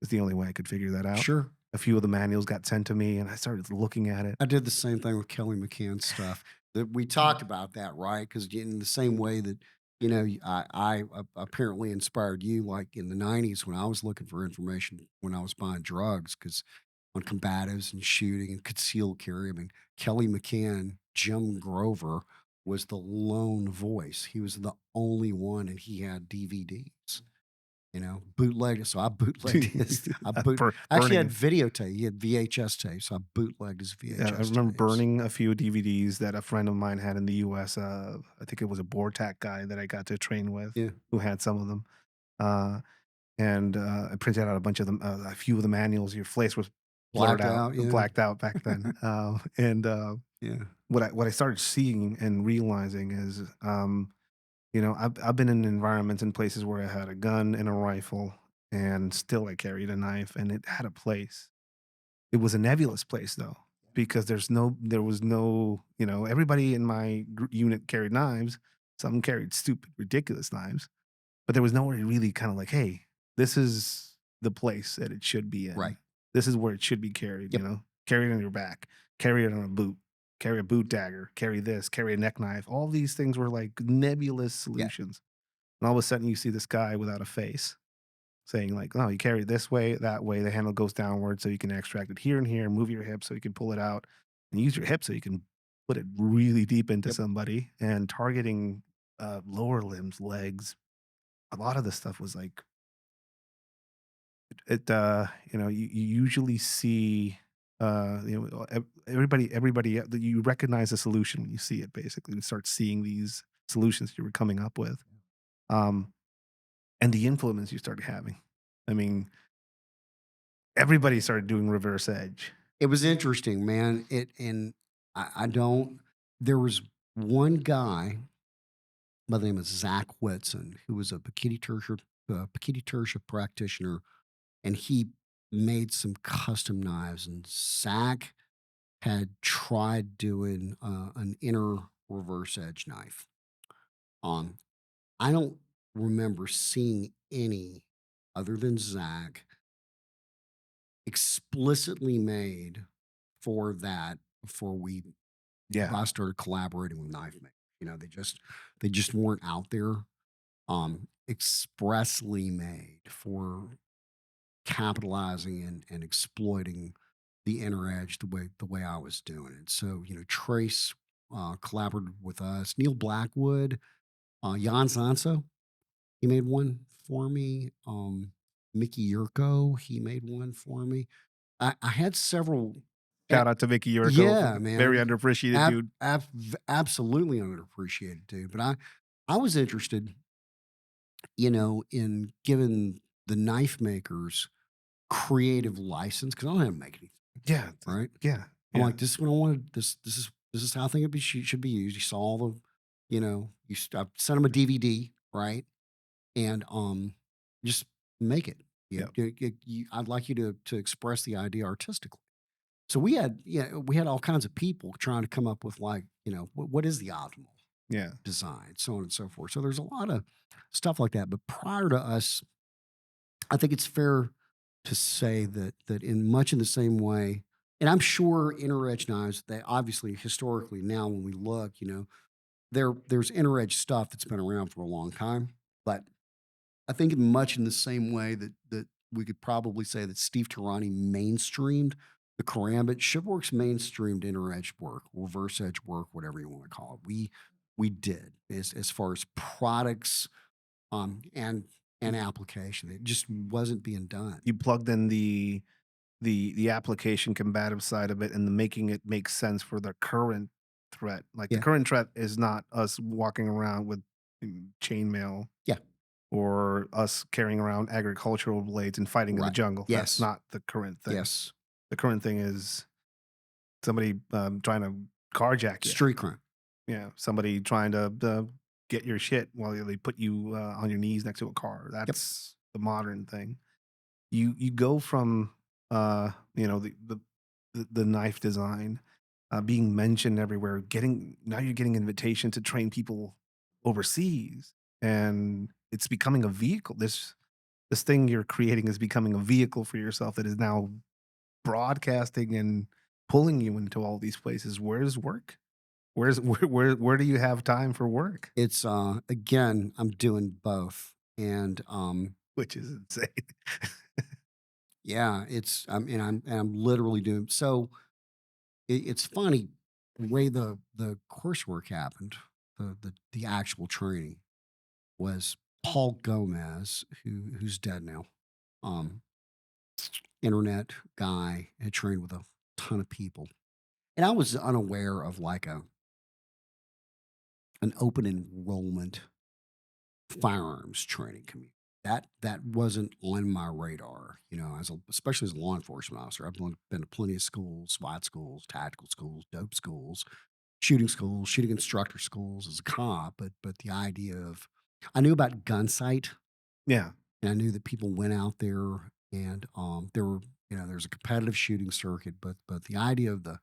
it's the only way I could figure that out. Sure. A few of the manuals got sent to me, and I started looking at it. I did the same thing with Kelly McCann's stuff. That we talked about that, right? Because in the same way that I apparently inspired you, like in the '90s when I was looking for information when I was buying drugs, because on combatives and shooting and concealed carry, I mean, Kelly McCann, Jim Grover was the lone voice. He was the only one, and he had DVDs. Bootlegged. So I bootlegged his. I actually Burning had it. videotape. He had VHS tapes. So I bootlegged his Yeah, I VHS remember tapes. burning a few DVDs that a friend of mine had in the US. I think it was a BORTAC guy that I got to train with Yeah, who had some of them. Uh, and I printed out a bunch of them, a few of the manuals. Your face was blurred blacked out, out. Yeah, blacked out back then. And yeah, what I started seeing and realizing is, I've been in environments and places where I had a gun and a rifle, and still I carried a knife, and it had a place. It was a nebulous place though, because there was no, everybody in my unit carried knives. Some carried stupid, ridiculous knives, but there was nowhere really kind of like, hey, this is the place that it should be in. right. This is where it should be carried. Yep. Carry it on your back, carry it on a boot, carry a boot dagger, carry this, carry a neck knife. All these things were like nebulous Yeah, solutions, and all of a sudden you see this guy without a face saying like, "Oh, you carry it this way, that way. The handle goes downward, so you can extract it here and here. Move your hip so you can pull it out, and use your hip so you can put it really deep into yep, somebody." And targeting lower limbs, legs. A lot of the stuff was like you usually see everybody you recognize a solution when you see it. Basically, you start seeing these solutions you were coming up with, um, and the influence you started having. I mean, everybody started doing reverse edge. it was interesting, man. I don't. There was one guy by the name of Zach Whitson who was a Pikiti Tertia practitioner, and he made some custom knives. And Zach had tried doing an inner reverse edge knife. Um, I don't remember seeing any other than Zach explicitly made for that before Yeah, I started collaborating with knife makers. They just weren't out there expressly made for capitalizing and exploiting the inner edge the way I was doing it. So, Trace collaborated with us. Neil Blackwood, Jan Sanso, he made one for me. Mickey Yurko, he made one for me. I had several. eh, shout out to Vicky Yurko, yeah, very man. underappreciated dude. Absolutely underappreciated, dude. But I was interested, in giving the knife makers creative license because I don't have to make anything, Yeah, right? yeah, I'm yeah. like, this is what I wanted. This is how I think it should be used. You saw all the, I sent them a DVD, right? And just make it. Yep. I'd like you to express the idea artistically. So we had all kinds of people trying to come up with like, what is the optimal Yeah. design, so on and so forth. So there's a lot of stuff like that. But prior to us, I think it's fair to say that in much in the same way, and I'm sure inner edge knives, they obviously historically now when we look, there's inner edge stuff that's been around for a long time. But I think much in the same way that we could probably say that Steve Tarani mainstreamed the karambit, ShivWorks mainstreamed inner edge work, reverse edge work, whatever you want to call it. We did as far as products and application. It just wasn't being done. You plugged in the application combative side of it and the making it make sense for the current threat. Like the Yeah. current threat is not us walking around with chainmail Yeah. or us carrying around agricultural blades and fighting in the Right. jungle. That's Yes. not the current thing. Yes. The current thing is somebody trying to carjack you. Street crime. Yeah, somebody trying to get your shit while they put you on your knees next to a car. Yep. That's the modern thing. You go from the knife design being mentioned everywhere. Getting now you're getting invitation to train people overseas, and it's becoming a vehicle. This thing you're creating is becoming a vehicle for yourself that is now broadcasting and pulling you into all these places. Where's work? Where do you have time for work? It's again, I'm doing both. And Which is insane. yeah, I'm literally doing so it's funny the way the coursework happened, the actual training was Paul Gomez, who's dead now. Um, internet guy, had trained with a ton of people. And I was unaware of like an open enrollment firearms training community. That wasn't on my radar, especially as a law enforcement officer. Been to plenty of schools, SWAT schools, tactical schools, dope schools, shooting instructor schools as a cop. But the idea of I knew about gun sight, Yeah. and I knew that people went out there and there's a competitive shooting circuit, but the idea of the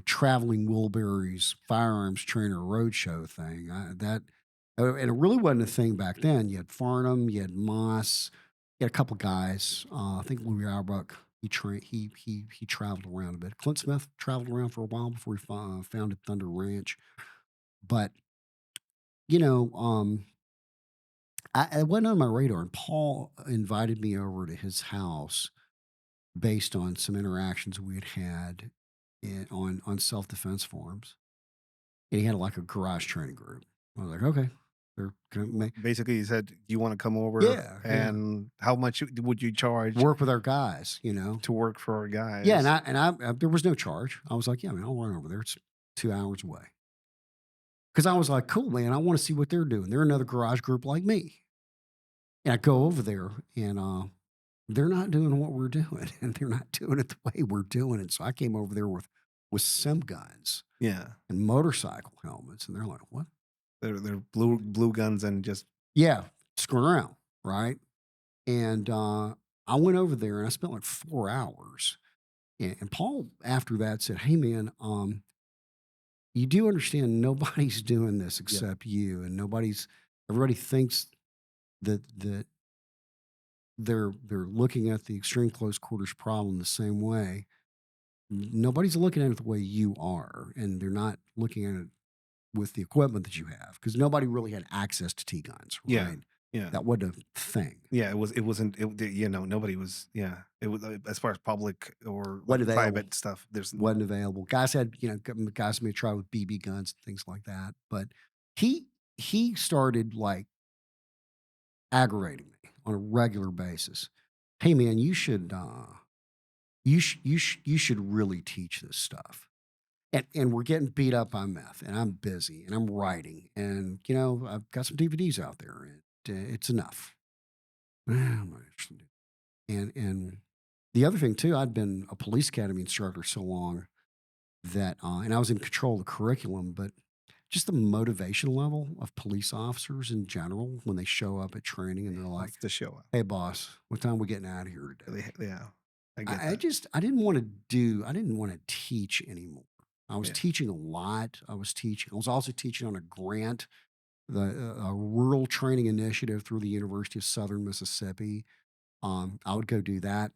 traveling Wilburys firearms trainer roadshow thing. And it really wasn't a thing back then. You had Farnham, you had Moss, you had a couple guys. I think Louis Auerbach. He traveled around a bit. Clint Smith traveled around for a while before he founded Thunder Ranch. But you know, um, it wasn't on my radar. And Paul invited me over to his house based on some interactions we had had on self defense forums. And he had like a garage training group. I was like, okay, they're gonna make Basically, he said, "Do you want to come over? yeah, yeah, And how much would you charge work with our guys. to work for our Yeah, guys?" and I there was no charge. I was like, yeah, man, I'll run over there. It's 2 hours away. Because I was like, cool, man. I want to see what they're doing. They're another garage group like me. And I go over there, and they're not doing what we're doing, and they're not doing it the way we're doing it. So I came over there with sim guns Yeah, and motorcycle helmets, and they're like, what? they're blue guns and just Yeah, screwing around, right? And I went over there and I spent like 4 hours. And Paul, after that, said, "Hey, man, you do understand nobody's doing this yeah, except you, and everybody thinks that they're looking at the extreme close quarters problem the same way. Nobody's looking at it the way you are, and they're not looking at it with the equipment that you have because nobody really had access to T guns, yeah, right? yeah, That wasn't a thing. yeah. It wasn't. Nobody was. Yeah, it was as far as public or like Wasn't available. private stuff. There's Wasn't available. Guys had, guys may try with BB guns and things like that. But he he started like aggravating me on a regular basis. Hey man, you should really teach this stuff. And we're getting beat up by meth, and I'm busy, and I'm writing, and I've got some DVDs out there, and it's enough. I'm not interested. And the other thing too, I'd been a police academy instructor so long that, and I was in control of the curriculum, but just the motivation level of police officers in general when they show up at training and they're like, Wants to show up. "Hey, boss, what time we getting out of here today?" Yeah, I get that. I didn't want to teach anymore. I was Yeah, teaching a lot. I was also teaching on a grant, a rural training initiative through the University of Southern Mississippi. I would go do that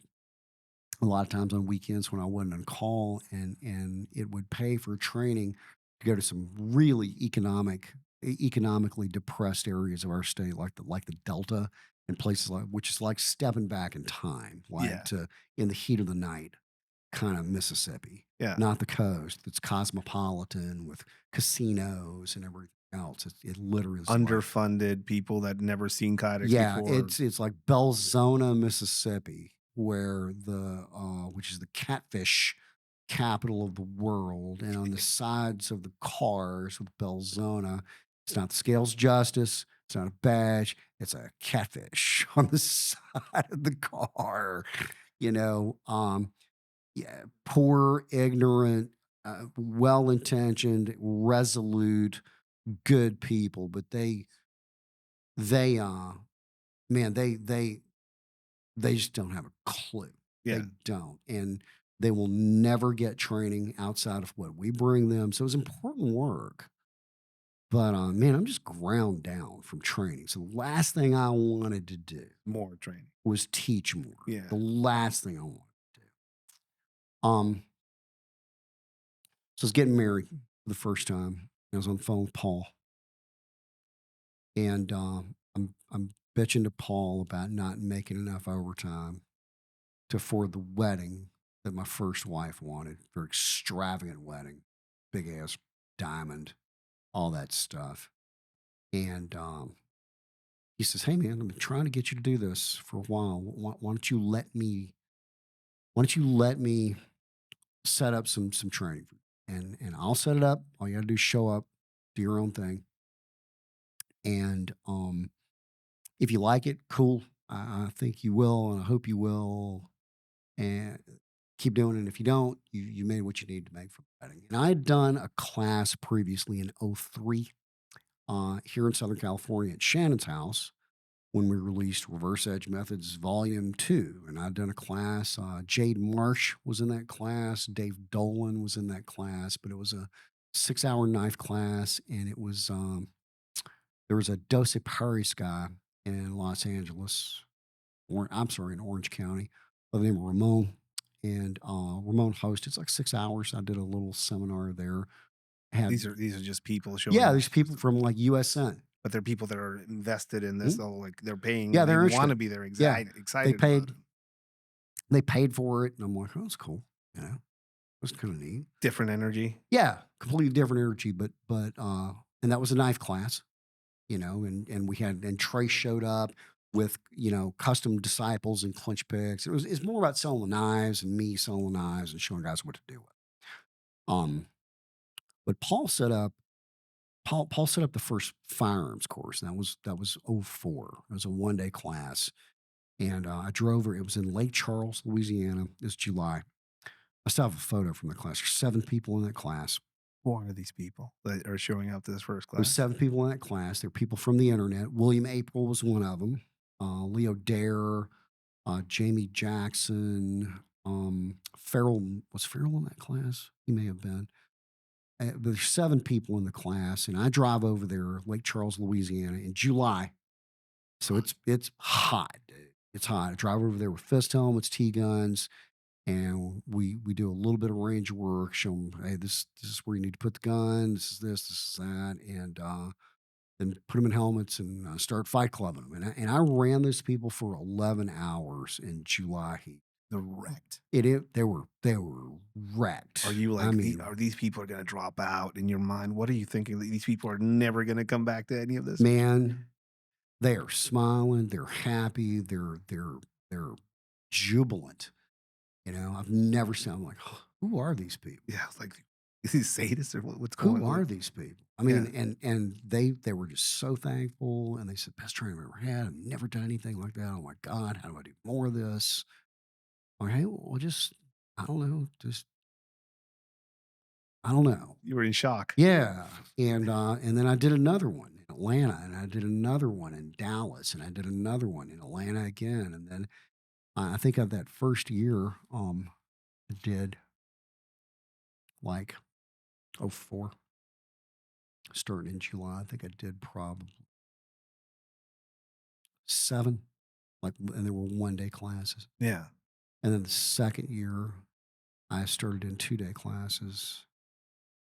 a lot of times on weekends when I wasn't on call, and it would pay for training to go to some really economically depressed areas of our state, like the Delta and places like which is like stepping back in time, like yeah, to in the heat of the night, kind of Mississippi, yeah. not the coast that's cosmopolitan with casinos and everything else. It literally is like Underfunded people that never seen kayaks yeah, before. it's like Belzona, Mississippi, where which is the catfish capital of the world, and on the sides of the cars with Belzona, it's not the scales justice, it's not a badge, it's a catfish on the side of the car. You know, yeah, poor, ignorant, well-intentioned, resolute, good people, but they man, they just don't have a clue. Yeah, They don't. And they will never get training outside of what we bring them. So it's important work. But man, I'm just ground down from training. So the last thing I wanted to do more training. was teach more. The Yeah. last thing I wanted to do. So I was getting married for the first time. I was on the phone with Paul. And I'm bitching to Paul about not making enough overtime to afford the wedding that my first wife wanted. Very extravagant wedding, big ass diamond, all that stuff. And he says, "Hey man, I've been trying to get you to do this for a while. Why don't you let me? Why don't you let me set up some training for you? And I'll set it up. All you got to do is show up, do your own thing, and if you like it, cool. I think you will, and I hope you will. And keep doing it. If you don't, you made what you need to make for the wedding." And I had done a class previously in '03 here in Southern California at Shannon's house when we released Reverse Edge Methods Volume 2. And I'd done a class. Jade Marsh was in that class. Dave Dolan was in that class, but it was a 6-hour knife class. And it was, there was a Dos Paris guy in Los Angeles, I'm sorry, in Orange County, by the name of Ramon. And Ramon hosted. It's like 6 hours. I did a little seminar there. Had These are just people yeah, showing there's people from like USN. but they're people that are invested in this, Mhm. though, like, they're paying Yeah, and they they're wanna interested. be there Yeah, they excited about paid. it. They paid for it, and I'm like, oh, that's cool. You know, that's kind of neat. Different energy. Yeah, completely different energy, but and that was a knife class, you know, and we had and Trey showed up with custom disciples and clinch picks. It's more about selling the knives and me selling the knives and showing guys what to do with. Um, but Paul set up the first firearms course. And that was '04. It was a 1-day class, and I drove her. It was in Lake Charles, Louisiana. It's July. I still have a photo from the class. There's 7 people in that class. Who are these people that are showing up to this first There's class? 7 people in that class. They're people from the internet. William April was one of them. Leo Dare, Jamie Jackson, Farrell. Was Farrell in that class? He may have been. There's 7 people in the class, and I drive over there, Lake Charles, Louisiana, in July. So it's hot, dude. It's hot. I drive over there with fist helmets, T guns, and we do a little bit of range work. Show them, hey, this is where you need to put the gun. This is that, and then put them in helmets and start fight clubbing them. And I ran those people for 11 hours in July heat. They're wrecked. They were Are wrecked. you I like, mean, are these people are gonna drop out in your mind? What are you thinking? That these people are never gonna come back to any of this? man, they are smiling. They're happy. They're jubilant. I've never seen. I'm like, who are these people? Yeah, it's like, is he sadist or what's going Who on? are these people? I Yeah. mean, and they were just so thankful, and they said, "Best training I've ever had. I've never done anything like that. Oh my god, how do I do more of this?" Or hey, well, just I don't know, just I don't know. You were in shock. Yeah, and then I did another one in Atlanta, and I did another one in Dallas, and I did another one in Atlanta again, and then I think of that first year, I did like '04, starting in July. I think I did probably 7, like, and there were 1-day classes. Yeah. And then the second year, I started in 2-day classes.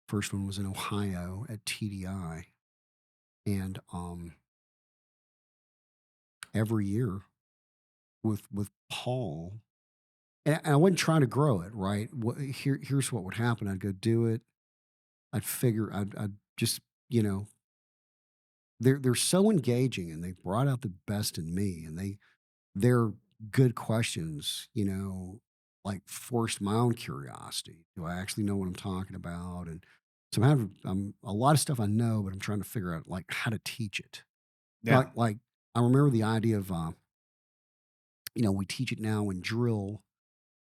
First one was in Ohio at TDI, and every year with Paul, and I wasn't trying to grow it, right? Here's what would happen: I'd go do it. I'd figure I'd just they're so engaging, and they brought out the best in me, and they're good questions, like forced my own curiosity. Do I actually know what I'm talking about? And so I'm a lot of stuff I know, but I'm trying to figure out like how to teach it. Yeah. Like I remember the idea of we teach it now in drill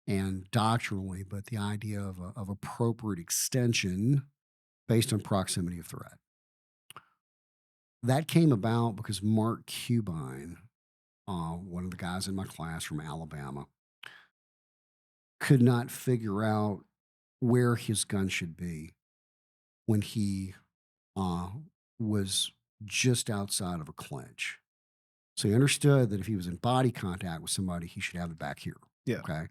and doctrinally, but the idea of appropriate extension based on proximity of threat. That came about because Mark Cubine, one of the guys in my class from Alabama, could not figure out where his gun should be when he uh, was just outside of a clinch. So he understood that if he was in body contact with somebody, he should have it back here. Yeah. Okay.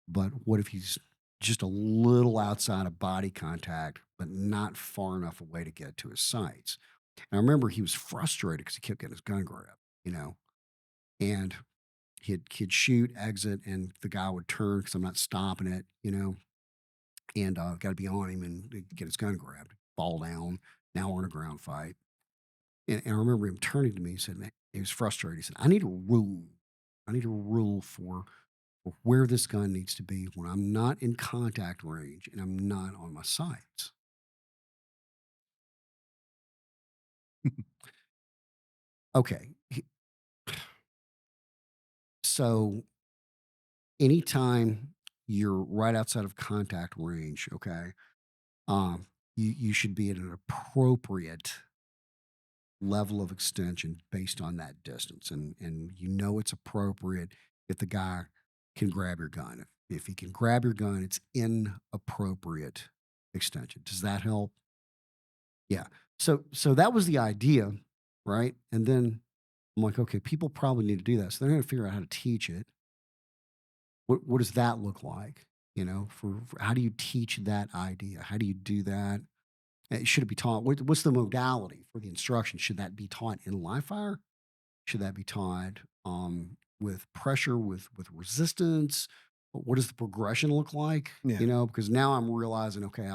But what if he's just a little outside of body contact, but not far enough away to get to his sights? And I remember he was frustrated because he kept getting his gun grabbed, and he'd shoot, exit, and the guy would turn because I'm not stopping it, and got to be on him and get his gun grabbed, fall down. Now we're in a ground fight. And I remember him turning to me and said, man, he was frustrated. He said, I need a rule. I need a rule for where this gun needs to be when I'm not in contact range and I'm not on my sights. Okay. So anytime you're right outside of contact range, okay, you should be at an appropriate level of extension based on that distance. And it's appropriate if the guy can grab your gun. If he can grab your gun, it's inappropriate extension. Does that help? Yeah. So that was the idea, right? And then I'm like, okay, people probably need to do that. So they're going to figure out how to teach it. What does that look like? For how do you teach that idea? How do you do that? Should it be taught? What's the modality for the instruction? Should that be taught in live fire? Should that be taught with pressure, with resistance? What does the progression look like? Yeah. Because now I'm realizing, okay,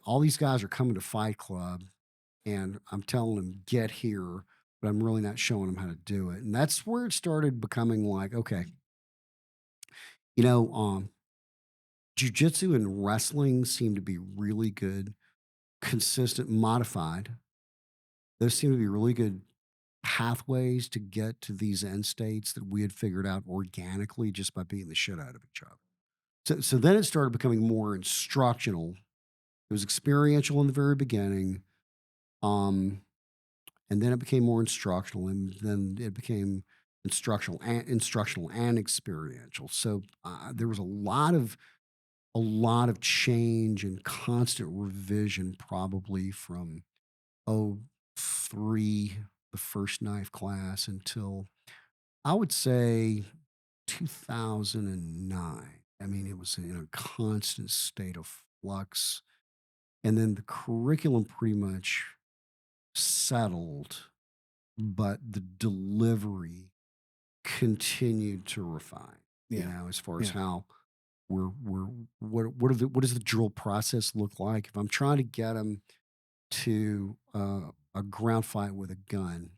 all these guys are coming to Fight Club, and I'm telling them get here, but I'm really not showing them how to do it. And that's where it started becoming like, okay, you know, um, jujitsu and wrestling seem to be really good, consistent, modified. Those seem to be really good pathways to get to these end states that we had figured out organically just by beating the shit out of each other. So then it started becoming more instructional. It was experiential in the very beginning. Um, and then it became more instructional, and then it became instructional and experiential. So there was a lot of change and constant revision, probably from oh 03, the first knife class, until I would say 2009. I mean, it was in a constant state of flux. And then the curriculum pretty much settled, but the delivery continued to refine, Yeah. as far as Yeah. how we're what does the drill process look like? If I'm trying to get them to a ground fight with a gun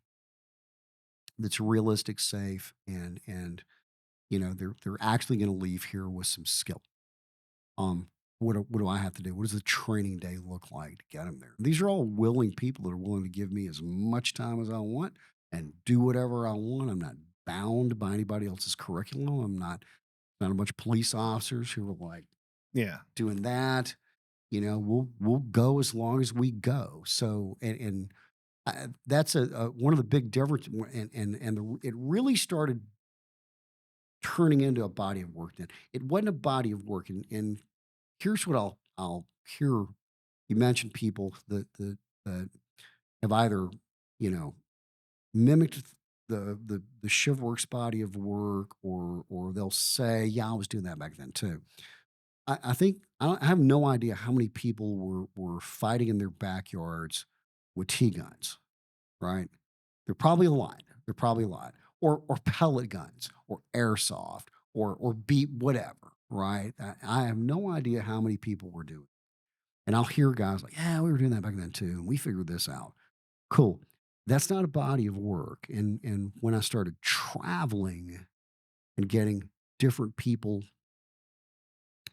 that's realistic, safe, and they're actually going to leave here with some skill. What do I have to do? What does the training day look like to get them there? These are all willing people that are willing to give me as much time as I want and do whatever I want. I'm not bound by anybody else's curriculum. I'm not a bunch of police officers who are like Yeah. doing that. we'll go as long as we go. So, that's a one of the big difference, it really started turning into a body of work. Then it wasn't a body of work, and here's what I'll hear. You mentioned people that have either you know mimicked the ShivWorks body of work, or they'll say, "Yeah, I was doing that back then too." I think I have no idea how many people were fighting in their backyards with T guns, right? They're probably a lot. They're probably a lot, or pellet guns, or airsoft, or beat whatever, right? I have no idea how many people were doing. And I'll hear guys like, "Yeah, we were doing that back then too, and we figured this out." Cool. That's not a body of work. And when I started traveling and getting different people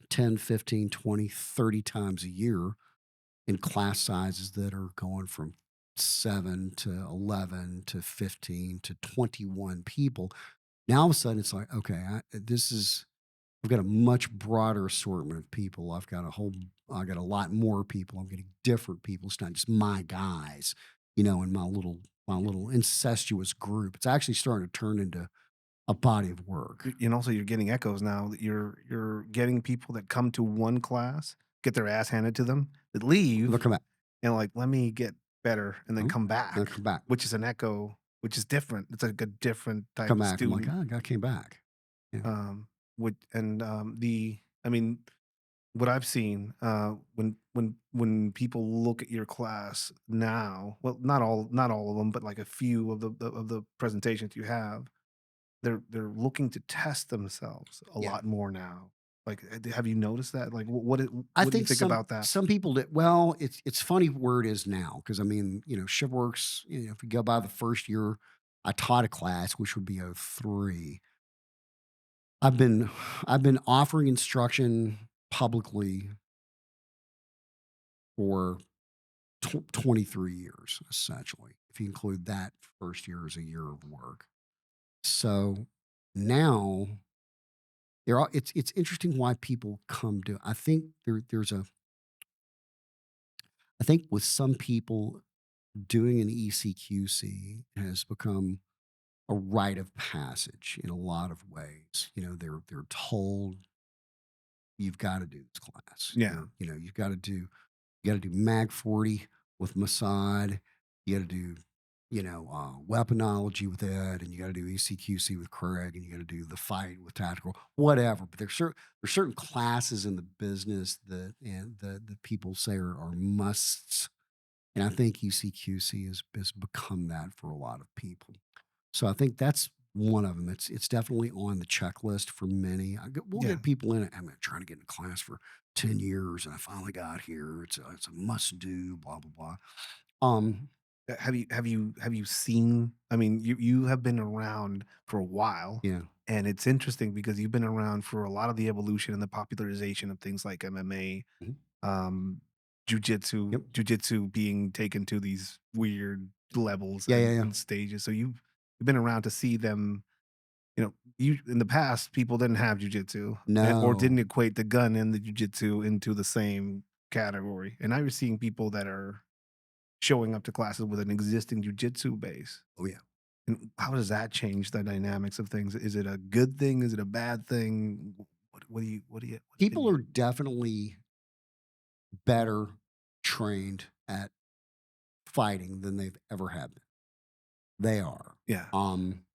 10, 15, 20, 30 times a year in class sizes that are going from 7 to 11 to 15 to 21 people. Now all of a sudden it's like, okay, I've got a much broader assortment of people. I got a lot more people. I'm getting different people. It's not just my guys, in my little incestuous group. It's actually starting to turn into a body of work. And also you're getting echoes now that you're getting people that come to one class, get their ass handed to them, that They'll leave come back. and like, let me get better and then Mhm. come They'll back, come back. which is an echo, which is different. It's like a different type Come of back. I'm like, student. oh, God came back. Yeah. With and the I mean, what I've seen, when people look at your class now, well, not all of them, but like a few of the presentations you have, they're looking to test themselves a Yeah. lot more now. Like, have you noticed that? Like, I what do you think think some about that? some people did well. It's funny where it is now because I mean, ShivWorks. If you go by the first year, I taught a class, which would be '03. I've been I've been offering instruction publicly for 23 years, essentially. If you include that first year as a year of work, so now it's interesting why people come to. I think I think with some people doing an ECQC has become a rite of passage in a lot of ways. They're told you've got to do this class. Yeah. You got to do Mag 40 with Mossad. You got to do weaponology with Ed, and you got to do ECQC with Craig, and you got to do the fight with tactical, whatever. But there's certain classes in the business that people say are musts, and I think ECQC has become that for a lot of people. So I think that's one of them. It's definitely on the checklist for many. We'll Yeah. get people in it. I'm trying to get in class for 10 years, and I finally got here. It's a must do. Blah blah blah. Um, Have you seen, I mean, you have been around for a while, yeah. and it's interesting because you've been around for a lot of the evolution and the popularization of things like MMA, Mhm. um, Yep. jujitsu being taken to these weird levels Yeah. Yeah. Yeah. and stages. So you've been around to see them. You in the past, people didn't have jujitsu or No. didn't equate the gun and the jujitsu into the same category. And now you're seeing people that are showing up to classes with an existing jujitsu base. Oh yeah. And how does that change the dynamics of things? Is it a good thing? Is it a bad thing? What People opinion? are definitely better trained at fighting than they've ever had been. They are. Yeah. Um,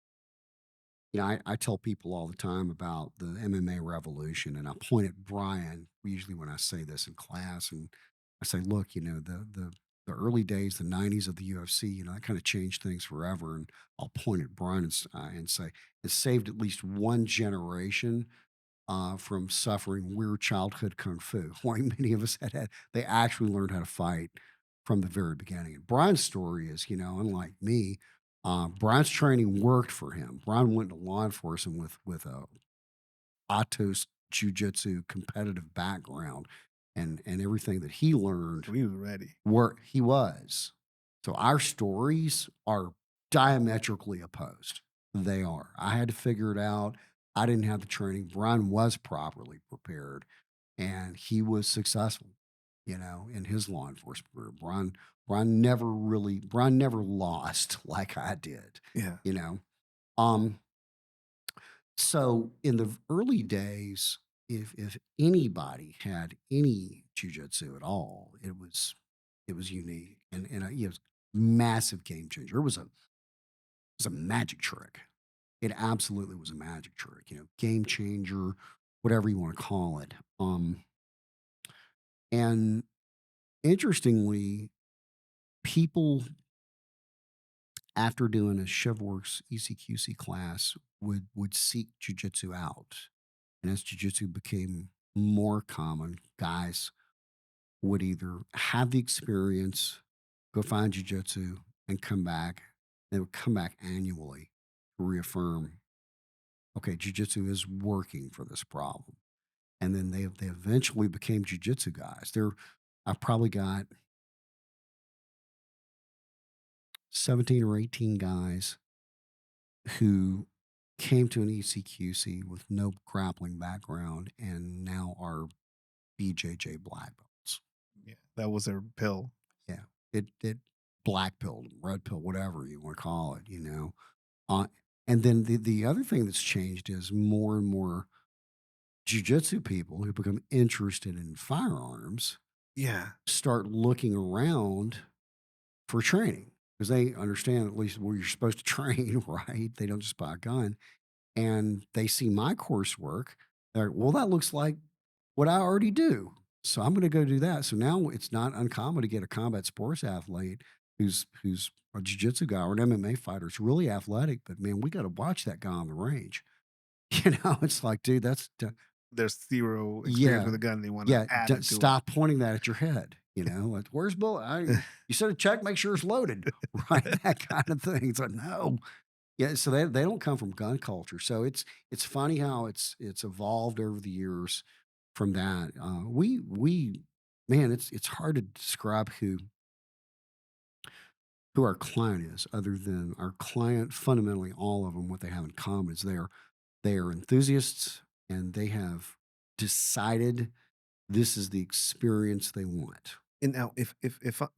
I tell people all the time about the MMA revolution, and I point at Brian usually when I say this in class, and I say, "Look, the early days, the '90s of the UFC, that kind of changed things forever." And I'll point at Brian and say, "It saved at least one generation from suffering weird childhood kung fu. Like many of us they actually learned how to fight from the very beginning." And Brian's story is, unlike me, Brian's training worked for him. Brian went into law enforcement with a Atos jujitsu competitive background, and everything that he learned So he was ready. where he was. So our stories are diametrically opposed. They are. I had to figure it out. I didn't have the training. Brian was properly prepared and he was successful. in his law enforcement career. Brian never lost like I did, Yeah. you know. Um, so in the early days, if anybody had any jujitsu at all, it was unique and it was massive game changer. It was a magic trick. It absolutely was a magic trick, game changer, whatever you want to call it. And interestingly, people after doing a ShivWorks ECQC class would seek jujitsu out. And as jujitsu became more common, guys would either have the experience, go find jujitsu, and come back. They would come back annually to reaffirm, okay, jujitsu is working for this problem. And then they eventually became jujitsu guys. I've probably got 17 or 18 guys who came to an ECQC with no grappling background and now are BJJ black belts. Yeah. That was their pill. Yeah, it black pill, red pill, whatever you want to call it. Uh, and then the other thing that's changed is more and more jujitsu people who become interested in firearms Yeah. start looking around for training because they understand at least where you're supposed to train, right? They don't just buy a gun and they see my coursework. They're like, well, that looks like what I already do. So I'm going to go do that. So now it's not uncommon to get a combat sports athlete who's a jiu-jitsu guy or an MMA fighter. It's really athletic, but man, we got to watch that guy on the range. It's like, dude, There's zero experience yeah, with a gun. They want to yeah. add it to it. Stop pointing that at your head. Like, where's bullet? You said a check, make sure it's loaded, right? That kind of thing. It's like, no, yeah, so they don't come from gun culture. So it's funny how it's evolved over the years from that. We man, it's hard to describe who our client is, other than our client. Fundamentally, all of them, what they have in common is they are enthusiasts and they have decided this is the experience they want. And now, if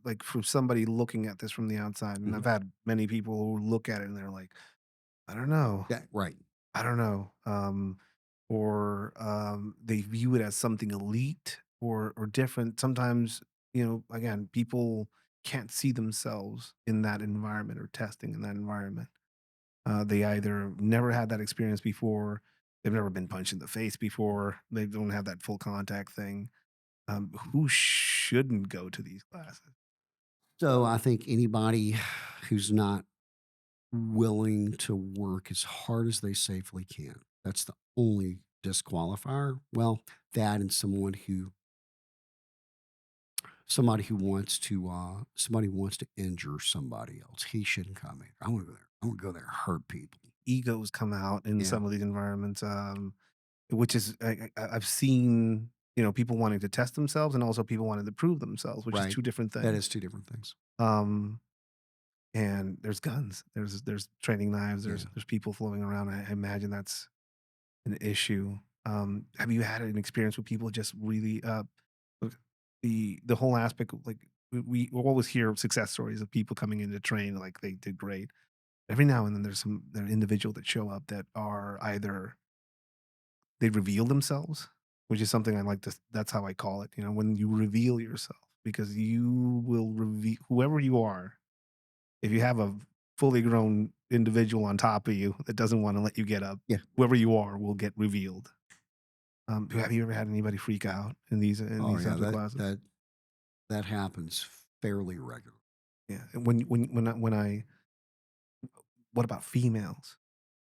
like from somebody looking at this from the outside, and Mhm. I've had many people who look at it and they're like, I don't know. Yeah, right. I don't know. Or they view it as something elite or different. Sometimes, again, people can't see themselves in that environment or testing in that environment. They either never had that experience before, they've never been punched in the face before, they don't have that full contact thing. Who shouldn't go to these classes? So I think anybody who's not willing to work as hard as they safely can. That's the only disqualifier. Well, that and somebody wants to injure somebody else. He shouldn't come in. I want to go there. I want to go there and hurt people. Egos come out in Yeah. some of these environments, which is I've seen people wanting to test themselves and also people wanting to prove themselves, which is Right. two different That things. is two different things. Um, and there's guns, there's training knives, there's Yeah. there's people floating around. I imagine that's an issue. Have you had an experience with people just really look, the whole aspect of like we always hear success stories of people coming in to train like they did great. Every now and then there are individual that show up that are either they reveal themselves, which is something I like to that's how I call it, when you reveal yourself because you will reveal whoever you are. If you have a fully grown individual on top of you that doesn't want to let you get up, Yeah. whoever you are will get revealed. Have you ever had anybody freak out in Oh these yeah. types of That classes? that that happens fairly regularly. Yeah. And when I what about females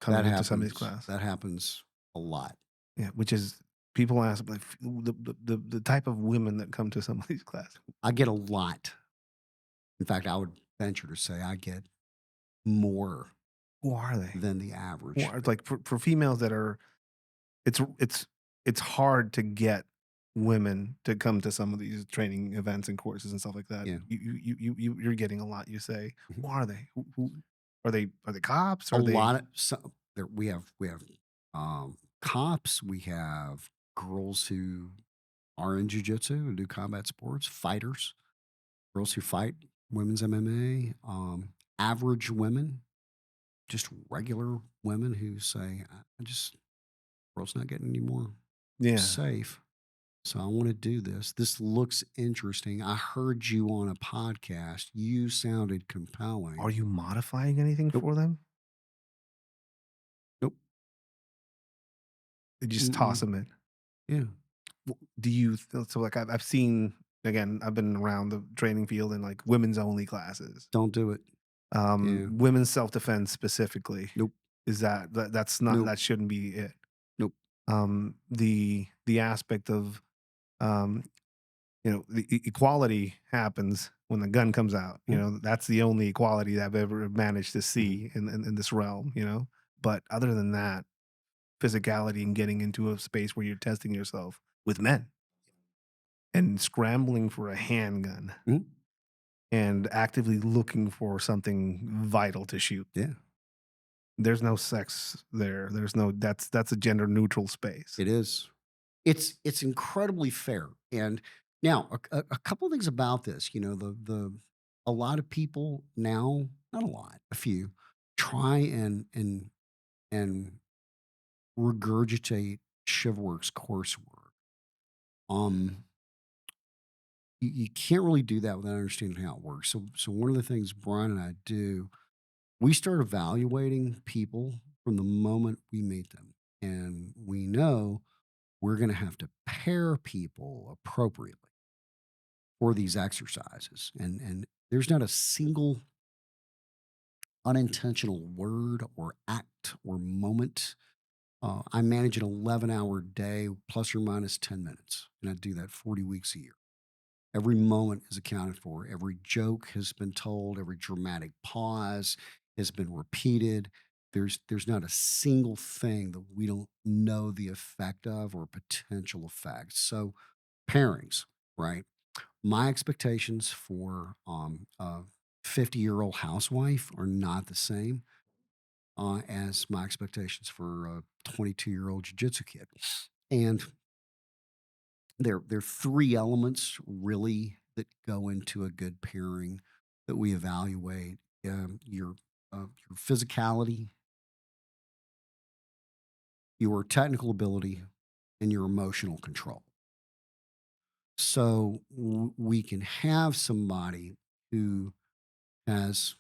That coming into some of these happens. classes? That happens a lot. Yeah, which is people ask like the type of women that come to some of these classes. I get a lot. In fact, I would venture to say I get more Who are they? than the Who average. are like for females that are it's it's hard to get women to come to some of these training events and courses and stuff like that. Yeah. You're getting a lot. You say, Mhm. who are they? Who are they cops? A Are they lot of we have cops, we have girls who are in jujitsu and do combat sports, fighters, girls who fight, women's MMA, average women, just regular women who say, I just, world's not getting any more Yeah. safe. So I want to do this. This looks interesting. I heard you on a podcast. You sounded Are compelling. you modifying anything Nope. for them? Nope. You just toss Mm-mm. them in? Yeah. Do you feel so, like, I've seen again, I've been around the training field in, like, women's only classes. Don't do it. Yeah. Women's self-defense specifically, Nope. is that's not Nope. that shouldn't be it. Nope. The aspect of, um, the equality happens when the gun comes out, Mhm. that's the only equality that I've ever managed to Mhm. see in this realm, But other than that, physicality and getting into a space where you're testing yourself with men and scrambling for a handgun Mhm. and actively looking for something vital to shoot. Yeah. There's no sex there. There's no that's a gender neutral space. It is. It's incredibly fair. And now a couple of things about this. The a lot of people now, not a lot, a few, try and regurgitate ShivWorks coursework. Um, you can't really do that without understanding how it works. So one of the things Brian and I do, we start evaluating people from the moment we meet them, and we know we're going to have to pair people appropriately for these exercises. And there's not a single unintentional word or act or moment. I manage an 11-hour day plus or minus 10 minutes, and I do that 40 weeks a year. Every moment is accounted for. Every joke has been told. Every dramatic pause has been repeated. There's not a single thing that we don't know the effect of or potential effects. So pairings, right? My expectations for a 50-year-old housewife are not the same as my expectations for a 22-year-old jiu-jitsu kid. And there are three elements really that go into a good pairing that we evaluate: your physicality, your technical ability, and your emotional control. So we can have somebody who has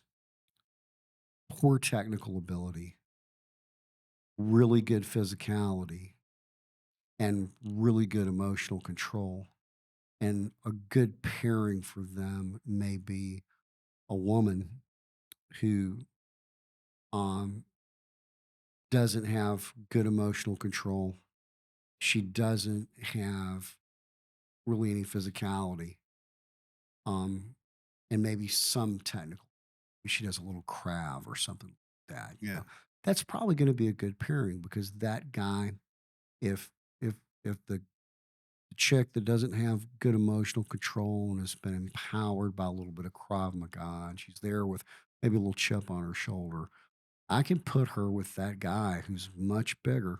poor technical ability, really good physicality, and really good emotional control. And a good pairing for them may be a woman who um, doesn't have good emotional control. She doesn't have really any physicality, um, and maybe some technical. She does a little crav or something like that. Yeah. That's probably going to be a good pairing because that guy, if if the chick that doesn't have good emotional control and has been empowered by a little bit of Krav Maga, and she's there with maybe a little chip on her shoulder, I can put her with that guy who's much bigger,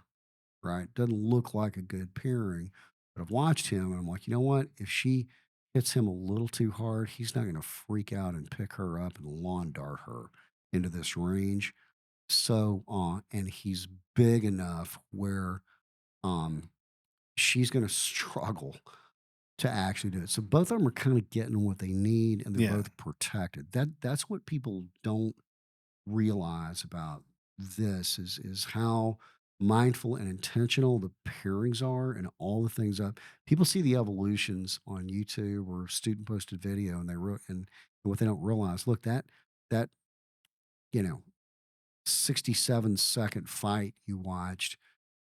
right? Doesn't look like a good pairing, but I've watched him and I'm like, you know what? If she hits him a little too hard, he's not going to freak out and pick her up and lawn dart her into this range. So, and he's big enough where um, she's going to struggle to actually do it. So both of them are kind of getting what they need and they're Yeah. both protected. That's what people don't realize about this is how mindful and intentional the pairings are and all the things up. People see the evolutions on YouTube or student posted video and and what they don't realize, look, that you know 67-second fight you watched,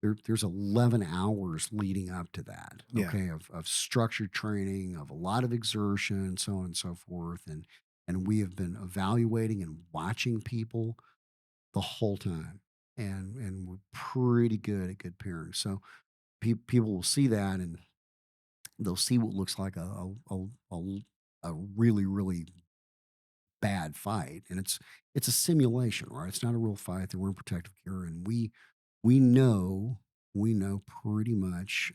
there's 11 hours leading up to that, Yeah. okay, of structured training, of a lot of exertion, so on and so forth. And we have been evaluating and watching people the whole time. And we're pretty good at good pairing. So people will see that and they'll see what looks like a really, really bad fight, and it's a simulation, right? It's not a real fight. They're wearing protective gear, and we know we know pretty much.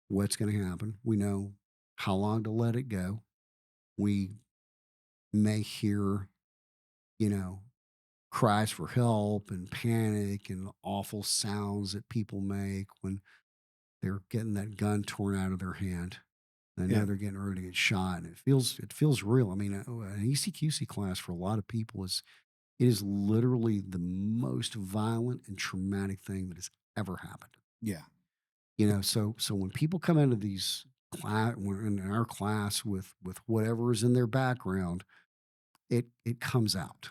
what's going to happen. We know how long to let it go. We may hear, you know, cries for help and panic and awful sounds that people make when they're getting that gun torn out of their hand. I know Yeah. they're getting ready to get shot, and it feels real. I mean, an ECQC class for a lot of people is literally the most violent and traumatic thing that has ever happened. Yeah. So when people come into these class, in our class with whatever is in their background, it comes out.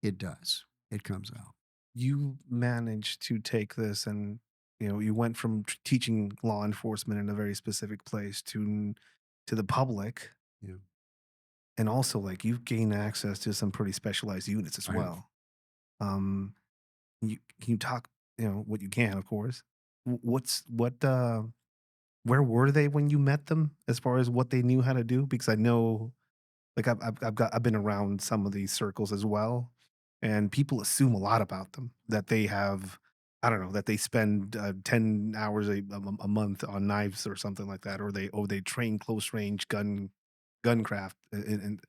It does. It comes out. You managed to take this and, you went from teaching law enforcement in a very specific place to the public, Yeah, and also like you've gained access to some pretty specialized units as I have. well. Um, can you talk, what you can, of course. Where were they when you met them as far as what they knew how to do? Because I know, like, I've been around some of these circles as well, and people assume a lot about them, that they have, I don't know, that they spend 10 hours a month on knives or something like that, or they train close range gun craft. And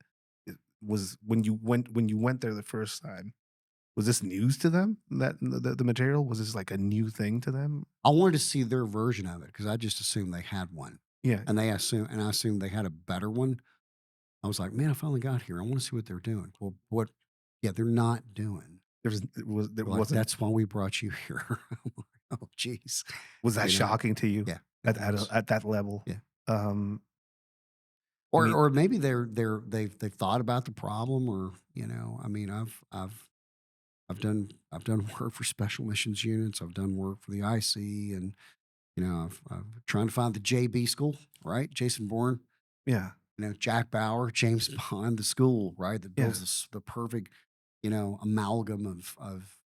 it was when you went there the first time, was this news to them, that the material was this like a new thing to them? I wanted to see their version of it because I just assumed they had one, Yeah, and I assumed they had a better one. I was like, man, I finally got here. I want to see what they're doing. Well, what? Yeah, they're not doing. there They're like, wasn't. that's why we brought you here. I'm like, oh, geez, Was that you know. shocking to you Yeah, it was. at that level? Yeah. Um, I Or mean, maybe they've thought about the problem, or I mean, I've done work for special missions units. I've done work for the IC, and I've trying to find the JB school, right? Jason Bourne, yeah, Jack Bauer, James Bond, the school, right? That yeah, builds the perfect, amalgam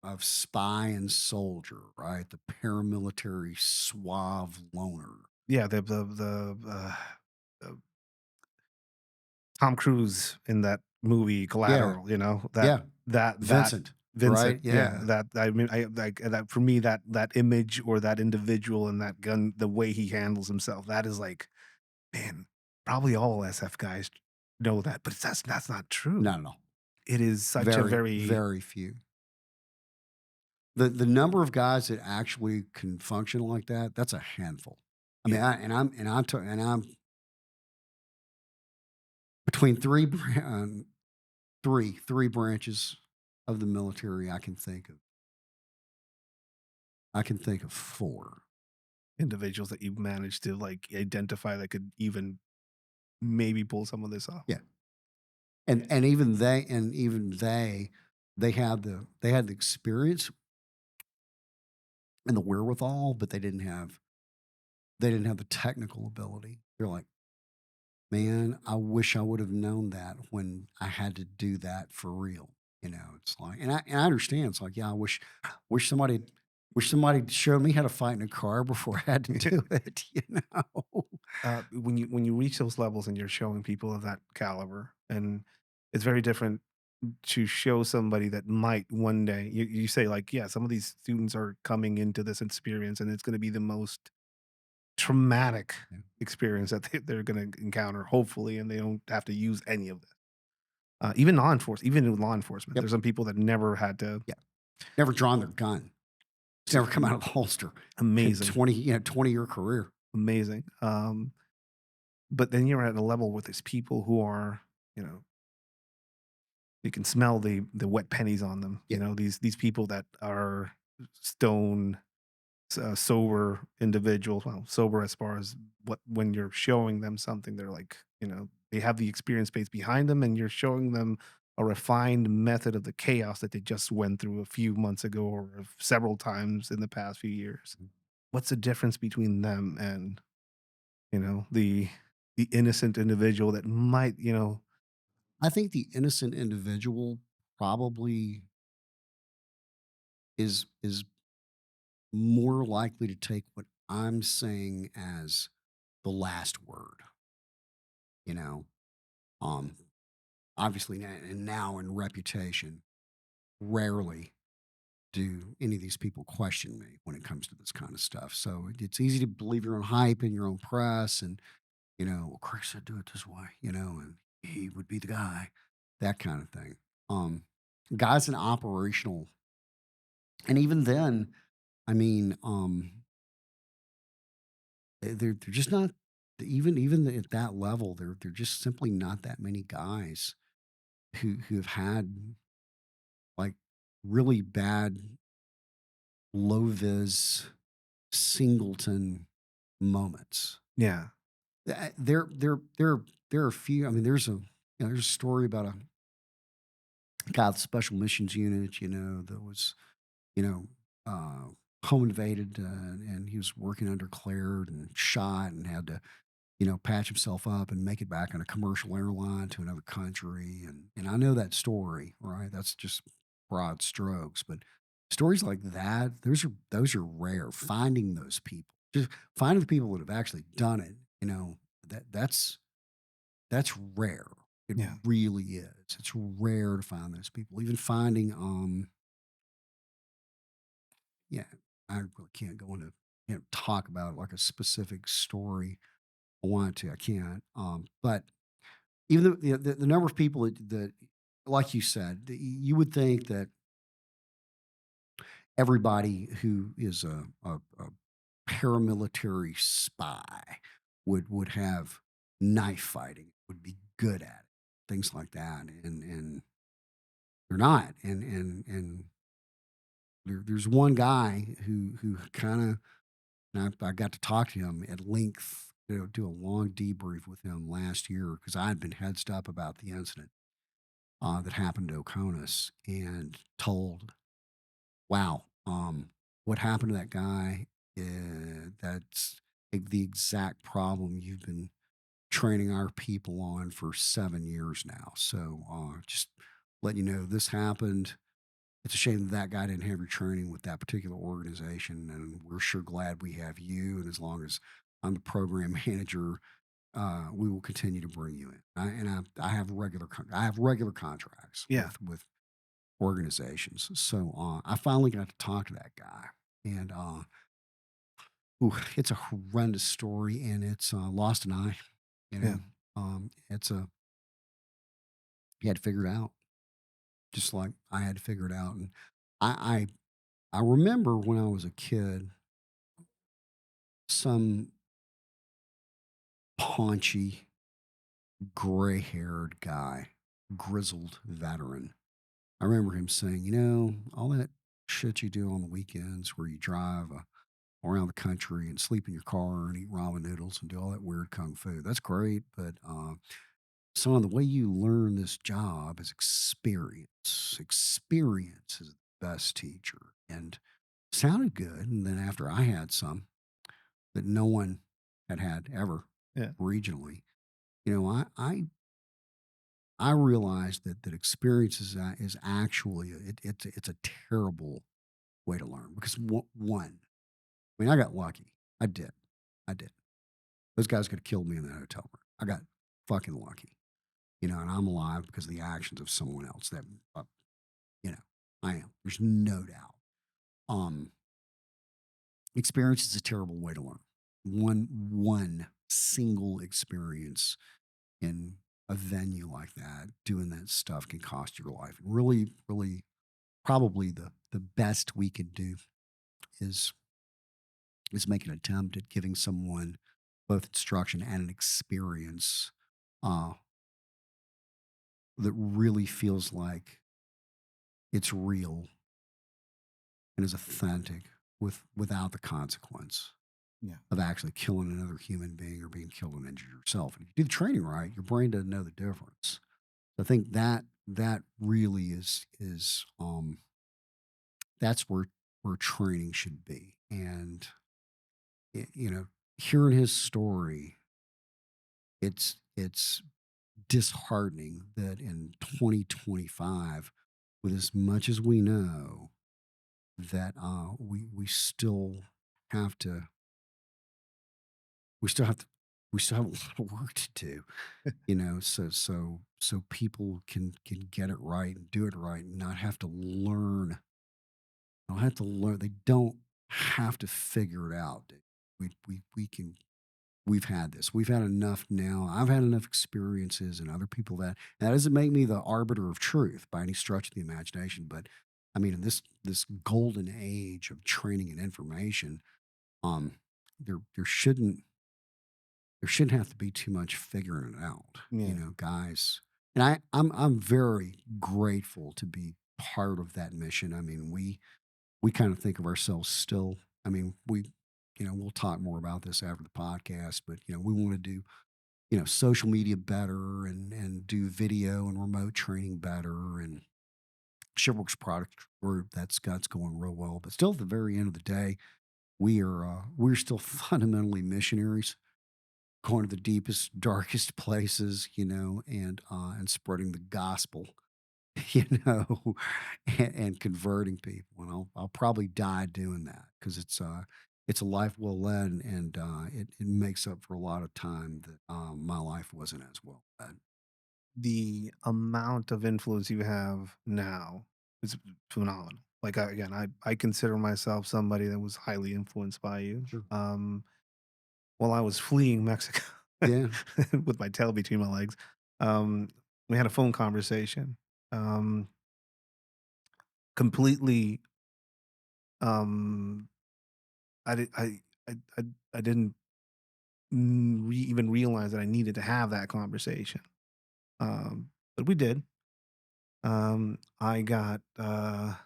of spy and soldier, right? The paramilitary suave loner. yeah. Uh, Tom Cruise in that movie Yeah, Collateral, yeah. that Vincent, Vincent, right? yeah, Yeah. that I mean, I like that for me, that image or that individual and that gun, the way he handles himself, that is like, man, probably all SF guys know that, but that's not true. Not at all. It is such a Very, very, very few. The number of guys that actually can function like that, that's a handful. I mean, yeah, I'm between three branches of the military. I can think of four. individuals that you've managed to like identify that could even maybe pull some of this off. Yeah, and even they they had the experience and the wherewithal, but they didn't have the technical ability. They're like, man, I wish I would have known that when I had to do that for real. It's like, and I understand. It's like, yeah, wish somebody, wish somebody showed me how to fight in a car before I had to do it. When you reach those levels and you're showing people of that caliber, and it's very different to show somebody that might one day, you say like, yeah, some of these students are coming into this experience and it's going to be the most traumatic Yeah, experience that they're going to encounter, hopefully, and they don't have to use any of this. Even law enforcement, even in law enforcement, yep, there's some people that never had to. yeah. Never drawn their gun. It's s- never come out of the holster in Amazing, 20-year career. amazing. But then you're at a level with these people who are, you know, you can smell the wet pennies on them. Yeah, These people that are stone sober individuals. Well, sober as far as what when you're showing them something, they're like, they have the experience base behind them, and you're showing them a refined method of the chaos that they just went through a few months ago or several times in the past few years. What's the difference between them and the innocent individual that might, I think the innocent individual probably is more likely to take what I'm saying as the last word. You know, um, obviously, and now in reputation, rarely do any of these people question me when it comes to this kind of stuff. So it's easy to believe your own hype and your own press, and well, Chris said do it this way, and he would be the guy, that kind of thing. Um, Guys in operational, and even then, I mean, they're just not even at that level. They're just simply not that many guys who have had like really bad low vis singleton moments. Yeah. There are a few. I mean, there's a story about a guy with special missions unit, that was, you know, uh, home invaded, and he was working undeclared and shot and had to, patch himself up and make it back on a commercial airline to another country. And I know that story, right? That's just broad strokes, but stories like that, those are rare. Finding those people, just finding the people that have actually done it, that's rare. It Yeah. really is. It's rare to find those people. Even finding, yeah, I really can't go into, talk about like a specific story. I want to, I can't. But even the number of people that, like you said, you would think that everybody who is a paramilitary spy would have knife fighting, would be good at it, things like that, and they're not. And there's one guy who kind of, I got to talk to him at length, do a long debrief with him last year because I had been headsed up about the incident that happened to Oconus and told, wow, what happened to that guy? That's the exact problem you've been training our people on for 7 years now. So just let you know this happened. It's a shame that that guy didn't have your training with that particular organization, and we're sure glad we have you. And as long as I'm the program manager, we will continue to bring you in. I have I have regular contracts Yeah. with organizations. So I finally got to talk to that guy, and ooh, it's a horrendous story, and it's lost an eye. You Yeah. know, it's a he had to figure it out, just like I had to figure it out. And I I remember when I was a kid, some paunchy, gray-haired guy, grizzled veteran. I remember him saying, all that shit you do on the weekends where you drive around the country and sleep in your car and eat ramen noodles and do all that weird kung fu. That's great, but son, the way you learn this job is experience. Experience is the best teacher, and sounded good. And then after I had some that no one had ever Yeah. regionally, I realized that experience is actually it's a terrible way to learn because one, I mean, I got lucky. I did. Those guys could have killed me in that hotel room. I got fucking lucky, and I'm alive because of the actions of someone else. That, you know, I am. There's no doubt. Um, Experience is a terrible way to learn. One single experience in a venue like that, doing that stuff can cost your life. And really, really, probably the best we could do is make an attempt at giving someone both instruction and an experience uh, that really feels like it's real and is authentic without the consequence Yeah. of actually killing another human being or being killed and injured yourself. And if you do the training right, your brain doesn't know the difference. I think that really is that's where training should be. And hearing his story, it's disheartening that in 2025, with as much as we know, that we still have to we still have to we still have a lot of work to do, so people can get it right and do it right and not have to learn They don't have to learn. They don't have to figure it out. We can. We've had this. We've had enough now. I've had enough experiences, and other people that doesn't make me the arbiter of truth by any stretch of the imagination. But I mean, in this golden age of training and information, um, there shouldn't have to be too much figuring it out, Yeah. guys. And I'm very grateful to be part of that mission. I mean, we kind of think of ourselves still. I mean, we'll talk more about this after the podcast, but we want to do, social media better and do video and remote training better and ShivWorks product group that's going real well. But still at the very end of the day, we're still fundamentally missionaries going to the deepest, darkest places, and spreading the gospel, you know, and converting people. And I'll probably die doing that because it's a life well led, and it makes up for a lot of time that my life wasn't as well led. The amount of influence you have now is phenomenal. Like, again, I consider myself somebody that was highly influenced by you. Sure. While I was fleeing Mexico Yeah. with my tail between my legs, um, we had a phone conversation. Um, completely, um, I did, I didn't even realize that I needed to have that conversation. But we did. I got a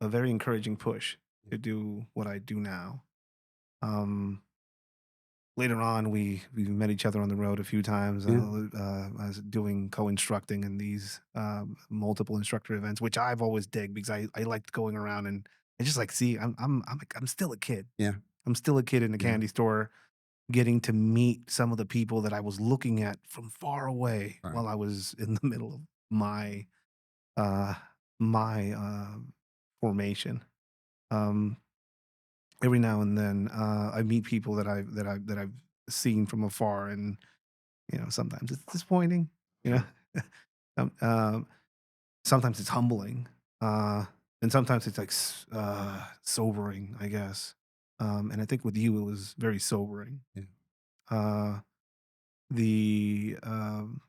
very encouraging push to do what I do now. Um, later on, we met each other on the road a few times. Yeah. I was doing co-instructing in these multiple instructor events, which I've always digged because I liked going around and I just like see I'm still a kid. Yeah. I'm still a kid in a Yeah. candy store, getting to meet some of the people that I was looking at from far away Right. while I was in the middle of my uh, my formation. Um, every now and then, I meet people that I've seen from afar, and sometimes it's disappointing. You know, Sure. um, um, sometimes it's humbling, and sometimes it's like sobering, I guess. And I think with you, it was very sobering. Yeah. Uh, the um,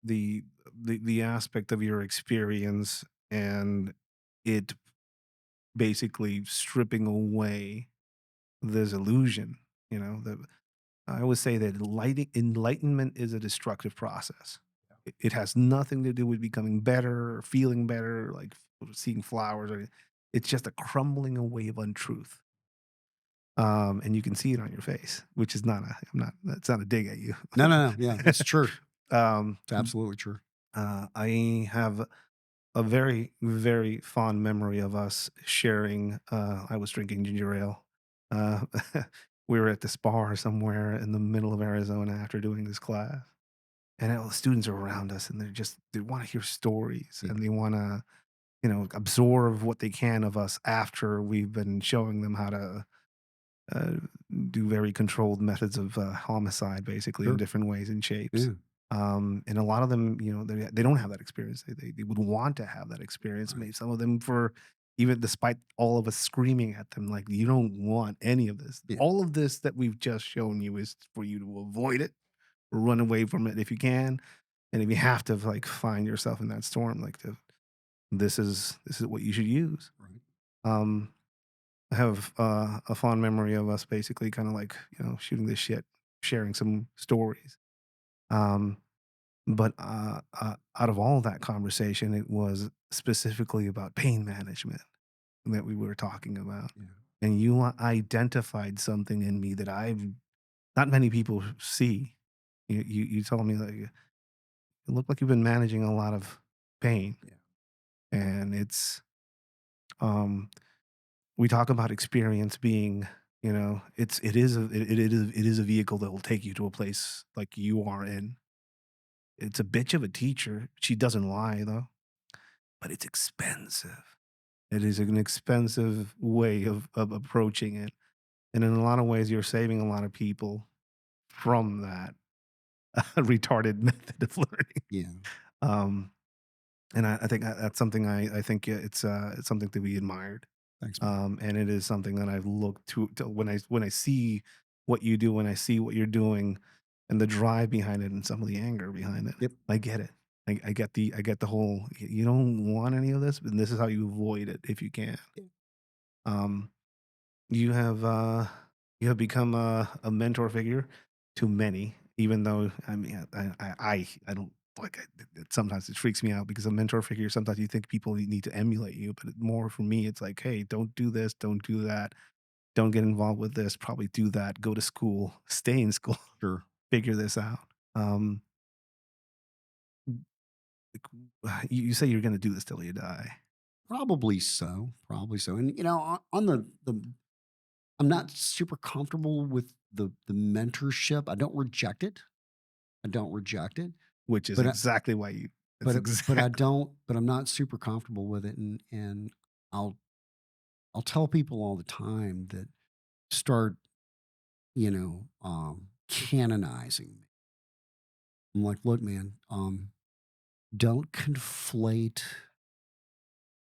the the aspect of your experience and it basically stripping away this illusion. That I always say that enlightenment is a destructive process. It has nothing to do with becoming better or feeling better, like seeing flowers, or it's just a crumbling away of untruth. And you can see it on your face, which is not a I'm not that's not a dig at you. No, no, no. Yeah, it's true. um, It's absolutely true. I have a very, very fond memory of us sharing. I was drinking ginger ale. Uh, we were at this bar somewhere in the middle of Arizona after doing this class, and all the students are around us, and they want to hear stories, Yeah. and they want to absorb what they can of us after we've been showing them how to uh, do very controlled methods of homicide, basically in Sure. different ways and shapes. Yeah. And a lot of them, they don't have that experience. They would want to have that experience. Right. Maybe some of them, for even despite all of us screaming at them, like you don't want any of this. Yeah. All of this that we've just shown you is for you to avoid it, or run away from it if you can. And if you have to like find yourself in that storm, like this is what you should use. Right. Um, I have a fond memory of us basically kind of like, shooting this shit, sharing some stories. Um, but out of all that conversation, it was specifically about pain management that we were talking about. Yeah. And you identified something in me that not many people see. You told me that you look like you've been managing a lot of pain, Yeah. and um, we talk about experience being, it is a vehicle that will take you to a place like you are in. It's a bitch of a teacher. She doesn't lie though, but it's expensive. It is an expensive way of approaching it. And in a lot of ways, you're saving a lot of people from that retarded method of learning. Yeah. Um, And I think that's something I think it's something to be admired. Thanks, man. And it is something that I've looked to when I see what you do, when I see what you're doing, and the drive behind it, and some of the anger behind it. Yep. I get it. I get the whole you don't want any of this, and this is how you avoid it if you can. Um, you have you have become a mentor figure to many, even though I mean I don't like sometimes it freaks me out because a mentor figure sometimes you think people need to emulate you, but more for me it's like, hey, don't do this, don't do that, don't get involved with this, probably do that, go to school, stay in school, Sure. figure this out. Um, you say you're going to do this till you die, Probably so. Probably so. And on the I'm not super comfortable with the mentorship. I don't reject it. I don't reject it. which is But exactly why you. That's but I exactly don't but I'm not super comfortable with it, and I'll I'll tell people all the time that start, canonizing me. I'm like, look, man, don't conflate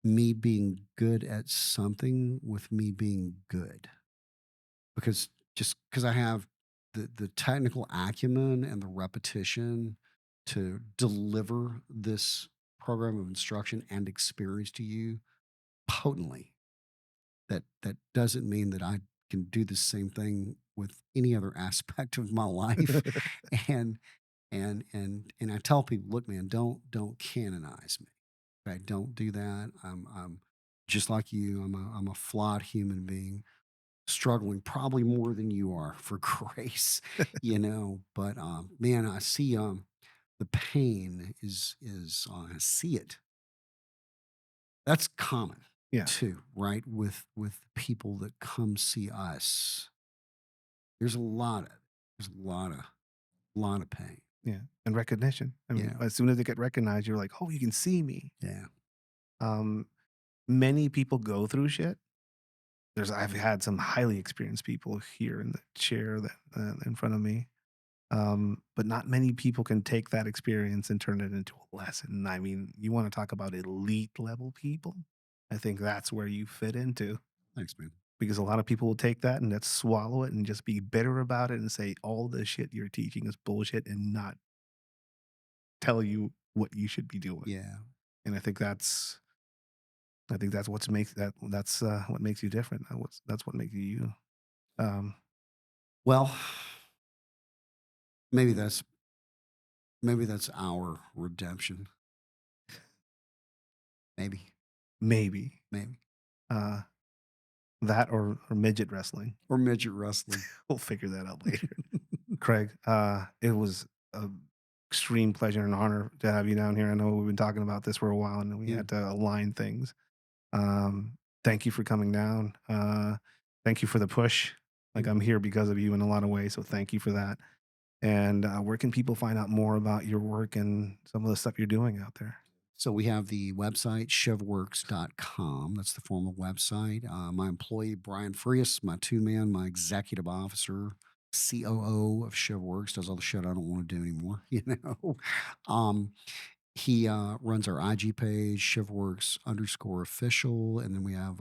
me being good at something with me being good. Because just because I have the technical acumen and the repetition to deliver this program of instruction and experience to you potently, that doesn't mean that I can do the same thing with any other aspect of my life. And and I tell people, look, man, don't canonize me. Okay, don't do that. I'm just like you. I'm a flawed human being struggling probably more than you are for grace, But man, I see the pain is I see it. That's common yeah, too, right? With people that come see us. There's a lot of there's a lot of pain. yeah, and recognition. I mean, Yeah. as soon as they get recognized, you're like, oh, you can see me. Yeah. Um, many people go through shit. I've had some highly experienced people here in the chair that in front of me. But not many people can take that experience and turn it into a lesson. I mean, you want to talk about elite level people? I think that's where you fit into Thanks, man. because a lot of people will take that and just swallow it and just be bitter about it and say all the shit you're teaching is bullshit and not tell you what you should be doing. Yeah. And I think that's what makes you different. That's what makes you you. Um, Well, maybe that's maybe that's our redemption. Maybe. maybe Maybe. uh, that or midget wrestling. Or midget wrestling. We'll figure that out later. Craig, it was a extreme pleasure and honor to have you down here. I know we've been talking about this for a while and we Yeah. had to align things. Thank you for coming down. Thank you for the push. Like Yeah. I'm here because of you in a lot of ways, so thank you for that. And where can people find out more about your work and some of the stuff you're doing out there? So we have the website, ShivWorks.com. That's the formal website. My employee, Brian Frias, my two man, my executive officer, COO of ShivWorks, does all the shit I don't want to do anymore. Um, he runs our IG page, ShivWorks underscore official. And then we have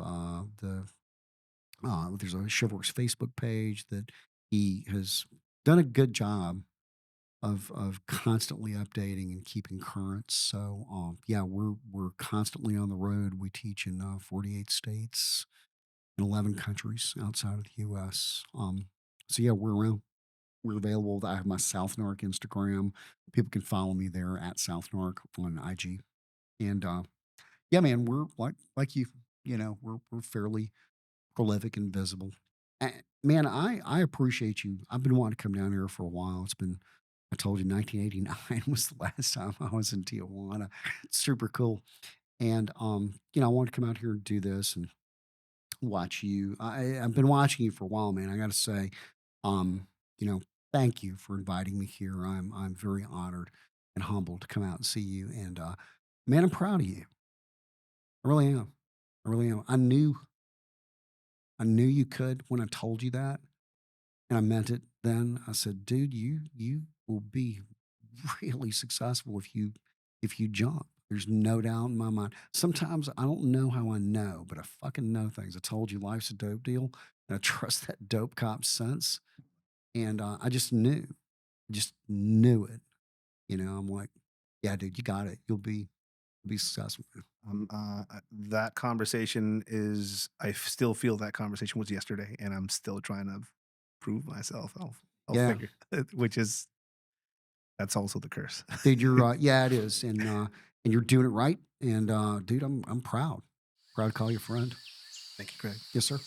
there's a ShivWorks Facebook page that he has done a good job of constantly updating and keeping current. So yeah, we're constantly on the road. We teach in 48 states in 11 countries outside of the U.S. So yeah, we're around. We're available. I have my SouthNarc Instagram. People can follow me there at SouthNarc on IG. And yeah, man, we're like you. We're fairly prolific and visible. Man, I appreciate you. I've been wanting to come down here for a while. I told you 1989 was the last time I was in Tijuana. It's super cool. And I wanted to come out here and do this and watch you. I've been watching you for a while, man. I gotta say, um, you know, thank you for inviting me here. I'm very honored and humbled to come out and see you. And man, I'm proud of you. I really am. I really am. I knew you could when I told you that. And I meant it then. I said, dude, you will be really successful if you jump. There's no doubt in my mind. Sometimes I don't know how I know, but I fucking know things. I told you life's a dope deal, and I trust that dope cop sense. And I just knew it. I'm like, yeah, dude, you got it. You'll be successful. That conversation is. Still feel that conversation was yesterday, and I'm still trying to prove myself. I'll Yeah, figure, which is that's also the curse. dude, you're yeah, it is, and you're doing it right. And dude, I'm proud to call you a friend. Thank you, Craig. Yes, sir.